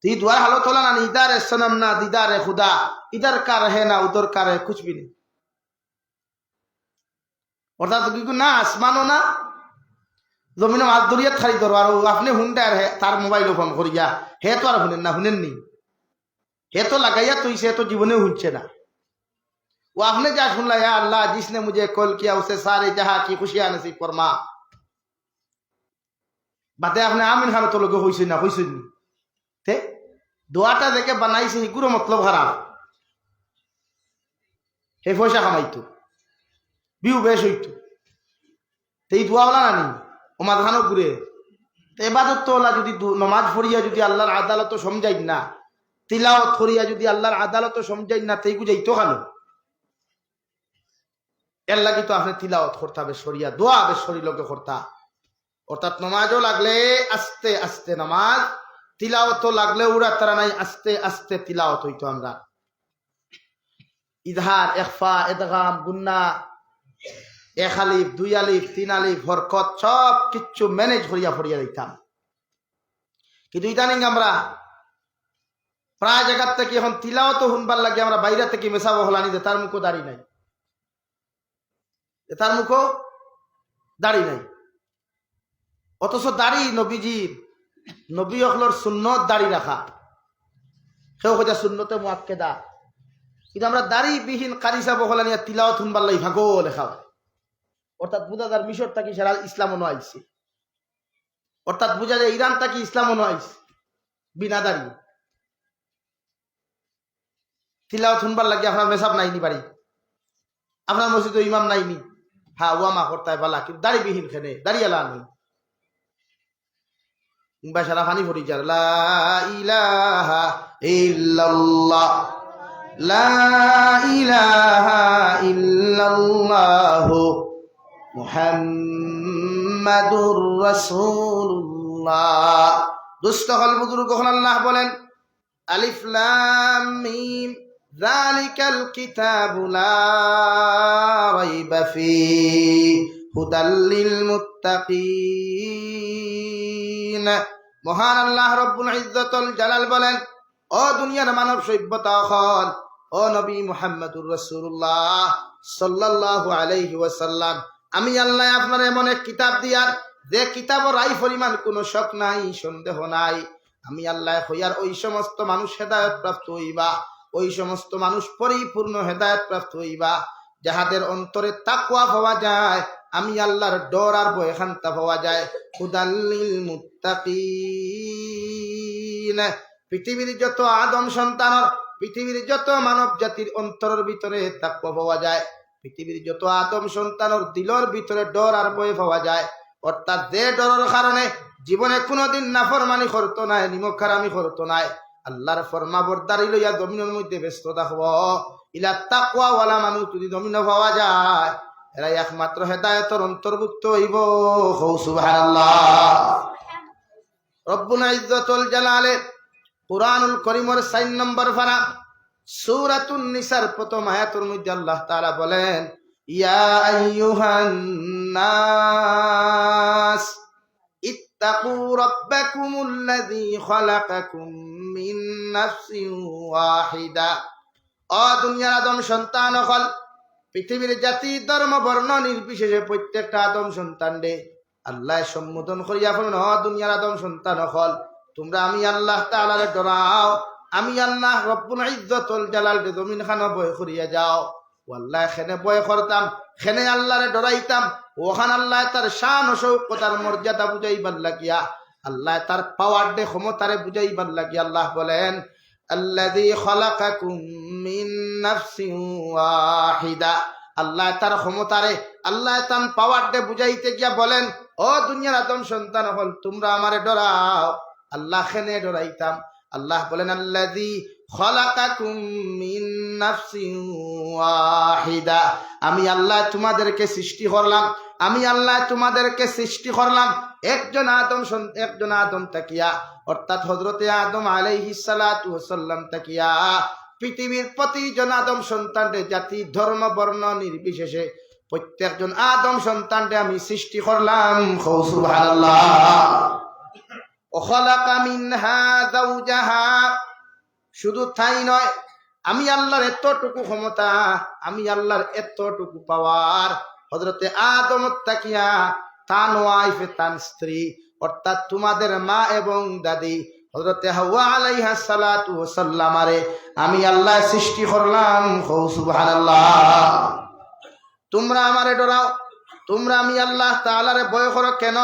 तो दुआ हालत होला ना, इधर है सनम ना दीदार है खुदा, इधर का रहे ना उधर का रहे, कुछ भी नहीं। অর্থাৎ না আসমানও না জমিনে মাছ ধরিয়া খারি ধরো আর আপনি হুনটা আর তার মোবাইল ফোন করিয়া হে তো আর শুনেন না শুনেননি হে তো লাগাইয়া তুইছে হে তো জীবনেও শুনছে না वो आपने क्या सुन लिया अल्लाह जिसने मुझे कॉल किया उसे सारे जहां की खुशियां नसीब फरमा बातें आपने आमिन खान तो लोग हुई ना हुई थे দোয়াটা দেখে বানাইছে হিগুরো মতলব খারাপ হে পয়সা কামাইতো বিউ বেশ হইতো এই দোয়াওয়ালা নানি ও মাঝখানো ঘুরে এবাদত তো ওলা যদি নমাজ পড়িয়া যদি আল্লাহর আদালত সমঝাই না তিলাওয়াত করিয়া যদি আল্লাহর আদালত সমঝাই না তেই বুঝাইতো খালো এর লাগি তো আপনি তিলাওয়াত করতে হবে সরিয়া দোয়া বেশ শরীরকে করতা অর্থাৎ নমাজও লাগলে আস্তে আস্তে নামাজ তিলাওয়াত লাগলে উড়া তারা নাই আস্তে আস্তে তিলাওয়াত হইতো আমরা ইজহার ইখফা ইদগাম গুন্না এক আলিফ দুই আলিফ তিন আলিফ হরকত সব কিচ্ছু ম্যানেজ করিয়া ফরিয়া দিতাম কিন্তু ইদানিং আমরা প্রায় জায়গার থেকে এখন তিলাওয়াত শুনবার লাগে আমরা বাইরে থেকে মেশাবো হলানি যে তার মুখও দাড়ি নাই তার মুখও দাড়ি নাই অথচ দাড়ি নবীজির নবী অকলর সুন্নত দাড়ি রাখা সেও কথা সুন্নতে মুআক্কেদা কিন্তু আমরা দাড়ি বিহীন কারিসা বহলা নিয়ে তিলাওয়াত শুনবার লাগি ভাগো লেখা অর্থাৎ বুঝা যার মিশর থাকি সারা ইসলাম আইছে অর্থাৎ বুঝা যায় ইরান থাকি ইসলাম আইছে বিনা দাড়ি তিলাওয়াত শুনবার লাগে আপনার মেসাব নাইনি বাড়ি আপনার মসজিদে ইমাম নাইনি হ্যাঁ ওয়ামা করতায় বালা কিন্তু দাড়ি বিহীন খেনে দাঁড়িয়ে নেই সারা ফানি ভরি যার লা ইলাহা ইল্লাল্লাহ লা ইলাহা ইল্লাল্লাহ মুহাম্মাদুর রাসূলুল্লাহ দুষ্ট হল বুজুর্গ হল আল্লাহ বলেন আলিফ লাম মিম যালিকাল কিতাবু লা রাইবা ফীহি হুদাল লিল মুত্তাকিন মহান আল্লাহ রব্বুল ইজ্জতুল জালাল বলেন ও দুনিয়ার মানব সভ্যতা হল ও নবী মুহাম্মদুর রাসূলুল্লাহ সাল্লাল্লাহু আলাইহি ওয়াসাল্লাম আমি আল্লাহ আপনার এমন এক কিতাব দিয়ার যে কিতাবর রাই পরিমাণ কোনো শক নাই সন্দেহ নাই আমি আল্লাহ হইয়ার ওই সমস্ত মানুষ হেদায়েত প্রাপ্ত হইবা ওই সমস্ত মানুষ পরিপূর্ণ হেদায়েত প্রাপ্ত হইবা যাহাদের অন্তরে তাকওয়া পাওয়া যায় আমি আল্লাহর ডর আর ভয় খান্তা পাওয়া যায় হুদাল্লিল মুত্তাকিন পৃথিবীর যত আদম সন্তানর পৃথিবীর যত মানব জাতির অন্তরের ভিতরে তাকওয়া পাওয়া যায় পৃথিবীর যত আদম সন্তানর দিলর ভিতরে ডর আর ভয় পাওয়া যায় অর্থাৎ যে ডরের কারণে জীবনে কোনোদিন নাফরমানি করতো নাই নিমকহারামি করতো নাই আল্লাহর ফরমাবরদারি লইয়া জমিনের মধ্যে ব্যস্ত থাকব ইলা তাকওয়া ওয়ালা মানুষ যদি জমিনে পাওয়া যায় এরা একমাত্র হেদায়েতের অন্তর্ভুক্ত হইব সুবহানাল্লাহ রব্বুল ইজ্জতুল জালালের কুরআনুল কারীমের 4 নম্বর পারা সূরাতুন নিসার প্রথম আয়াতের মধ্যে আল্লাহ তাআলা বলেন ইয়া আইয়ুহান নাস ইত্তাকু রাব্বাকুমুল্লাযী খালাকাকুম মিন নাফসিন ওয়াহিদা ও দুনিয়ার আদম সন্তান হল পৃথিবীর জাতি ধর্ম বর্ণ নির্বিশেষে প্রত্যেকটা আদম সন্তান রে আল্লাহ সম্বোধন করিয়া বলেন ও দুনিয়ার আদম সন্তান হল তোমরা আমি আল্লাহ তাআলারে ডরাও আমি আল্লাহ রব্বুল ইজ্জতুল জালাল রে জমিন খানা ভয় করিয়া যাও আল্লাহ খেনে ভয় করতাম খেনে আল্লাহরে ডরাইতাম ওখান আল্লাহ তার শান ও শৌকত আর মর্যাদা বুঝাইবার লাগিয়া আল্লাহ তার পাওয়ার দে ক্ষমতারে বুঝাইবার লাগিয়া আল্লাহ বলেন আল্লাযী খালাকাকুম মিন নাফসিন ওয়াহিদা আল্লাহ তার ক্ষমতারে আল্লাহ তার পাওয়ার দে বুঝাইতে গিয়া বলেন ও দুনিয়ার আদম সন্তান হল তোমরা আমারে ডরাও আল্লাহ খেনে ডরাইতাম আল্লাহ বলেন আল্লাযী খালাকাকুম মিন নাফসিন ওয়াহিদা আমি আল্লাহ তোমাদেরকে সৃষ্টি করলাম আমি আল্লাহ তোমাদেরকে সৃষ্টি করলাম একজন আদম তাকিয়া অর্থাৎ হযরতে আদম আলাইহিস সালাতু ওয়াস সালাম তাকিয়া পৃথিবীর প্রতিজন আদম সন্তানদের জাতি ধর্ম বর্ণ নির্বিশেষে প্রত্যেকজন আদম সন্তানকে আমি সৃষ্টি করলাম সুবহানাল্লাহ ও খালাকা মিনহা যাওজাহা শুধু তাই নয় আমি আল্লাহর এতটুকু ক্ষমতা আমি আল্লাহর এতটুকু পাওয়ার হযরতে আদম তাকিয়া তান ওয়াইফ তান স্ত্রী, অর্থাৎ তোমাদের মা এবং দাদি হযরতে হাওয়া আলাইহিস সালাতু ওয়াস সালামারে আমি আল্লাহ সৃষ্টি করলাম। সুবহানাল্লাহ। তোমরা আমারে ডরাও, তোমরা আমি আল্লাহ তাআলারে ভয় করো কেন?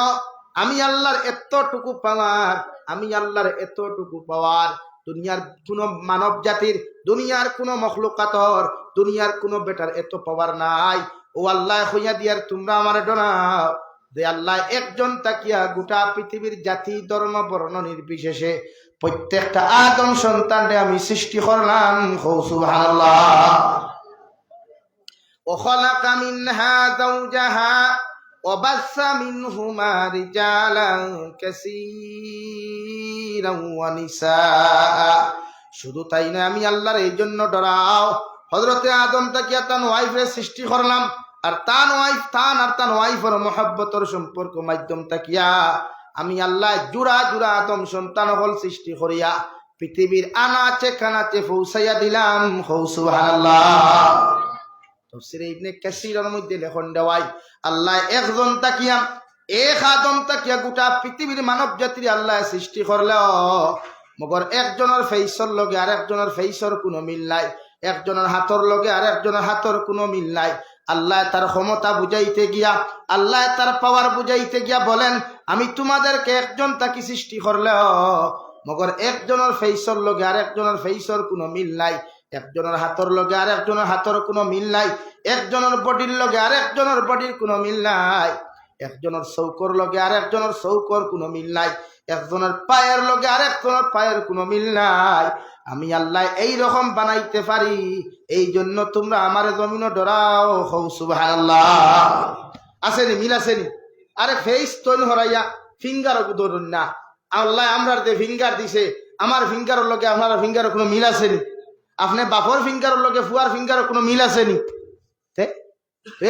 আমি আল্লাহর এতটুকু পাওয়ার, আমি আল্লাহর এতটুকু পাওয়ার দুনিয়ার কোন মানব জাতির, দুনিয়ার কোন মখলুকাতর, দুনিয়ার কোন বেটার এত পাওয়ার নাই। ও আল্লাহ হইয়া দিয়ার তোমরা আমারে ডরাও যে আল্লাহ একজন তাকিয়া গোটা পৃথিবীর জাতি ধর্ম বর্ণ নির্বিশেষে প্রত্যেকটা আদম সন্তানরে আমি সৃষ্টি করলাম। সুবহানাল্লাহ। وخلق منها زوجها وبث منهما رجالا كثيرا ونساء। শুধু তাই না, আমি আল্লাহর এই জন্য ডরাও, হযরতে আদম তাকিয়া তান ওয়াইফের সৃষ্টি করলাম, আর তান ওয়াইফের মহব্বতের সম্পর্ক মাধ্যম তাকিয়া আমি আল্লাহ জুড়া জুড়া আদম সন্তান হল সৃষ্টি করিয়া পৃথিবীর আনাচে কানাচে পৌঁছাইয়া দিলাম। সুবহানাল্লাহ। তাফসীরে ইবনে কাসীরের মধ্যে লেখন দেওয়াই আল্লাহ একজন তাকিয়া এক আদম তাকিয়া গোটা পৃথিবীর মানব জাতির আল্লাহ সৃষ্টি করলেও মগর একজনের ফেইসর লগে আর একজনের ফেইসর কোনো মিল নাই, একজনের হাতর লগে আর একজনের হাতর কোনো মিল নাই। আল্লাহ তার ক্ষমতা বুঝাইতে গিয়া, আল্লাহ তার পাওয়ার বুঝাইতে গিয়া বলেন আমি তোমাদেরকে একজন তাকি সৃষ্টি করলেও মগর একজনের ফেইসর লগে আর একজনের ফেইসর কোনো মিল নাই, একজনের হাতর লগে আর একজনের হাতর কোনো মিল নাই, একজনের বডির লগে আর একজনের বডির কোনো মিল নাই, একজনের চৌকর লগে আর একজনের চৌকর কোনো মিল নাই, একজনের পায়ের লগে আর একজনের পায়ের কোনো মিল নাই। আমি আল্লাহ এই রকম বানাইতে পারি, এই জন্য তোমরা আমার জমিনও ডরাও। সুবহানাল্লাহ। আসেনি মিল আসেনি? আরে ফেস তৈরি হরাইয়া ফিঙ্গার ধরুন না, আল্লাহ আমরার যে ফিঙ্গার দিছে আমার ফিঙ্গারের লগে আপনার ফিঙ্গারের কোনো মিল আসেনি? আপনি বাপর ফিঙ্গারের লগে ফুয়ার ফিঙ্গারের কোনো মিল আসেনি?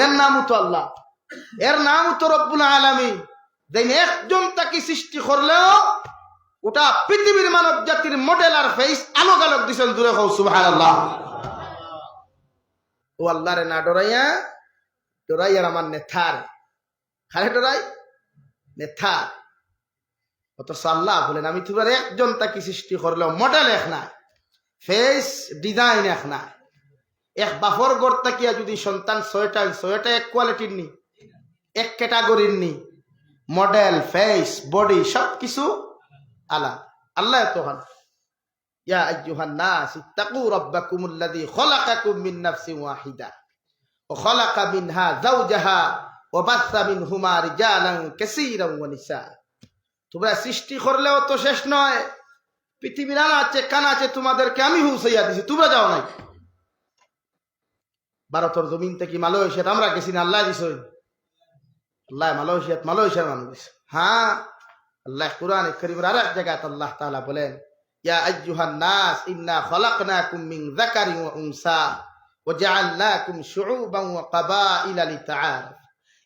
এর নাম তো আল্লাহ, এর নাম তো রব্বুল আলামিন। একজন তাকে সৃষ্টি করলেও ওটা পৃথিবীর মানব জাতির মডেল আর ফেস আলোক আলোক দিচ্ছেন। দূরে হও সুবহানাল্লাহ। ও আল্লাহ রে না ডরাইয়া ডরাইয়ার আমার নেথার খালে ডরাই নেথার অথচ আল্লাহ বলেন আমি তোমার একজন তাকে সৃষ্টি করলেও মডেল এক না, ফেস ডিজাইন এক না। এক বাফর গড় তাকিয়া যদি সন্তান ছয়টা এক কোয়ালিটির নি, এক ক্যাটাগরির নি, মডেল ফেস বডি সব কিছু আলা। আল্লাহ তো হন ইয়া আইয়ুহান নাস ইত্তাকু রাব্বাকুমুল্লাযী খালাকাকুম মিন নাফসিন ওয়াহিদা ওয়া খালাকা মিনহা যাওজাহা ওয়া বাসসা মিনহুমা রিজালান কাসীরান ওয়া নিসা। তোমরা সৃষ্টি করলেও তো শেষ নয়, পৃথিবীর আনাচে কানাচে তোমাদেরকে আমি হুসাইয়া দিছি, তোমরা যাও নাই। ভারতের জমিন থেকে মালয়েশিয়াত আমরা গেছি না, আল্লাহ দিছে। আল্লাহ মালয়েশিয়ার মানুষ। হ্যাঁ, আল্লাহ কুরআন কারীমের আরেক জায়গায় আল্লাহ তাআলা বলেন ইয়া আইয়ুহান নাস ইন্না খালাকনাকুম মিন যাকারিন ওয়া উনসা ওয়া জাআলনাকুম শুউবান ওয়া ক্বাবাইলা লিতাআরাফু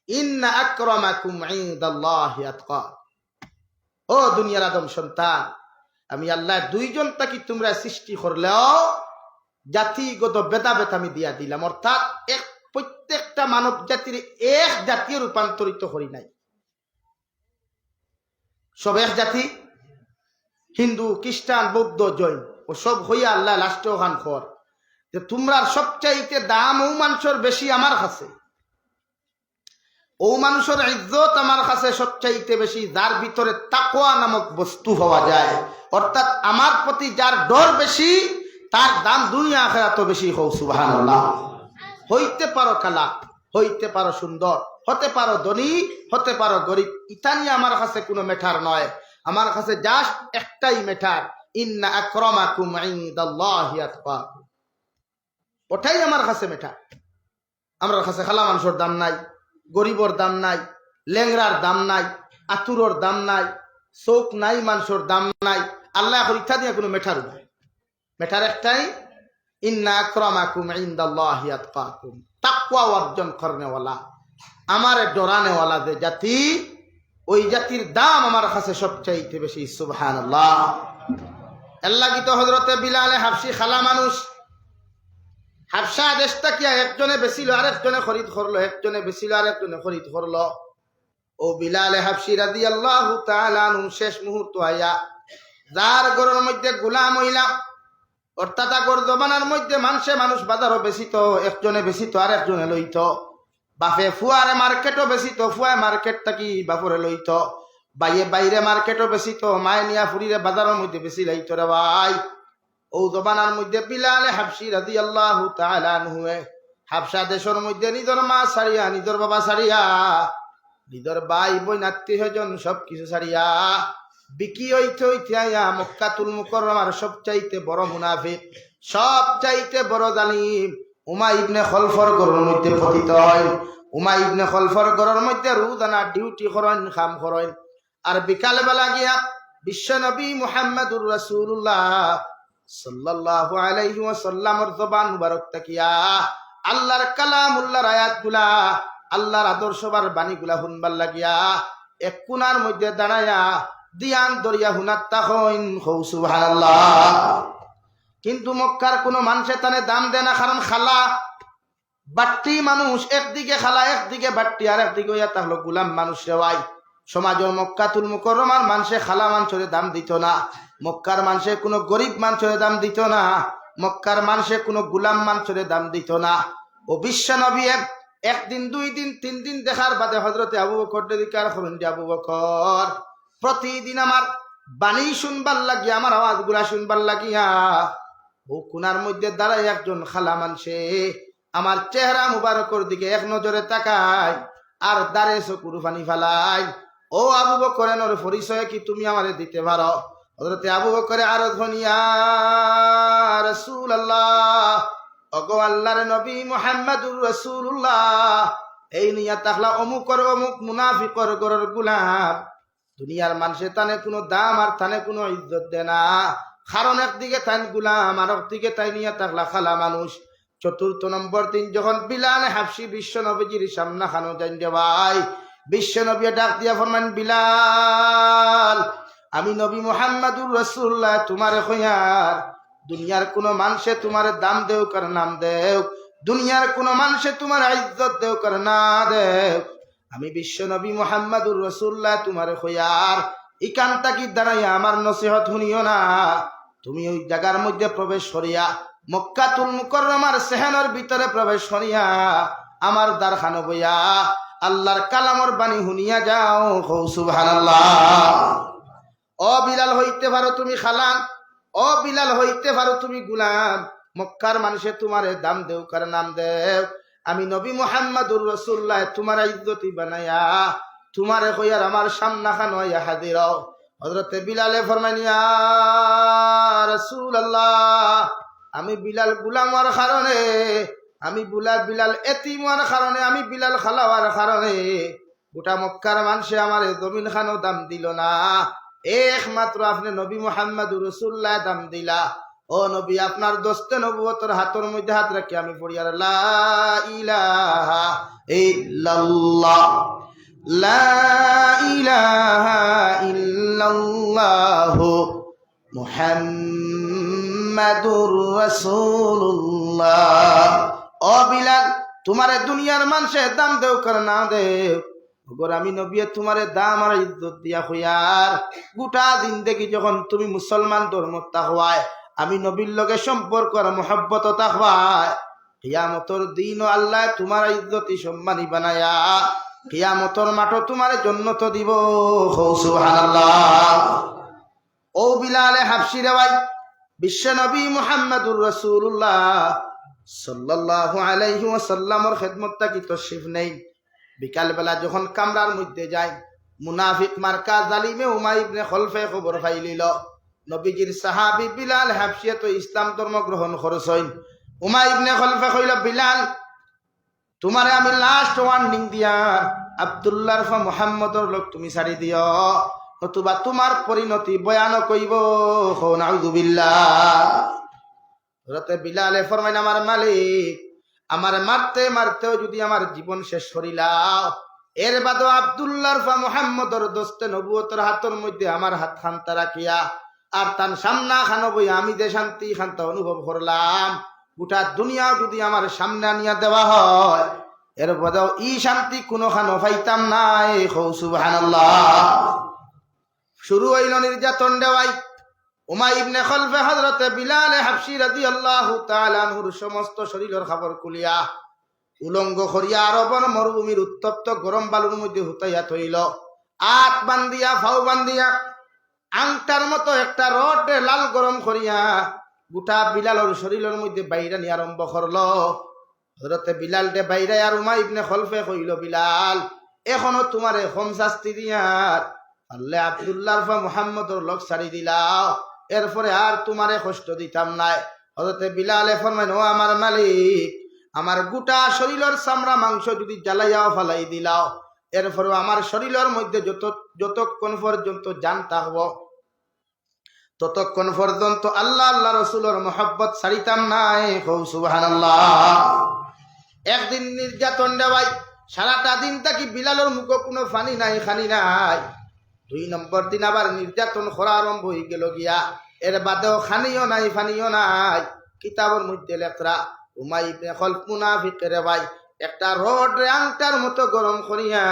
ইন্না আকরামাকুম ইনদাল্লাহি আতকাকুম। ও দুনিয়ার আদম সন্তান, আমি আল্লাহ দুইজন তাকে তোমরা সৃষ্টি করলেও জাতিগত ভেদাভেদ আমি দিয়া দিলাম, অর্থাৎ এক প্রত্যেকটা মানব জাতির এক জাতীয় রূপান্তরিত করি নাই। সব এক জাতি, হিন্দু খ্রিস্টান বৌদ্ধ জৈন ও সব হইয়া আল্লাহ লাস্টে ওখান খর যে তোমরা সবচাইতে দাম ও মানুষের বেশি আমার কাছে, ও মানুষের ইজ্জত আমার কাছে সবচাইতে বেশি যার ভিতরে তাকওয়া নামক বস্তু হওয়া যায়, অর্থাৎ আমার প্রতি যার ডর বেশি তার দাম দুনিয়া আখিরাতে বেশি। হও সুবহানাল্লাহ। হইতে পারো কালা, হইতে পারো সুন্দর, হতে পারো ধনী, হতে পারো গরিব, ইটা নিয়ে আমার কাছে কোনো ম্যাটার নয়। আমার কাছে জাস্ট একটাই ম্যাটার, ইন্না আকরামাকুম ইনদাল্লাহি আতকাকুম। ওটাই আমার কাছে ম্যাটার। আমার কাছে খালা মানুষের দাম নাই, গরিবর দাম নাই, লেংরার দাম নাই, আতুরর দাম নাই, চোখ নাই মানুষের দাম নাই। আল্লাহ এখন ইচ্ছা দিয়ে কোনো ম্যাটার নাই। ম্যাটার একটাই, ইন্না আকরামাকুম ইনদাল্লাহি আতকাকুম। তাকওয়া অর্জন করনেওয়ালা, আমার ডরানেওয়ালা যে জাতি, ওই জাতির দাম আমার কাছে সবচাইতে বেশি। সুবহানাল্লাহ। আল্লাহ কি তো হযরতে বিলালে হাবশি খালা মানুষ, হাবশা দেশটা কি একজনে বেচিল আরেকজনে খরিদ করলো, একজনে বেচিল আরেকজনে খরিদ করলো। ও বিলাল হাবশি রাদিয়াল্লাহু তাআলা আনহু শেষ মুহূর্ত আয়া যার ঘরের মধ্যে গোলাম হইলাম, অর্থাৎ আগর জমানার মধ্যে মানুষ বাজারও বেশিত, একজনে বেশিত আর একজনে লইত। বাপে ফুয়ারে মার্কেটও বেশিত, ফুয়ায় মার্কেট থাকি বাপরে লইত। বাইয়ে বাইরে মার্কেটও বেশিত, মায়ে নিয়া ফুরিরে বাজারের মধ্যে বেশি লাইত রে ভাই। ও জমানার মধ্যে বিলাল হাবশি রাদিয়াল্লাহু তাআলা আনহু হাবশা দেশের মধ্যে নিজের মা ছাড়িয়া, নিজের বাবা ছাড়িয়া, নিজের ভাই বোন আত্মীয় স্বজন সবকিছু ছাড়িয়া বিকি হইতে হইতে আয়া মক্কাতুল মুকাররমার সবচাইতে বড় মুনাফিক, সবচাইতে বড় জালিম উমাই ইবনে খলফর ঘরের মধ্যে পতিত হয়। উমাই ইবনে খলফর ঘরের মধ্যে রোজানা ডিউটি করেন, কাম করেন। আর বিকাল বেলা গিয়া বিশ্ব নবী মুহাম্মদুর রাসূলুল্লাহ সাল্লাল্লাহু আলাইহি ওয়াসাল্লামের জবান মুবারক তাকিয়া আল্লাহর কালামুল্লাহর আয়াতগুলা, আল্লাহর আদর্শবার বাণীগুলা শুনবার লাগিয়া এক কোণার মধ্যে দাঁড়ায়া দিয়ান দরিয়া হুনাত তাহইন হৌ সুবহানাল্লাহ। কিন্তু মক্কার কোনো মানুষে তানে দাম দেয় না, কারণ খালা বাট্টি মানুষ, একদিকে খালা একদিকে বাট্টি, আর একদিকে হইয়া তাহলো গুলাম মানুষ রেওয়াই। সমাজের মক্কাতুল মুকাররমার মানুষে খালা মানুষের দাম দিত না, মক্কার মানুষে কোনো গরিব মানুষের দাম দিত না, মক্কার মানুষে কোনো গুলাম মানুষের দাম দিত না। ও বিশ্ব নবী একদিন, 2 দিন, 3 দিন দেখার বাদে হযরতে আবু বকর দিকার করেন যে আবু বকর প্রতিদিন আমার বাণী শুনবার লাগিয়া, আমার আওয়াজগুলা শুনবার লাগিয়া ও কোনার মধ্যে দাঁড়ায় একজন খালা মানুষে আমার চেহারা মুবারকর দিকে এক নজরে তাকায় আর দাঁড়ে চকুর পানি ফালাই। ও আবু বকরের পরিচয় কি তুমি আমারে দিতে পারো? হযরতে আবু বকর আরজ হনিয়া রাসূলুল্লাহ, ওগো আল্লাহর নবী মুহাম্মদুর রাসূলুল্লাহ, এই নিয়া তাহলা অমুকর অমুক মুনাফিকর গরর গুলাম। দুনিয়ার মানুষে তানে কোনো দাম আর তানে কোনো ইজ্জত দেয় না, কারণ একদিকে তাই গুলাম আর একদিকে তাই নিয়া তাহলা খালা মানুষ। 4th নম্বর দিন যখন বিলাল হাবশি বিশ্ব নবীজির সামনা খানো যান যে ভাই, বিশ্ব নবী ডাক দিয়া ফরমান, বিলাল, আমি নবী মুহাম্মদুর রাসূলুল্লাহ তোমারে কইয়ার, দুনিয়ার কোনো মানুষে তোমার দাম দেও কার নাম দেও, দুনিয়ার কোনো মানুষে তোমার ইজ্জত দেও কার না দেও, আমি বিশ্ব নবী মুহাম্মদুর রাসূলুল্লাহ তোমারে কইয়ার ইকানটা কি দাঁড়াইয়া আমার নসিহত শুনিও না। তুমি ওই জায়গার মধ্যে প্রবেশ করিয়া মক্কাতুল মুকাররমার সেহানের ভিতরে প্রবেশ করিয়া আমার দ্বারখানো বইয়া আল্লাহর কালামর বাণী শুনিয়া যাও। হৌ সুবহানাল্লাহ। ও বিলাল হইতে পারো তুমি খালান, ও বিলাল হইতে পারো তুমি গুলাম, মক্কার মানুষে তোমারে দাম দেও কার নাম দেও, আমি নবী মুহাম্মদুর রাসূলুল্লাহ তোমার ইজ্জতি বানায়া তোমারে কইয়ার আমার সামনা খানো ইয়া হাজির। হযরতে বিলালে ফরমাইন, ইয়া রাসূলুল্লাহ, আমি বিলাল গুলাম হওয়ার কারণে, আমি বিলাল এতিম হওয়ার কারণে, আমি বিলাল খালা হওয়ার কারণে গোটা মক্কার মানুষে আমার জমিন খানো দাম দিল না, একমাত্র আপনি নবী মুহাম্মদুর রাসূলুল্লাহ দাম দিলা। ও নবী, আপনার দোস্তে নবুয়তের হাতের মধ্যে হাত রাখি আমি পড়ি আর লা ইলাহা ইল্লাল্লাহ, লা ইলাহা ইল্লাল্লাহ মুহাম্মাদুর রাসূলুল্লাহ। ও বিলাল, তোমারে দুনিয়ার মানুষে দাম দেও কার না দেও, আমি নবী তোমারে দাম আর ইজ্জত দিয়া হইয়ার গোটা জিন্দেগি যখন তুমি মুসলমান ধর্ম তাকওয়ায়, আমি নবীর লগে সম্পর্ক আর মহব্বত তাকওয়ায়, কিয়ামতের দিন আল্লাহ তোমার ইজ্জতি সম্মানী বানায়া কিয়ামতের মাঠে তোমার জান্নাত দিব। সুবহানাল্লাহ। ও বিলাল হাবশি রে ভাই, বিশ্ব নবী মুহাম্মদুর রাসূলুল্লাহ সাল্লাল্লাহু আলাইহি ওয়াসাল্লামের খিদমতটা কি তশরিফ নেই। বিকাল বেলা যখন কামরার মধ্যে যায়, মুনাফিক মার্কা জালিমে উমাই ইবনে খলফে খবর পাইলিল নবীজির সাহাবী বিলাল হাবশি তো ইসলাম ধর্ম গ্রহণ করছইন। উমাই ইবনে খলফে কইল, বিলাল, তোমারে আমি লাস্ট ওয়ার্নিং দিয়া আব্দুল্লাহর ফা মুহাম্মদর লোক তুমি ছাড়ি দিও, নতুবা তোমার পরিণতি বয়ান কইব। নাউযুবিল্লাহ। হযরতে বিলালে ফরমাইন, আমার মালিক, আমার মারতে মারতেও যদি আমার জীবন শেষ করিলাও, এর বাদও আব্দুল্লাহর ফা মুহাম্মদর দোস্তে নবুয়তের হাতের মধ্যে আমার হাত খান্তা রাখিয়া আর তার সামনা খানো বই আমি যে শান্তি খান্তা অনুভব করলাম, গোটা দুনিয়া যদি আমার সামনে আনিয়া দেওয়া হয়, এর বদাও ই শান্তি কোনোখানো পাইতাম নাই। সুবহানাল্লাহ। শুরু হইল নির্যাতন দেওয়াই। উমাই ইবনে খলফে হযরতে বিলাল হাবশী রাদিয়াল্লাহু তাআলা আনহুর সমস্ত শরীরের খবর কুলিয়া উলঙ্গ করিয়া আরবর মরুভূমির উত্তপ্ত গরম বালুর মধ্যে হুতাইয়া থইল। আট বান্দিয়া ফাও বান্দিয়া আংটার মতো একটা রড লাল গরম করিয়া গোটা বিলালর শরীরের মধ্যে বাইরানি আরম্ভ করল। হযরতে বিলাল দে বাইরে আর উমাই ইবনে খলফে কইল, বিলাল এখনো তোমারে কম শাস্তি দিয়ার আল্লাহ আব্দুল্লাহ ফা মুহাম্মদর লোক ছাড়ি দিলাও, এরপরে আর তোমারে কষ্ট দিতাম নাই। হযরতে বিলালে ফরমাইন, ও আমার মালিক, আমার গোটা শরীরের চামড়া মাংস যদি জ্বালাইয়াও ফালাই দিলাও, এরপরে আমার শরীরের মধ্যে যতক্ষণ পর্যন্ত জান থাকব ততক্ষণ পর্যন্ত আল্লাহ আল্লাহ রসুলের মহব্বত ছাড়িতাম নাই। সুবহানাল্লাহ। একদিন নির্যাতন দেওয়াই সারাটা দিন থাকি বিলালের মুখে কোনো ফানি নাই খানি নাই। 2 নম্বর দিন আবার নির্যাতন করা আরম্ভ হয়ে গেল গিয়া। এর বাদেও খানিও নাই ফানিও নাই। কিতাবের মধ্যে লেখরা উমাই ইবনে খলফ মুনাফিকের ভাই একটা রড আংটার মতো গরম করিয়া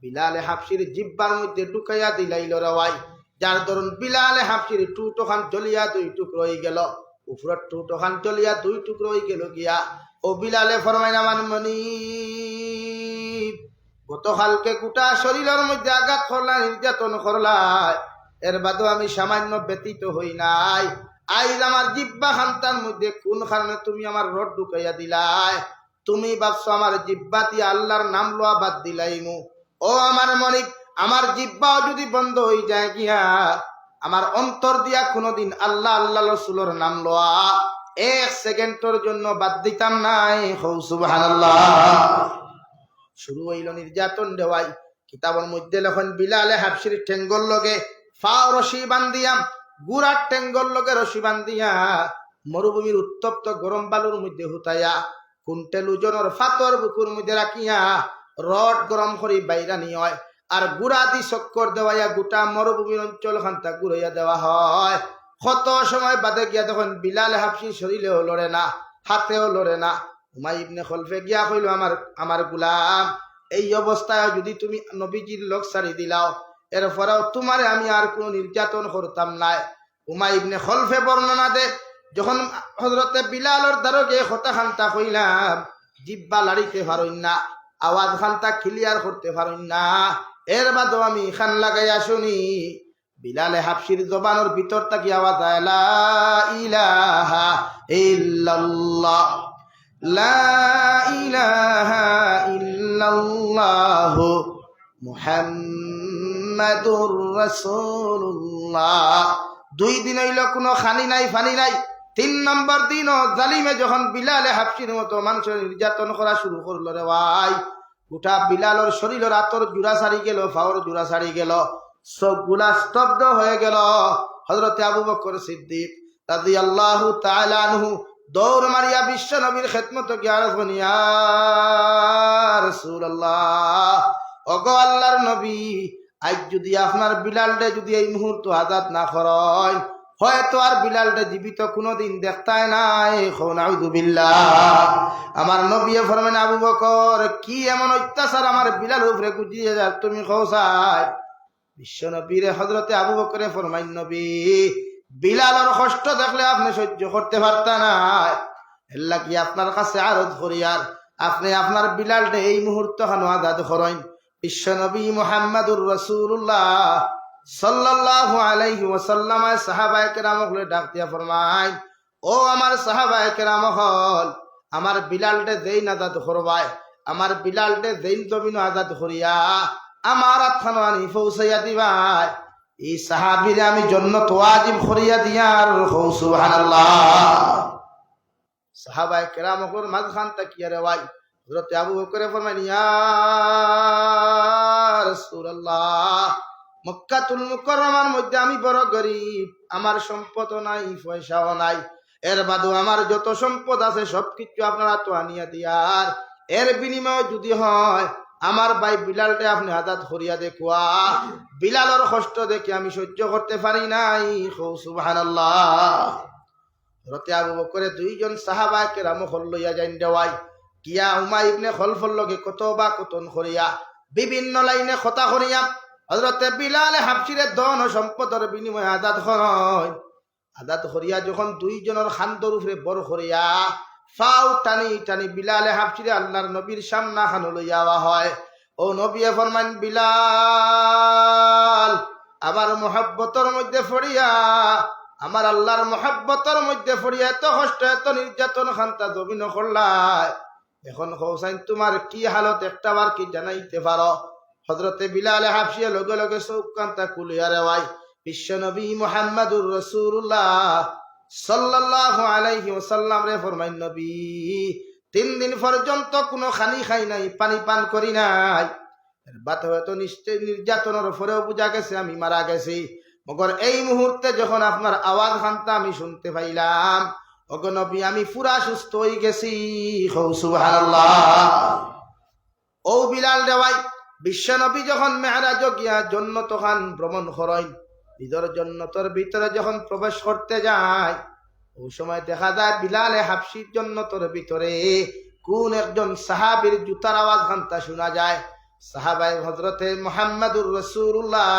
বিলালে হাবশীর জিব্বার মধ্যে ঢুকাইয়া দিলাইল রে ভাই, যার দরুন বিলালে হাবশীর টুটোখান জ্বলিয়া 2 টুকরো হয়ে গেল। উপরের টুটোখান জ্বলিয়া 2 টুকরো হয়ে গেল গিয়া। ও বিলালে ফরমাইন, আমার মনি গতকালকে গোটা শরীরের মধ্যে আঘাত করলা, নির্যাতন করলাই, এর বাদও আমি সামান্য ব্যতীত হই নাই। আইজ আমার জিব্বা খান্তার মধ্যে কোন কারণে তুমি আমার রড ঢুকাইয়া দিলাই? তুমি ভাবছো আমার জিব্বা দিয়ে আল্লাহর নাম লওয়া বাদ দিলাইমু? ও আমার মনিক, আমার জিব্বাও যদি বন্ধ হয়ে যায় গিয়া আমার অন্তর দিয়া কোনোদিন আল্লাহ আল্লাহ রসুলের নাম লওয়া 1 সেকেন্ডের জন্য বাদ দিতাম নাই। সুবহানাল্লাহ। শুরু হইল নির্যাতন দেওয়াই। কিতাবের মধ্যে লেখন বিলালে হাবশীর ঠেঙ্গল লগে ফাও রশি বান্ধিয়া, গুড়ার ঠেঙ্গল লগে রশি বান্ধিয়া মরুভূমির উত্তপ্ত গরম বালুর মধ্যে হুতাইয়া কুন্টেল ওজনের ফাতর বুকুর মধ্যে রাখিয়া রড গরম করি বাইরা নিয়ে হয়, আর গুড়া দি চক্কর দেওয়াইয়া গোটা মরুভূমির অঞ্চল খান্তা ঘুরাইয়া দেওয়া হয়। কত সময় বাদে গিয়া তখন বিলাল হাবশী শরীরেও লড়ে না, হাতেও লড়ে না। উমাই ইবনে খলফে গিয়া কইল, আমার গুলাম, এই অবস্থায় যদি তুমি নবীজির লোক ছাড়ি দিলাও, এরপরেও তোমারে আমি আর কোনো নির্যাতন করতাম নাই। উমাই ইবনে খলফে বর্ণনা দে, যখন হযরতে বিলালর দ্বারকে কথা খান্তা কইলাম, জিব্বা লাড়িতে পারইন না, আওয়াজ খান্তা ক্লিয়ার করতে পারইন না, এর বাদও আমি খান লাগাইয়া শুনি বিলালে হাবশীর জবানের ভিতর থাকি আওয়াজ আয়, লা ইলাহা ইল্লাল্লাহ, লা ইলাহা ইল্লাল্লাহ মুহাম্মাদুর রাসূলুল্লাহ। 2 দিন হইল কোনো খানি নাই ফানি নাই। 3 নম্বর দিন জালিমে যখন বিলালে হাবশীর মতো মানুষের নির্যাতন করা শুরু করলো রে ভাই, গোটা বিলালর শরীরের আতর জোড়া সারি গেল, ফাওর জোড়া সারি গেল, সবগুলা স্তব্ধ হয়ে গেল। হযরতে আবু বকর সিদ্দিক রাদিয়াল্লাহু তাআলা আনহু দৌড় মারিয়া বিশ্ব নবীর খেদমত গিয়া আরজ করেন, ইয়া রাসূলুল্লাহ, ওগো আল্লাহর নবী, আজ যদি আপনার বিলালরে যদি এই মুহূর্ত আজাদ না করেন, হয়তো আর বিলালরে জীবিত কোনোদিন দেখতাই নাই। নাউযু বিল্লাহ। আমার নবী ফরমায়, আবু বকর, কি এমন অত্যাচার আমার বিলাল উপরে গুজিয়ে যা তুমি কওসাই? বিশ্ব নবীরে হযরতে আবু বকরে ফরমাইন, নবী, বিলালের কষ্ট দেখলে আপনি সহ্য করতে পারতেন না, এল্লা কি আপনার কাছে আরজ করি আর আপনি আপনার বিলালটা এই মুহূর্ত খানো আজাদ করেন। বিশ্ব নবী মুহাম্মাদুর রাসূলুল্লাহ সাল্লাল্লাহু আলাইহি ওয়াসাল্লাম সাহাবায়ে কেরামকে ডাক দিয়া ফরমায়, ও আমার সাহাবায়ে কেরাম হল, আমার বিলালটা যেই আজাদ করবায়, আমার বিলালটা যেই জমিন আজাদ করিয়া আমার আত্মানি পৌঁছাইয়া দিবাই, এই সাহাবীরে আমি জান্নাত ওয়াজিব করিয়া দিয়ার। সুবহানাল্লাহ। সাহাবায়ে কেরামকর মাঝখান তাকিয়া রে ভাই হযরত আবু বকর ফরমায়, ইয়া রাসূলুল্লাহ, মক্কাতুল মুকাররমার মধ্যে আমি বড় গরীব, আমার সম্পদ নাই, পয়সাও নাই, এর বাদও আমার যত সম্পদ আছে সবকিছু আপনারা তো আনিয়া দিয়ার, এর বিনিময়ে যদি হয় আমার ভাই বিলালটা আপনি আজাদ করিয়া দেখুয়া, বিলালের কষ্ট দেখে আমি সহ্য করতে পারি নাই। সুবহানাল্লাহ। হযরত আবু বকরে 2 জন সাহাবায়ে কেরাম লইয়া যাইন দেওয়াই। কিয়া উমাই ইবনে খলফর লগে কত বা কতন করিয়া বিভিন্ন লাইনে কথা করিয়া হযরতে বিলাল হাবশীরে ধন ও সম্পদের বিনিময়ে আজাদ হয়। আজাদ করিয়া যখন দুইজনের খান্দর উপরে বড় করিয়া ফাও টানি টানি বিলালে হাবশীরে আল্লাহর নবীর সামনা খানো লইয়া হয়। ও নবী ফরমান, বিলাল আমার মহব্বতের মধ্যে পড়িয়া, আমার আল্লাহর মহব্বতের মধ্যে পড়িয়া এত কষ্ট এত নির্যাতন খান্তা জমিন করলাই, এখন হোসাইন তোমার কি হালত একটা বার কি জানাইতে পারো? হযরতে বিলাল হাবশী লগে লগে চোখ কান্তা কুলিয়া রেওয়াই বিশ্ব নবী মুহাম্মদুর রাসূলুল্লাহ সাল্লাল্লাহু আলাইহি ওয়াসাল্লাম রে ফরমাইন, নবী 3 দিন পর্যন্ত কোনো খানি খাই নাই, পানি পান করি নাই। এর বাত হয়তো নিশ্চয় নির্যাতনের উপরেও বুঝা গেছে আমি মারা গেছি, মগর এই মুহূর্তে যখন আপনার আওয়াজ খান্তা আমি শুনতে পাইলাম, ওগো নবী আমি পুরা সুস্থ হয়ে গেছি। সুবহানাল্লাহ। ও বিলাল দেওয়াই বিশ্ব নবী যখন মেরাজ গিয়া জান্নাত খান ভ্রমণ করেন, নিজের জান্নাতের ভিতরে যখন প্রবেশ করতে যায়, ওই সময় দেখা যায় বিলালে হাবশীর জান্নাতের ভিতরে কোন একজন সাহাবীর জুতার আওয়াজ খান্তা শোনা যায়। সাহাবায়ে হযরতে মুহাম্মদুর রাসূলুল্লাহ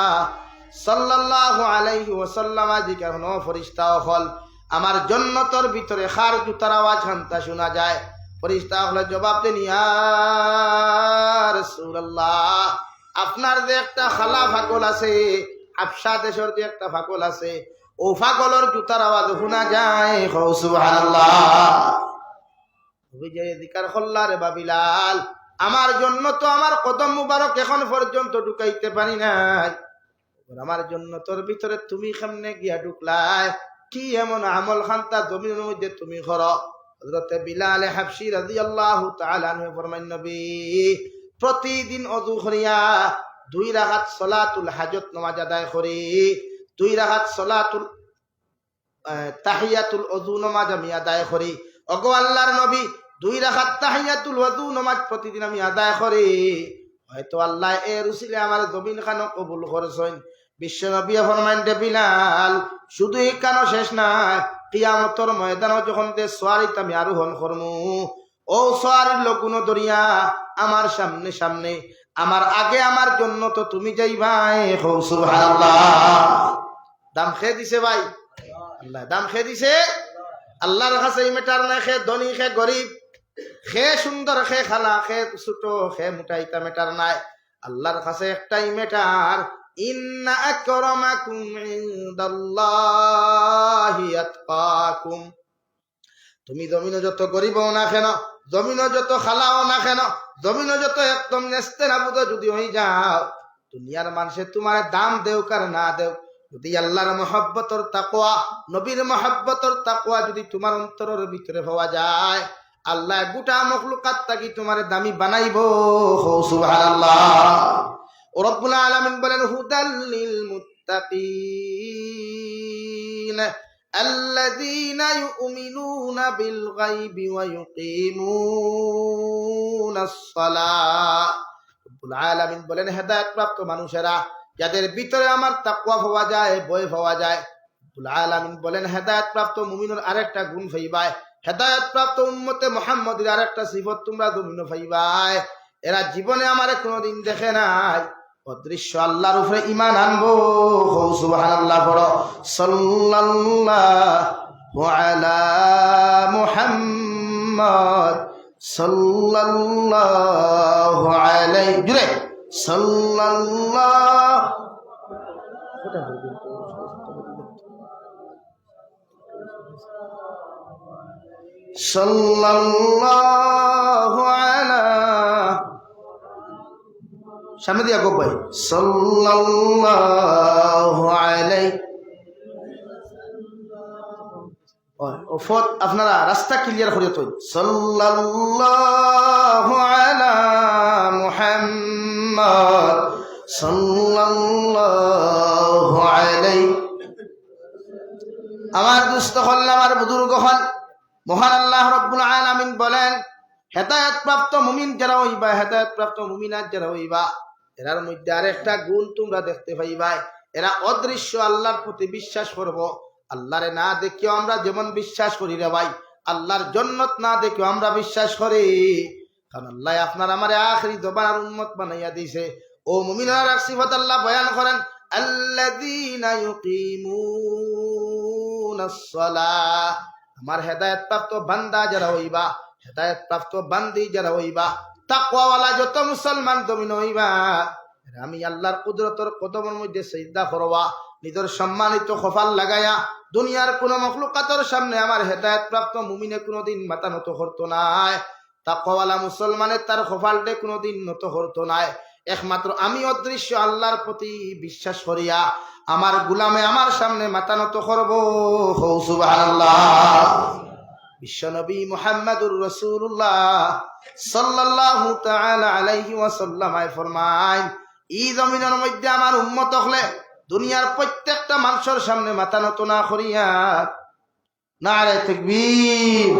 সাল্লাল্লাহু আলাইহি ওয়াসাল্লাম আজিকার নো ফেরেশতা হল আমার জান্নাতের ভিতরে খার জুতার আওয়াজ খান্তা শোনা যায়। ফেরেশতা হলে জবাব দেন, ইয়া রাসূলুল্লাহ আপনার যে একটা খালা ফাকল আছে, হাবশা দেশের যে একটা ফাকল আছে, ও ফাকলের জুতার আওয়াজ শোনা যায়। সুবহানাল্লাহ। বিজয় জিকার হল্লারে বা বিলাল আমার জন্য তো আমার কদম মুবারক এখন পর্যন্ত ঢুকাইতে পারি নাই, আমার জন্য তোর ভিতরে তুমি কেমনে গিয়া ঢুকলাই? কি এমন আমল খান্তা জমিনের মধ্যে তুমি করো? হযরতে বিলাল হাবশী রাদিয়াল্লাহু তাআলা আনহু ফরমান, নবী প্রতিদিন ওযু করিয়া 2 রাকাত সালাতুল হাজত নামাজ আদায় করি, 2 রাকাত সালাতুল তাহিয়াতুল ওযু নামাজ আমি আদায় করি। ওগো আল্লাহর নবী 2 রাকাত তাহিয়াতুল ওযু নামাজ প্রতিদিন আমি আদায় করি, হয়তো আল্লাহ এর উসিলে আমার জমিন খানো কবুল করেছেন। বিশ্ব নবী ফরমান, বিলাল শুধু এই কানো শেষ নাই, কিয়ামতের ময়দানে যখন দে সোয়ারিত আমি আরোহণ করমু, ও সোয়ারির লোকগুলো দরিয়া আমার সামনে সামনে, আমার আগে আমার জন্য তো তুমি যাইবাই। সুবহানাল্লাহ। দাম খেয়ে দিছে ভাই, আল্লাহ দাম খেয়ে দিছে। আল্লাহর কাছে মেটার নাই, খে ধনী খে গরিব, খে সুন্দর খে খালা খে ছোট খে মোটাইতা মেটার নাই। আল্লাহর কাছে একটাই মেটার, ইন্না আকরামাকুম ইনদাল্লাহি আতকাকুম। তুমি জমিনে যত গরিব না কেন, জমিনে যত খালাও না কেন, জমিনে যত একদম নেস্তে নাবুদ যদি হয়ে যাও, দুনিয়ার মানুষে তোমার দাম দেও কার না দেও, যদি আল্লাহর মহব্বতর তাকওয়া নবীর মহব্বতর তাকওয়া যদি তোমার অন্তরের ভিতরে পাওয়া যায়, আল্লাহ গোটা মখলুকাত তাকি তোমার দামি বানাইবো। সুবহানাল্লাহ। ও রব্বুল আলামিন বলেন, হুদাল লিল মুত্তাকিন আল্লাযীনা ইউমিনুনা বিল গায়বি ওয়া ইউকিমুনাস সালাহ। রব্বুল আলামিন বলেন, হেদায়েত প্রাপ্ত মানুষেরা যাদের ভিতরে আমার তাকওয়া পাওয়া যায়, ভয় পাওয়া যায়। রব্বুল আলামিন বলেন, হেদায়েত প্রাপ্ত মুমিনের আরেকটা গুণ পাইবাই, হেদায়েত প্রাপ্ত উম্মতে মুহাম্মদের আরেকটা সিফত তোমরা দুমিনো পাইবাই, এরা জীবনে আমারে কোনোদিন দেখে নাই, অদৃশ্য আল্লাহর উপরে ঈমান আনবো। সুবহানাল্লাহ। বড় সাল্লাল্লাহু আলা মুহাম্মদ সাল্লাল্লাহু আলাইহি জুরে সাল্লাল্লাহু সাল্লাল্লাহু আলা সামনে দিয়া গো ভাই সাল্লাল্লাহু আলাইহি। ও ফত আপনারা রাস্তা ক্লিয়ার করিও তো, সাল্লাল্লাহু আলা মুহাম্মদ সাল্লাল্লাহু আলাইহি। আমার দুস্থ হল, আমার বুজুর্গ হল, মহান আল্লাহ রাব্বুল আলামিন বলেন, হেদায়েত প্রাপ্ত মুমিন যারা হইবা, হেদায়েত প্রাপ্ত মুমিনাত যারা হইবা, এরার মধ্যে আরেকটা গুণ তোমরা দেখতে পাইবা, এরা অদৃশ্য আল্লাহর প্রতি বিশ্বাস করব। আল্লাহরে না দেখিও আমরা যেমন বিশ্বাস করি রে ভাই, আল্লাহর জান্নাত না দেখে আমরা বিশ্বাস করি, কারণ আল্লাহ আপনার আমার আখেরি জবানের উম্মত বানাইয়া দিয়েছে। ও মুমিনার সিফাত আল্লাহ বয়ান করেন, আল্লাযীনা ইউকিমুনাস সালাহ, আমার হেদায়েত প্রাপ্ত বান্দা যারা হইবা, হেদায়েত প্রাপ্ত বান্দি যারা হইবা, তাকওয়াওয়ালা যত মুসলমান জমিন হইবা, আমি আল্লাহর কুদরতের কদমের মধ্যে সিজদা করবা, নিজের সম্মানিত কপাল লাগায়া দুনিয়ার কোন মখলুকাতের সামনে আমার হেদায়েত প্রাপ্ত মুমিনে কোনোদিন মাথা নত করতো নাই। তাকওয়াওয়ালা মুসলমানের তার কপালটে কোনোদিন নত করতো নাই। একমাত্র আমি অদৃশ্য আল্লাহর প্রতি বিশ্বাস করিয়া আমার গুলামে আমার সামনে মাথা নত করব। সুবহানাল্লাহ। বিশ্বনবী মুহাম্মদুর রাসূলুল্লাহ সাল্লাল্লাহু তাআলা আলাইহি ওয়াসাল্লাম ফরমায়, এই জমিনের মধ্যে আমার উম্মত হলে দুনিয়ার প্রত্যেকটা মানুষের সামনে মাথা নত না করিয়া নারে তাকবীর,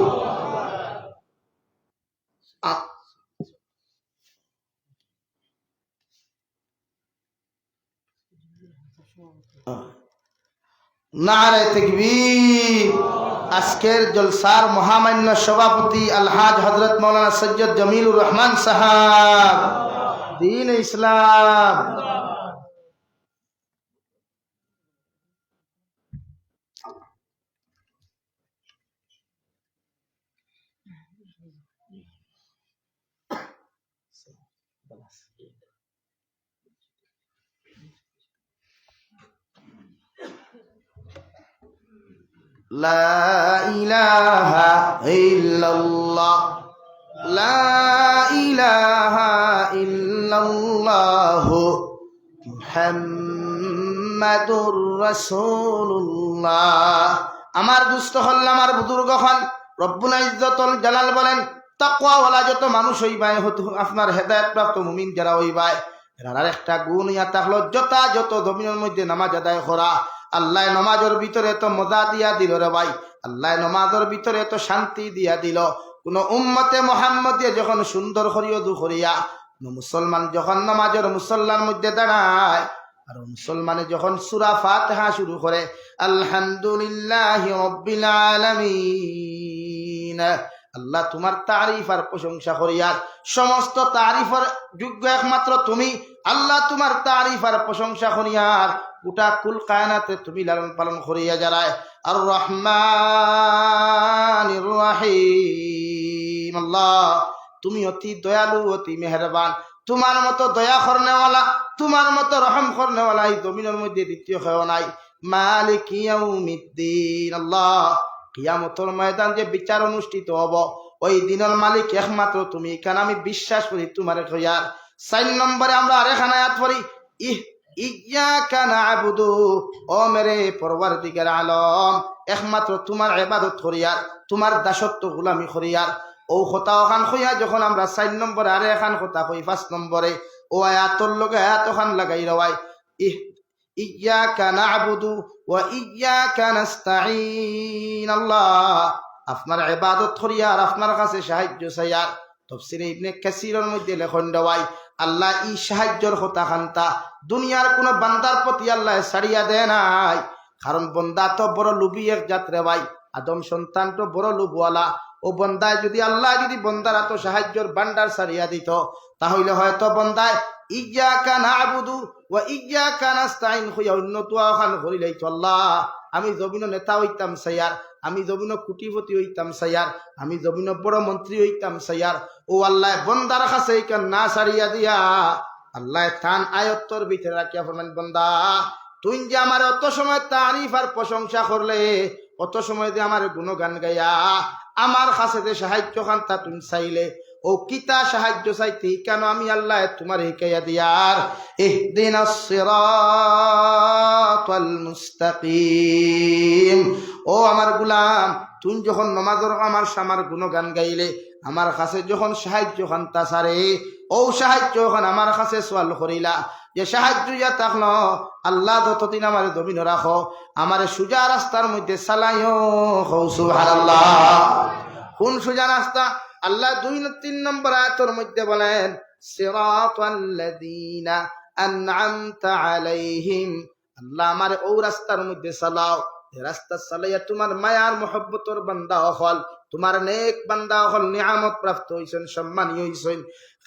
নারে তাকবীর। আজকের জলসার মহামান্য সভাপতি আলহাজ হযরত মাওলানা সৈয়দ জমিলুর রহমান সাহাব, দ্বীন ইসলাম। লা ইলাহা ইল্লাল্লাহ, লা ইলাহা ইল্লাল্লাহ মুহাম্মাদুর রাসূলুল্লাহ। আমার দুস্থ হল, আমার বুজুর্গ হল, রব্বুল ইজ্জতুল জালাল বলেন, তাকওয়াওয়ালা যত মানুষ হইবাই, আপনার হেদায়েত প্রাপ্ত মুমিন যারা হইবাই, এরার একটা গুণ ইয়া থাকলো, যত জমিনের মধ্যে নামাজ আদায় করা। আল্লাহ নমাজের ভিতরে তো মজা দিয়া দিল রে ভাই, আল্লাহ নমাজের ভিতরে তো শান্তি দিয়া দিল। কোন উম্মতে মুহাম্মদিয়া যখন সুন্দর করিয়া দুখরিয়া মুসলমান যখন নমাজের মুসল্লার মধ্যে দাঁড়ায়, আর মুসলমানে যখন সূরা ফাতিহা শুরু করে, আলহামদুলিল্লাহি রাব্বিল আলামিন, আল্লাহ তোমার তারিফ আর প্রশংসা করিয়া, সমস্ত তারিফের যোগ্য একমাত্র তুমি আল্লাহ, তোমার তারিফ আর প্রশংসা করিয়ার গোটা কুল কায়নাতে তুমি লালন পালন করিয়া যারায়। আর রহমানির রহিম, আল্লাহ তুমি অতি দয়ালু, অতি মেহেরবান। তোমার মতো দয়া করনেওয়ালা, তোমার মতো রহম করনেওয়ালা এই জমিনের মধ্যে দ্বিতীয় কেউ নাই। মালিক ইয়াউমিদ্দিন, আল্লাহ কিয়ামতের ময়দান যে বিচার অনুষ্ঠিত হব, ওই দিনের মালিক একমাত্র তুমি, কারণ আমি বিশ্বাস করি তোমার খয়ার। 4 নম্বরে আমরা আরেকখানা আয়াত পড়ি, ইয়্যাকা না'বুদু, ও মেরে পরওয়ারদিগার আলম, একমাত্র তোমার ইবাদত করিয়ার, তোমার দাসত্ব গোলামি করিয়ার। ও কথা ওখান কইয়া যখন আমরা 4 নম্বরে আরে এখান কথা কই 5 নম্বরে, ও আয়াতর লগে আয়াত ওখান লাগাই রওয়াই, ইয়্যাকা না'বুদু ওয়া ইয়্যাকা নাস্তাঈন, আল্লাহ আপনার ইবাদত করিয়ার, আপনার কাছে সাহায্য চাইয়ার। তাফসীরে ইবনে কাসীরের মধ্যে লেখন দেওয়াই, আল্লাহ ই সাহায্যর কথা খান্তা দুনিয়ার কোন বান্দার প্রতি আল্লাহ ছাড়িয়া দেয় নাই, কারণ বন্দা তো বড় লুবি এক যাত্রে ভাই, আদম সন্তান তো বড় লুবওয়ালা। ও বন্দায় যদি আল্লাহ যদি বন্দার এত সাহায্যর বান্দার ছাড়িয়া দিত, তাহলে হয়তো বন্দায় ইয়্যাকা না'বুদু ওয়া ইয়্যাকা নাস্তাঈন হইয়া অন্য তোয়া খান করিলেই তো, আল্লাহ আমি জমিন নেতা হইতাম সাইয়ার, আমি জমিন কোটিপতি হইতাম সাইয়ার, আমি জমিন বড় মন্ত্রী হইতাম সাইয়ার। ও আল্লাহ বন্দার কাছে কেন না ছাড়িয়া দিয়া, আল্লাহ তান আয়ত্তর ভিতরে রাখিয়া ফরমান, বন্দা তুই যে আমার অত সময় তারিফ আর প্রশংসা করলে, অত সময় যে আমার গুণগান গাইয়া আমার কাছে যে সাহায্য খান্তা তুমি চাইলে, ও কিতা সাহায্য চাইতে কেন আমি আল্লাহ তোমার হিকাইয়া দিয়ার। ইহদিনাস সিরাতাল মুস্তাকিম, ও আমার গুলাম তুই যখন নমাজের আমার গুণগান গাইলে, আমার কাছে যখন সাহায্য খান্তা সারে, ও সাহায্য এখন আমার কাছে সোয়াল করিলা, যে সাহায্য ইয়া থাকলো আল্লাহ যতদিন আমার জমিন রাখো, আমার সুজা রাস্তার মধ্যে চালাইও। সুবহানাল্লাহ। কোন সুজা রাস্তা? আল্লাহ 2-3 নম্বর আয়াতের মধ্যে বলেন, সিরাতাল্লাযীনা আন'আমতা আলাইহিম, আল্লাহ আমার ও রাস্তার মধ্যে চালাও রাস্তা চালাইয়া তোমার মায়ার মহব্বতর বান্দা হল, তোমার নেক বান্দা হল, নিয়ামত প্রাপ্ত হইছেন, সম্মানী হইছেন,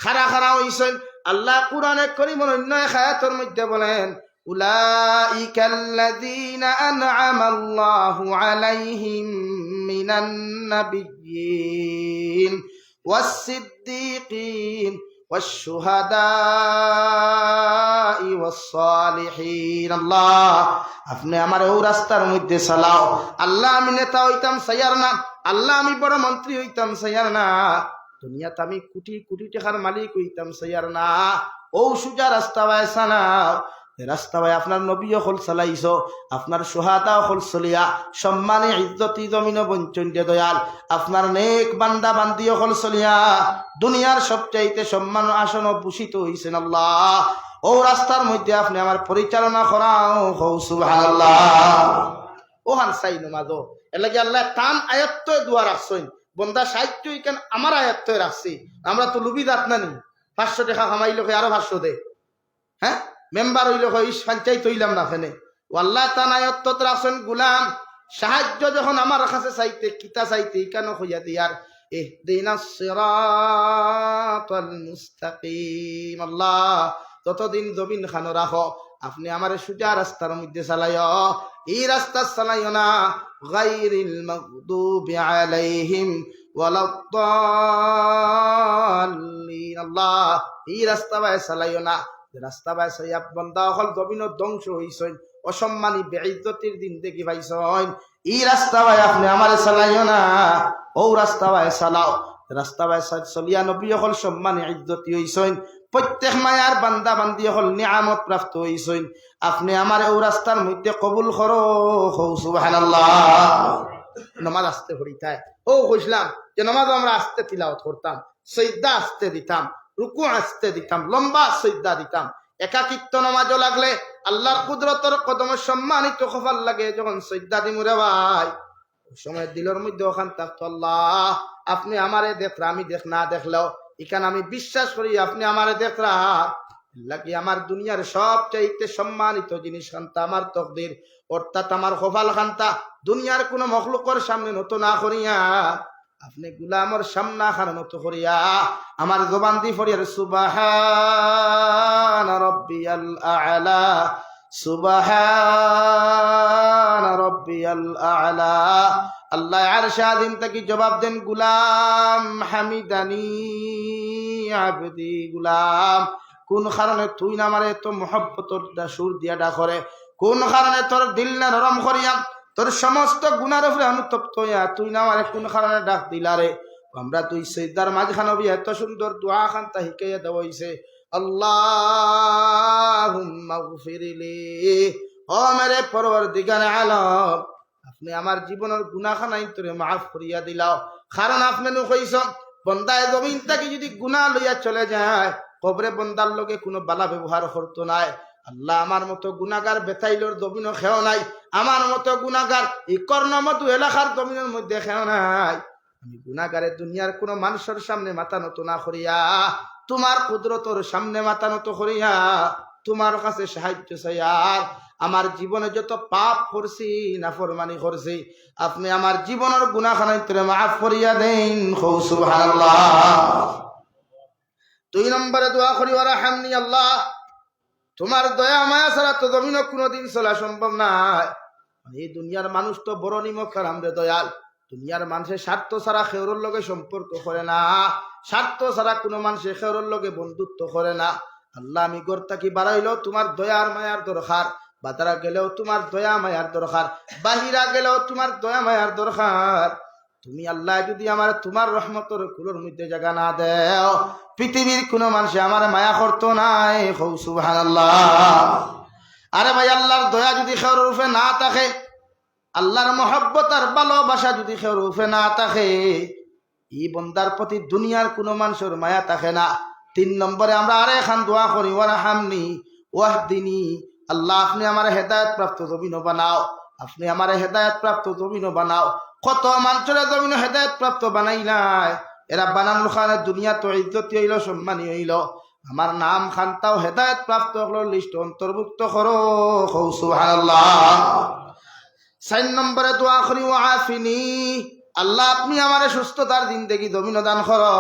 খারা খারা হইছেন। আল্লাহ কুরআনে কারীমের অন্য এক আয়াতের মধ্যে বলেন, উলাইকাল্লাযীনা আন'আমাল্লাহু আলাইহিম মিনান নাবিয়্যিন ওয়াস-সিদ্দীকিন ওয়াশ-শুহাদাই ওয়াস-সালিহিন। আল্লাহ আপনি আমার ও রাস্তার মধ্যে চালাও। আল্লাহ আমি নেতা হইতাম চাইয়ার না, আল্লাহ আমি বড় মন্ত্রী হইতাম চাইয়ার না, দুনিয়াতে আমি কোটি কোটি টাকার মালিক হইতাম চাইয়ার না। ও সুজা রাস্তা বাই চালাও, রাস্তা ভাই আপনার নবী হল চালাইছ, আপনার সোহাদা হল চলিয়া সম্মানে ইজ্জতি জমিন বঞ্চন দে দয়াল, আপনার নেক বান্দা বান্দি হল চলিয়া দুনিয়ার সবচাইতে সম্মান আসন ভূষিত হইছেন। আল্লাহ ও রাস্তার মধ্যে আপনি আমার পরিচালনা করাও, সুবহানাল্লাহ। ওহান চাই নমাজো এর লাগে আল্লাহ টান আয়ত্ত দোয়া রাখছেন, বন্দা সাহিত্য কেন আমার আয়ত্ত রাখছি। আমরা তো লুবি দাঁত নানি, 500 টাকা কামাই লোকে আরো 500 দে, হ্যাঁ মেম্বার হইল পঞ্চায়েত হইলাম না ফেনে। আল্লাহ তানায়ত্ত রাখছেন গুলাম সাহায্য যখন আমার কাছে চাইতে কিতা চাইতে কেন হইয়া দিয়ার ইহদিনাস সিরাতাল মুস্তাকিম। আল্লাহ যতদিন জমিন খানো রাখো আপনি আমার সোজা রাস্তার মধ্যে চালাইও, এই রাস্তা চালাইও না গায়রিল মাগদুবি আলাইহিম ওয়ালাদ-দাল্লিন। আল্লাহ এই রাস্তা বাই চালাইও না, রাস্তা বাই চাইয়া বন্দা হল জমিন ধ্বংস হইছেন, অসম্মানী বেইজ্জতির দিন দেখি পাইছেন। এই রাস্তা বাই আপনি আমার চালাইও না, ও রাস্তা বাই চালাও। রাস্তা বাই চলিয়া নবী হল সম্মানী ইজ্জতি হইছেন, প্রত্যেক মায়ার বান্দা বান্দি হল নিয়ামত প্রাপ্ত হইছেন। আপনি আমার ও রাস্তার মধ্যে কবুল করো, সুবহানাল্লাহ। নামাজ আস্তে পড়িতায়, ও কইছিলাম যে নামাজ আমরা আস্তে তিলাওয়াত করতাম, সিজদা আস্তে দিতাম, রুকু আস্তে দিতাম, লম্বা সিজদা দিতাম। একাকিত্ব নামাজও লাগলে আল্লাহর কুদরতের কদমে সম্মানিত খফার লাগে যখন সিজদা দিমুরে ভাই, ওই সময় দিলের মধ্যে ওখান থাকতো আল্লাহ আপনি আমারে দেখরা, আমি দেখ না দেখলেও এখানে আমি বিশ্বাস করি আপনি আমারে দেখরা। লাগি আমার দুনিয়ার সবচাইতে সম্মানিত জিনিস খান্তা আমার তকদির, অর্থাৎ আমার খফাল খান্তা দুনিয়ার কোন মখলুকের সামনে নত না করিয়া আপনি গুলামর সামনা খানা নত করিয়া আমার জবান দি ফরিয়ার সুবহান রাব্বিয়াল আ'লা, সুবহান রাব্বিয়াল আ'লা। আল্লাহ আরশে আযীম থেকে জবাব দেন, গুলাম হামিদানি আবদি, গুলাম কোন কারণে তুই না আমারে এত মহব্বতর সুর দিয়া ডাকরে, কোন কারণে তোর দিল না নরম করিয়া তোর সমস্ত গুনার উপরে অনুতপ্ত হইয়া তুই না আমারে কোন কারণে ডাক দিলারে। আমরা তুই সিজদার মাঝখানে এত সুন্দর দোয়া খান্তা শিখাইয়া দেওয়া হইছে, আল্লাহুম্মা গফিরলি, ও মেরে পরওয়ারদিগার আলম আপনি আমার জীবনের গুনাহখানাই তোরে মাফ করিয়া দিলাও। কারণ আপনি নো কইছ বন্দায় জমিন থেকে যদি গুনাহ লইয়া চলে যায় কবরে বন্দার লগে কোনো বালা ব্যবহার করতো নাই। আল্লাহ আমার মতো গুনাহগার বেতাইলর জমিনও খেও নাই, আমার মতো গুনাহগার এই কর্ণমধু এলাকার জমিনের মধ্যে খেও নাই। আমি গুনাহগারে দুনিয়ার কোনো মানুষের সামনে মাথা নত না করিয়া তোমার কুদরতর সামনে মাথা নত করিয়া তোমার কাছে সাহায্য চাইয়া আমার জীবনে যত পাপ করছি নাফরমানি করছি আপনি আমার জীবনের গুনাহখানাই তোরে মাফ করিয়া দেন, সুবহানাল্লাহ। 2 নম্বরে দোয়া করি, ওয়ারহামনি আল্লাহ, তোমার দয়া মায়া ছাড়া তো জমিনও কোনোদিন চলা সম্ভব নয়। এই দুনিয়ার মানুষ তো বড় নিমক খারাম রে দয়াল, দুনিয়ার মানুষের স্বার্থ ছাড়া খেউরের লগে সম্পর্ক করে না, স্বার্থ ছাড়া কোনো মানুষের খেউরের লগে বন্ধুত্ব করে না। আল্লাহ আমি ঘর থাকি বাড়াইলেও তোমার দয়ার মায়ার দরকার, বাজারা গেলেও তোমার দয়া মায়ার দরকার, বাহিরা গেলেও তোমার দয়া মায়ার দরকার। তুমি আল্লাহ যদি আমার তোমার রহমতের কুলোর মধ্যে জায়গা না দেও পৃথিবীর কোনো মানুষ আমার মায়া করতো নাই, সুবহানাল্লাহ। আরে ভাই আল্লাহর দয়া যদি খেউর রূপে না থাকে, আল্লাহর মহব্বত আর ভালোবাসা যদি খেউর রূপে না থাকে, এই বন্দার প্রতি দুনিয়ার কোনো মানুষের মায়া থাকে না। 3 নম্বরে আমরা আরে খান দোয়া করি, ওয়ারহামনি ওয়াহদিনি, আল্লাহ আপনি আমার হেদায়েত প্রাপ্ত জমিন বানাও, আপনি আমার হেদায়েত প্রাপ্ত জমিন বানাও। কত মানুষের জমিন হেদায়েত প্রাপ্ত বানাইলাই, এরা বানানোর খানে দুনিয়া তো ইজ্জতি হইল, সম্মানী হইল, আমার নাম খানটাও হেদায়েত প্রাপ্ত হলো লিস্ট অন্তর্ভুক্ত করো, সুবহানাল্লাহ। 4 নম্বরে দোয়া করি ওয়াফিনি, আল্লাহ আপনি আমারে সুস্থতার জিন্দেগি জমিন দান করো।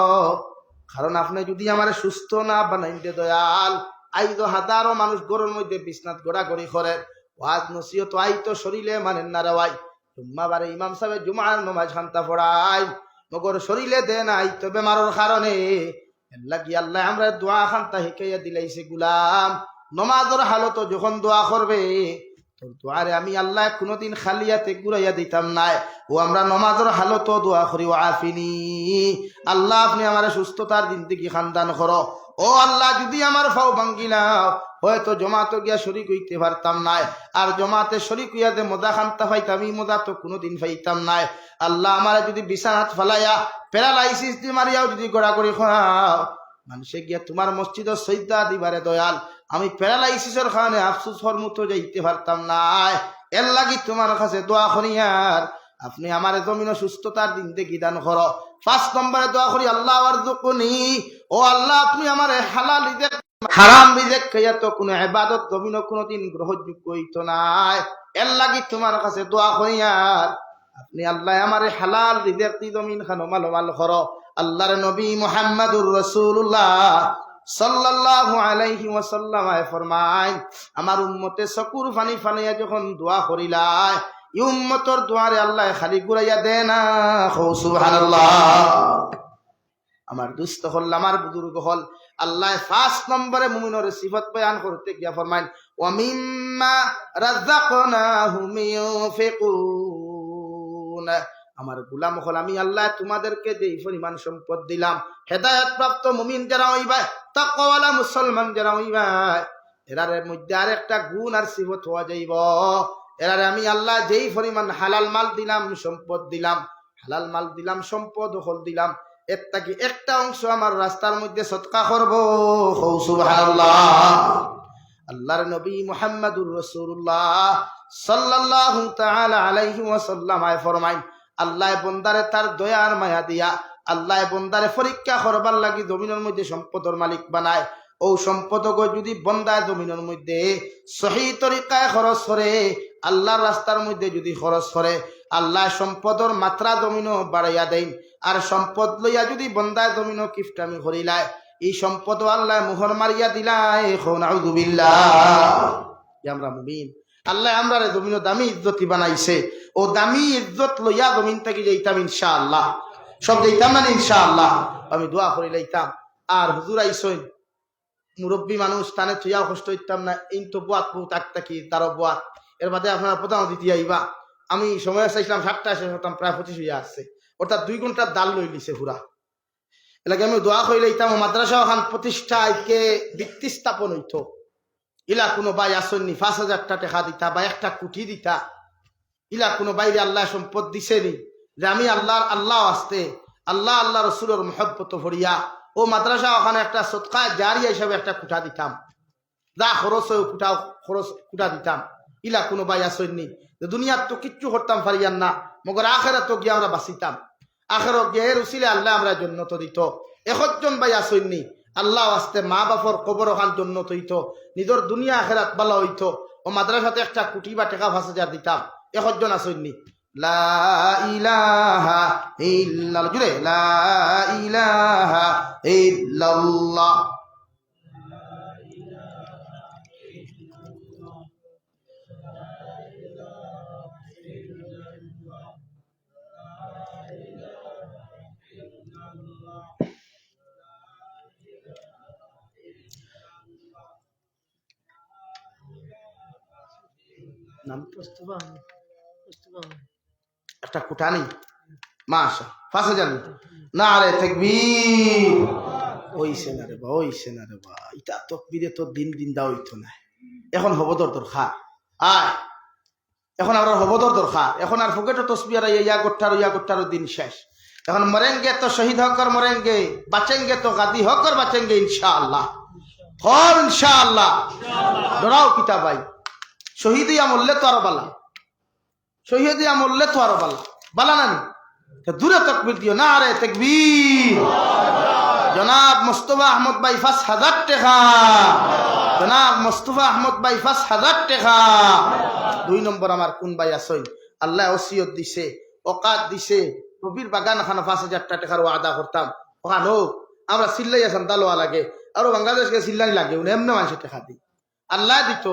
কারণ আপনি যদি আমারে সুস্থ না বানাইতে দয়াল, আইতো হাজারো মানুষ গরুর মধ্যে বিছনাত গোড়াগড়ি করে, ওয়াজ নসিহত আইতো শরীরে মানেন না রেওয়াই, জুম্মাবারে ইমাম সাহেব জুমার নামাজ খান্তা পড়াই, মগর শরীরে দেন আইতো বেমারর কারণে। লাগি আল্লাহ আমরা দোয়া খান্তা শিখাইয়া দিলাইছে গুলাম, নমাজের হালত যখন দোয়া করবে তোর দোয়ারে আমি আল্লাহ কোনোদিন খালিয়াতে ঘুরাইয়া দিতাম নাই। ও আমরা নমাজের হালত দোয়া করি ওয়াফিনি, আল্লাহ আপনি আমার সুস্থতার জিন্দেগি খানদান করো। ও আল্লাহ যদি আমার ফাও ভাঙ্গিলাও হয়তো জমাতে গিয়া শরিক হইতে পারতাম নাই, আর জমাতে শরিক হইয়াতে মজা খান্তা পাইতাম, এই মজা তো কোনোদিন পাইতাম নাই। আল্লাহ আমার যদি বিছানাত ফালাইয়া প্যারালাইসিস দি মারিয়াও যদি গড়াগড়ি খাও, মানুষে গিয়া তোমার মসজিদের সৈদা দিবারে দয়াল, আমি প্যারালাইসিসের কারণে আফসোসের মতো যাইতে পারতাম নাই। এর লাগি তোমার কাছে দোয়া করি আর আপনি আমার জমিন সুস্থতার জিন্দেগি দান করো। 5 নম্বরে দোয়া করি আল্লাহ ওয়ারযুকনি, ও আল্লাহ আপনি আমার হালাল রিজিক হারাম রিজিক খাইয়া তো কোনো ইবাদত জমিন কোনোদিন গ্রহণযোগ্য হইতো নাই। এর লাগি তোমার কাছে দোয়া করি আর আপনি আল্লাহ আমার হালাল রিজিক দি জমিন খানো মাল করো। আল্লাহর নবী মুহাম্মদুর রাসূলুল্লাহ সাল্লাল্লাহু আলাইহি ওয়াসাল্লাম ফরমায়, আমার উম্মতে চকুর পানি ফালাইয়া যখন দোয়া করিলাই, এই উম্মতর দোয়ারে আল্লাহ খালি ঘুরাইয়া দেয় না। সুবহানাল্লাহ। আমার দুস্থ হল, আমার বুজুর্গ হল, আল্লাহ 5 নম্বরে মুমিনের সিফত বয়ান করতে গিয়া ফরমায়, ওয়া মিম্মা রাযাকনাহুম ইউনফিকুন, আমার গোলাম হল আমি আল্লাহ তোমাদেরকে যে পরিমাণ সম্পদ দিলাম, হেদায়েত প্রাপ্ত মুমিন যারা হইবা, তাকওয়ালা মুসলমান যারা হইবা, এরার মধ্যে আর একটা গুণ আর সিফত হওয়া যাইব, এরারে আমি আল্লাহ যেই পরিমাণ হালাল মাল দিলাম, সম্পদ দিলাম, হালাল মাল দিলাম, সম্পদ হল দিলাম, এর থেকে একটা অংশ আমার রাস্তার মধ্যে সদকা করব। সুবহানাল্লাহ। আল্লাহর নবী মুহাম্মদুর রাসূলুল্লাহ সাল্লাল্লাহু তাআলা আলাইহি ওয়াসাল্লাম ফরমায়, আল্লাহ বন্দারে তার দয়ার মায়া দিয়া আল্লাহ বন্দারে পরীক্ষা করবার লাগি জমিনের মধ্যে সম্পদের মালিক বানায়। ও সম্পদকে যদি বন্দা জমিনের মধ্যে সহি তরিকায় খরচ করে, আল্লাহর রাস্তার মধ্যে যদি খরচ করে, আল্লাহ সম্পদের মাত্রা জমিনও বাড়াইয়া দেন। আর সম্পদ লইয়া যদি বন্দা জমিনও কিফটামি করিলায়, এই সম্পদ আল্লাহ মোহর মারিয়া দিলায়। নাউযুবিল্লাহ। আমরা মুমিন, আল্লাহ আমরা জমিন দামি ইজ্জতি বানাইছে, ও দামি ইজ্জত লইয়া জমিন থেকে যাইতাম ইনশাআল্লাহ, সব যাইতাম না ইনশাআল্লাহ। আমি দোয়া করি লাইতাম। আর হুজুর আইসইন মুরব্বী মানুষ, টানে থইয়া কষ্ট হইতাম না, এই তো বোয়াত বউ তাকি তারও বোয়াত, এর বাদে আপনারা প্রধান অতিথি আইবা। আমি সময় চাইছিলাম 7টা, শেষ হতাম প্রায় 25 হইয়া আসছে, অর্থাৎ 2 ঘন্টার দাল লই লিছে পুরা। এলাকা আমি দোয়া করি লাইতাম মাদ্রাসা খান প্রতিষ্ঠা আজকে ভিত্তি স্থাপন হইতো, ইলা কোনো ভাই আসেননি 5,000 টাকা দিতা বা 1 কোটি দিতা, ইলা কোনো বাইরে আল্লাহ সম্পদ দিছেনি যে আমি আল্লাহ আসতে আল্লাহ রসুলের মহব্বত ভরিয়া ও মাদ্রাসা ওখানে একটা সদকা জারিয়া হিসাবে একটা কুটা দিতাম, যা খরচ হয় কুটা দিতাম। ইলা কোনো ভাই আসেননি। দুনিয়ার তো কিচ্ছু করতাম পারিয়ান না, মগর আখেরা তো গিয়ে আমরা বাঁচিতাম, আখেরত গিয়ে রুচিলে আল্লাহ আমরা জন্নত দিত। 1জন ভাই আসেননি, আল্লাহ আসতে মা বাপর কবর ওখান জন্নত হইতো, নিজের দুনিয়া আখেরাত ভালো হইতো। ও মাদ্রাসাতে 1 কোটি বা টাকা 5,000 দিতাম। 1জন আসেননি। লা ইলাহা ইল্লাল্লাহ, জুড়ে লা ইলাহা ইল্লাল্লাহ। নাম একটা কুটানি মাশা 5,000 না রে তাকবীর। ওইছে না রে বা ইটা তাকবীরে তো দিন দা হইতো না। এখন হবদর দরকার, এখন আমরা হবদর দরকার। এখন আর ফুকেটো তসবিহ আর ইয়া গোট্টার দিন শেষ। এখন মরেঙ্গে তো শহীদ হকর মরেঙ্গে, বাঁচেঙ্গে তো গাদি হকর বাঁচেঙ্গে ইনশাআল্লাহ। কর ইনশাআল্লাহ। ডরাও কিতা ভাই, শহীদিয়া মরলে তো আরো বালা, শহীদিয়া মরলে তো আরো বালা নানি দূরে তাকবীর দিও না রে তাকবীর। জনাব মুস্তাফা আহমদ ভাই 5,000 টাকা, জনাব মুস্তাফা আহমদ ভাই 5,000 টাকা। 2 নম্বর আমার কোন ভাই আসইন, আল্লাহ ওসিয়ত দিছে ওকাত দিছে নবীর বাগান খানা 5,000 টাকার ওয়াদা করতাম ওখান হোক আমরা চিল্লাই আসাম দালোয়া লাগে আরো বাংলাদেশকে চিল্লাই লাগে এমনি মানুষের টাকা দিই আল্লাহ দিত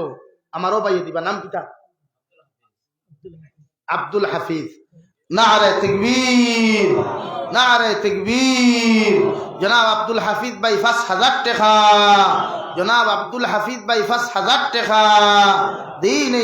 আমারও বাইয়ে দিবা নাম কিতা আব্দুল হাফিজ নারে তাকবীর নারে তাকবীর জনাব আব্দুল হাফিজ ভাই 5,000 টাকা জনাব আব্দুল হাফিজ ভাই 5,000 টাকা দ্বীন-এ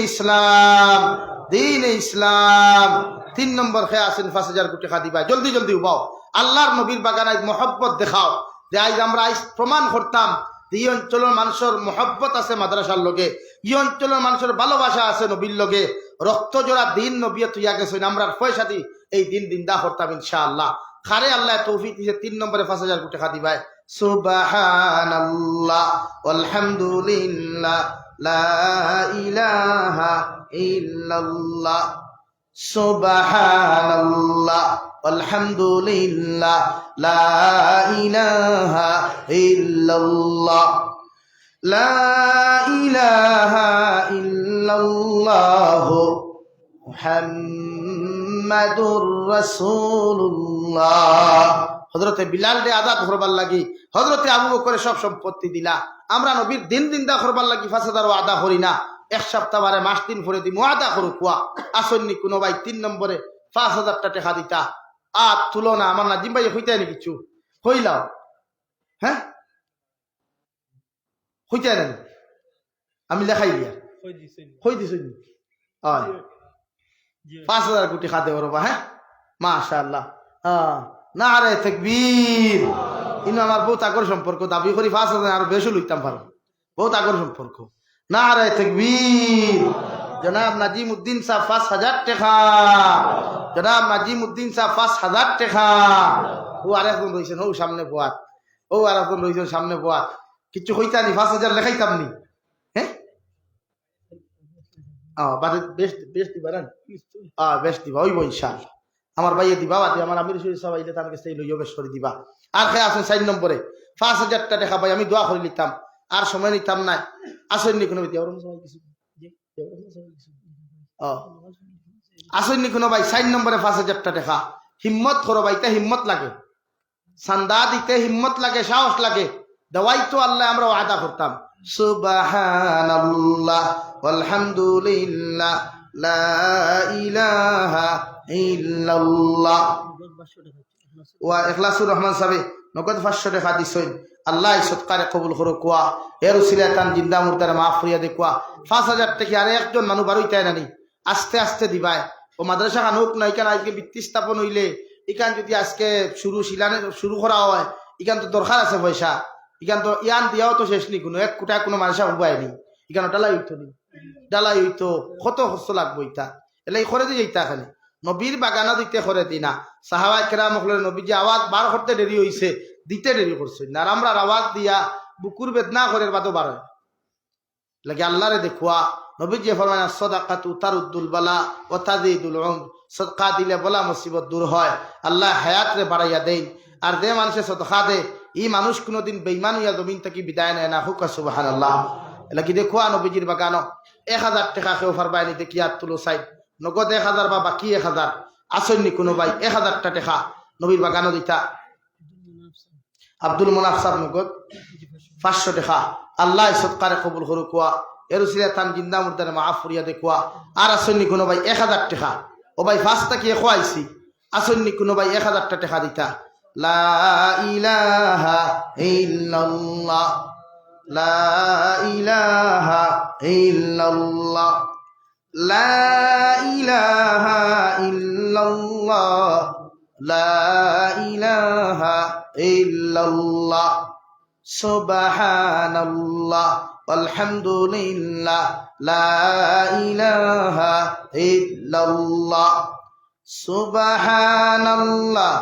ইসলাম 3 নম্বর খেয়ে আসেন 5,000 টাকা দিবা জলদি জলদি উবাও আল্লাহর নবীর বাগানায় মহব্বত দেখাও যে আজ আমরা প্রমাণ করতাম এই অঞ্চলের মানুষের মহব্বত আছে মাদ্রাসার লগে এই অঞ্চলের মানুষের ভালোবাসা আছে নবীর লগে রক্ত জোড়া দিন নবী তুইয়া গেছেন আমরা পয়সা দি এই দিন দিনদা করতাম ইনশাআল্লাহ খারে আল্লাহ তৌফিক দিয়েছে 3 নম্বরে 5,000 টাকা দিবাই সুবহানাল্লাহ আলহামদুলিল্লাহ লা ইলাহা ইল্লাল্লাহ সুবহানাল্লাহ আলহামদুলিল্লাহ লা ইলাহা ইল্লাল্লাহ লা ইলাহা ইল্লাল্লাহ মুহাম্মাদুর রাসূলুল্লাহ হযরতে বিলাল রে আজাদ করবার লাগি হযরতে আবু বকরের সব সম্পত্তি দিলা আমরা নবীর দিন দিনদা করবার লাগি 5,000 ওয়াদা করি না এক সপ্তাহ বারে মাস দিন পরে দি ওয়াদা করু কুয়া আসন্নি কোন ভাই 3 নম্বরে 5,000 টাকা দিতা আর তুলনা আমার নাজিম ভাই হইতে নি কিছু হইলাও হ্যাঁ হইতে না আমি লেখাই দিয়া হই দিছই 5,000 কোটি খাতে ওরবা হ্যাঁ মাশাআল্লাহ নারে তাকবীর ইনো আমার বহুত আগর সম্পর্ক দাবি করি 5,000 আর বেশি লইতাম পারো বহুত আগর সম্পর্ক নারে তাকবীর জনাব নাজিমউদ্দিন সাহেব 5,000 টাকা জনাব নাজিমউদ্দিন সাহেব 5,000 টাকা ও আরেকজন রইছেন ও সামনে বোয়াত ও আরেকজন রইছেন সামনে বোয়াত কিছু হইতানি 5,000 লেখাইতাম নি হ্যাঁ বাদে বেশ দিবা না বেশ দিবা ওই ইনশাআল্লাহ আমার ভাইয়ে দিবা বাদে আমার আমির শরীফ সাহেব আইলে তাকে সেই লইও বেশ করে দিবা আর খেয়ে আসেন 4 নম্বরে 5,000 টাকা ভাই আমি দোয়া করে নিতাম আর সময় নিতাম না আসেননি কোনো বিদ্যা কিছু আসেননি কোনো ভাই 4 নম্বরে 5,000 টাকা হিম্মত করো ভাইতে হিম্মত লাগে চান্দা দিতে হিম্মত লাগে সাহস লাগে দেওয়াই তো আল্লাহ আমরা ওয়াদা করতাম সুবহানাল্লাহ আলহামদুলিল্লাহ লা ইলাহা ইল্লাল্লাহ ওয়া ইখলাসুর রহমান সাহেব নগদ 500 টাকা দিছেন আল্লাহ সৎকারে কবুল করো কুয়া এর উসিলায় তান জিন্দা মুর্দার মাফ করিয়া দে কুয়া 5,000 টাকা আর একজন মানুষ বারোইতাই নানি আস্তে আস্তে দিবাই ও মাদ্রাসা খানুক না এখানে আজকে ভিত্তি স্থাপন হইলে এখান যদি আজকে শুরু করা হয় এখান তো দরকার আছে পয়সা এখান তো ইয়ান দিয়াও তো শেষ নি কোনো 1 কোটা কোনো মানুষা উপায় নি এখানে ডালাই হইতো কত খরচ লাগবো ইটা এলে করে দিয়ে যাইতা খালি নবীর বাগানা দিতে করে দি না সাহাবা কেরাম হলেন নবী যে আওয়াজ বার করতে দেরি হইছে দিতে দেরি করছে না আমরা আওয়াজ দিয়া বুকুর বেদনা করে বাদও বার হয় লাগে আল্লাহরে দেখুয়া নবী যে ফরমায় সাদাকাতু তারুদ্দুল বালা ওয়া তাজিদুল উমর সদকা দিলে বলা মুসিবত দূর হয় আল্লাহ হায়াত রে বাড়াইয়া দেন আর যে মানুষে সদকা দে এই মানুষ কোনোদিন বেঈমান হইয়া জমিন থেকে বিদায় নেয় না হুক সুবহানাল্লাহ লাগি দেখুয়া নবীজির বাগানো 1,000 টাকা কেউ ফারবাই নিতে কি আর তুলো চাই নগদ 1,000 বা বাকি 1,000 আসেননি কোনো ভাই 1,000 টাকা নবীর বাগানো দিতা আব্দুল মুনাফ সাহেব নগদ 500 টাকা আল্লাহ সৎকারে কবুল করুক কুয়া এর উসিলায় তান জিন্দা মুর্দারে মাফ করিয়া দে কুয়া আর আসেননি কোনো ভাই 1,000 টাকা ও ভাই 5 টাকা খোয়াইছি আসেননি কোনো ভাই 1,000 টাকা দিতা লা ইলাহা ইল্লাল্লাহ লা ইলাহা ইল্লাল্লাহ লা ইলাহা ইল্লাল্লাহ লা ইলাহা ইল্লাল্লাহ সুবহানাল্লাহ আলহামদুলিল্লাহ লা ইলাহা ইল্লাল্লাহ সুবহানাল্লাহ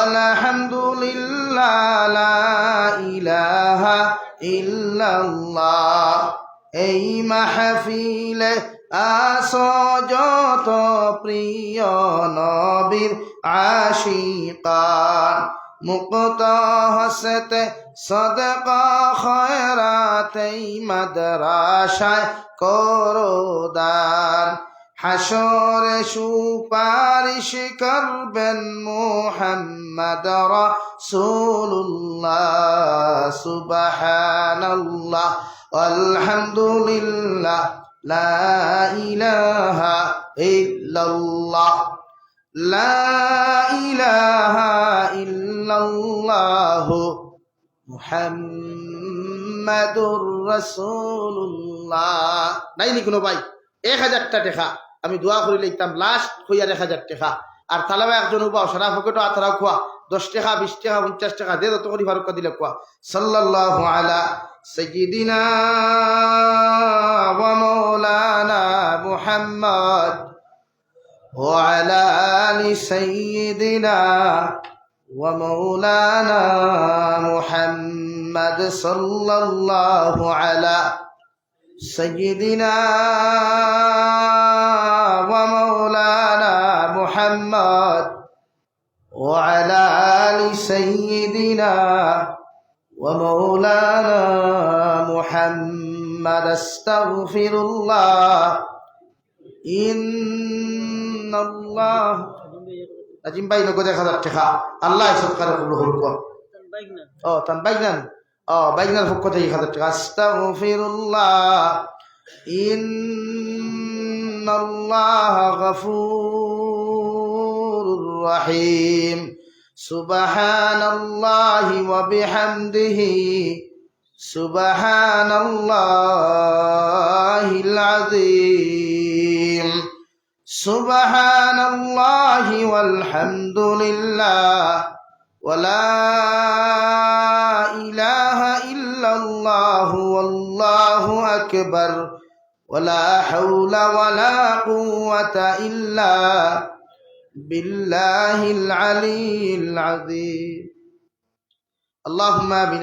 আলহামদুলিল্লাহ লা ইলাহা ইল্লাল্লাহ এই মাহফিলে আসো যত প্রিয় নবীর আশিকান মুক্ত হসতে সদকা খয়রাত এই মাদ্রাসায় করো দান হাসরে সুপারিশ করবেন মুহাম্মদ রাসূলুল্লাহ সুবহানাল্লাহ আলহামদুলিল্লাহ লা ইলাহা ইল্লাল্লাহ লা ইলাহা ইল্লাল্লাহ মুহাম্মাদুর রাসূলুল্লাহ। নাইনি কোনো ভাই 1000টা টাকা আমি দোয়া করে লিখতাম লাস্ট হইয়া 1000 টাকা আর তালাবা একজন উপাও সারা ফকেটো আতরা খোয়া 10 টাকা 20 টাকা 50 টাকা দে তত করে ফারুক দিলে খোয়া সাল্লাল্লাহু আলা সাইয়্যিদিনা ওয়া মাওলানা মুহাম্মদ ওয়া আলা আলি সাইয়্যিদিনা ওয়া মাওলানা মুহাম্মদ সাল্লাল্লাহু আলা سيدنا ومولانا محمد وعلى آل سيدنا ومولانا محمد استغفر الله إن الله أجيب بينك وده خذ التخاء الله يسبقنا كله القوة تنبينا বাইনার পক্ষ থেকে 1000 টাকা আস্তাগফিরুল্লাহ ইন্নাল্লাহা গফুরুর রহিম সুবহানাল্লাহি ওয়া বিহামদিহি সুবহানাল্লাহিল আযীম সুবহানাল্লাহি ওয়াল হামদুলিল্লাহ ওয়ালা ইলাহা ইল্লাল্লাহু ওয়াল্লাহু আকবার ওয়ালা হাওলা ওয়ালা কুওয়াতা ইল্লা বিল্লাহিল আলিয়্যিল আযীম আল্লাহুম্মা আমিন।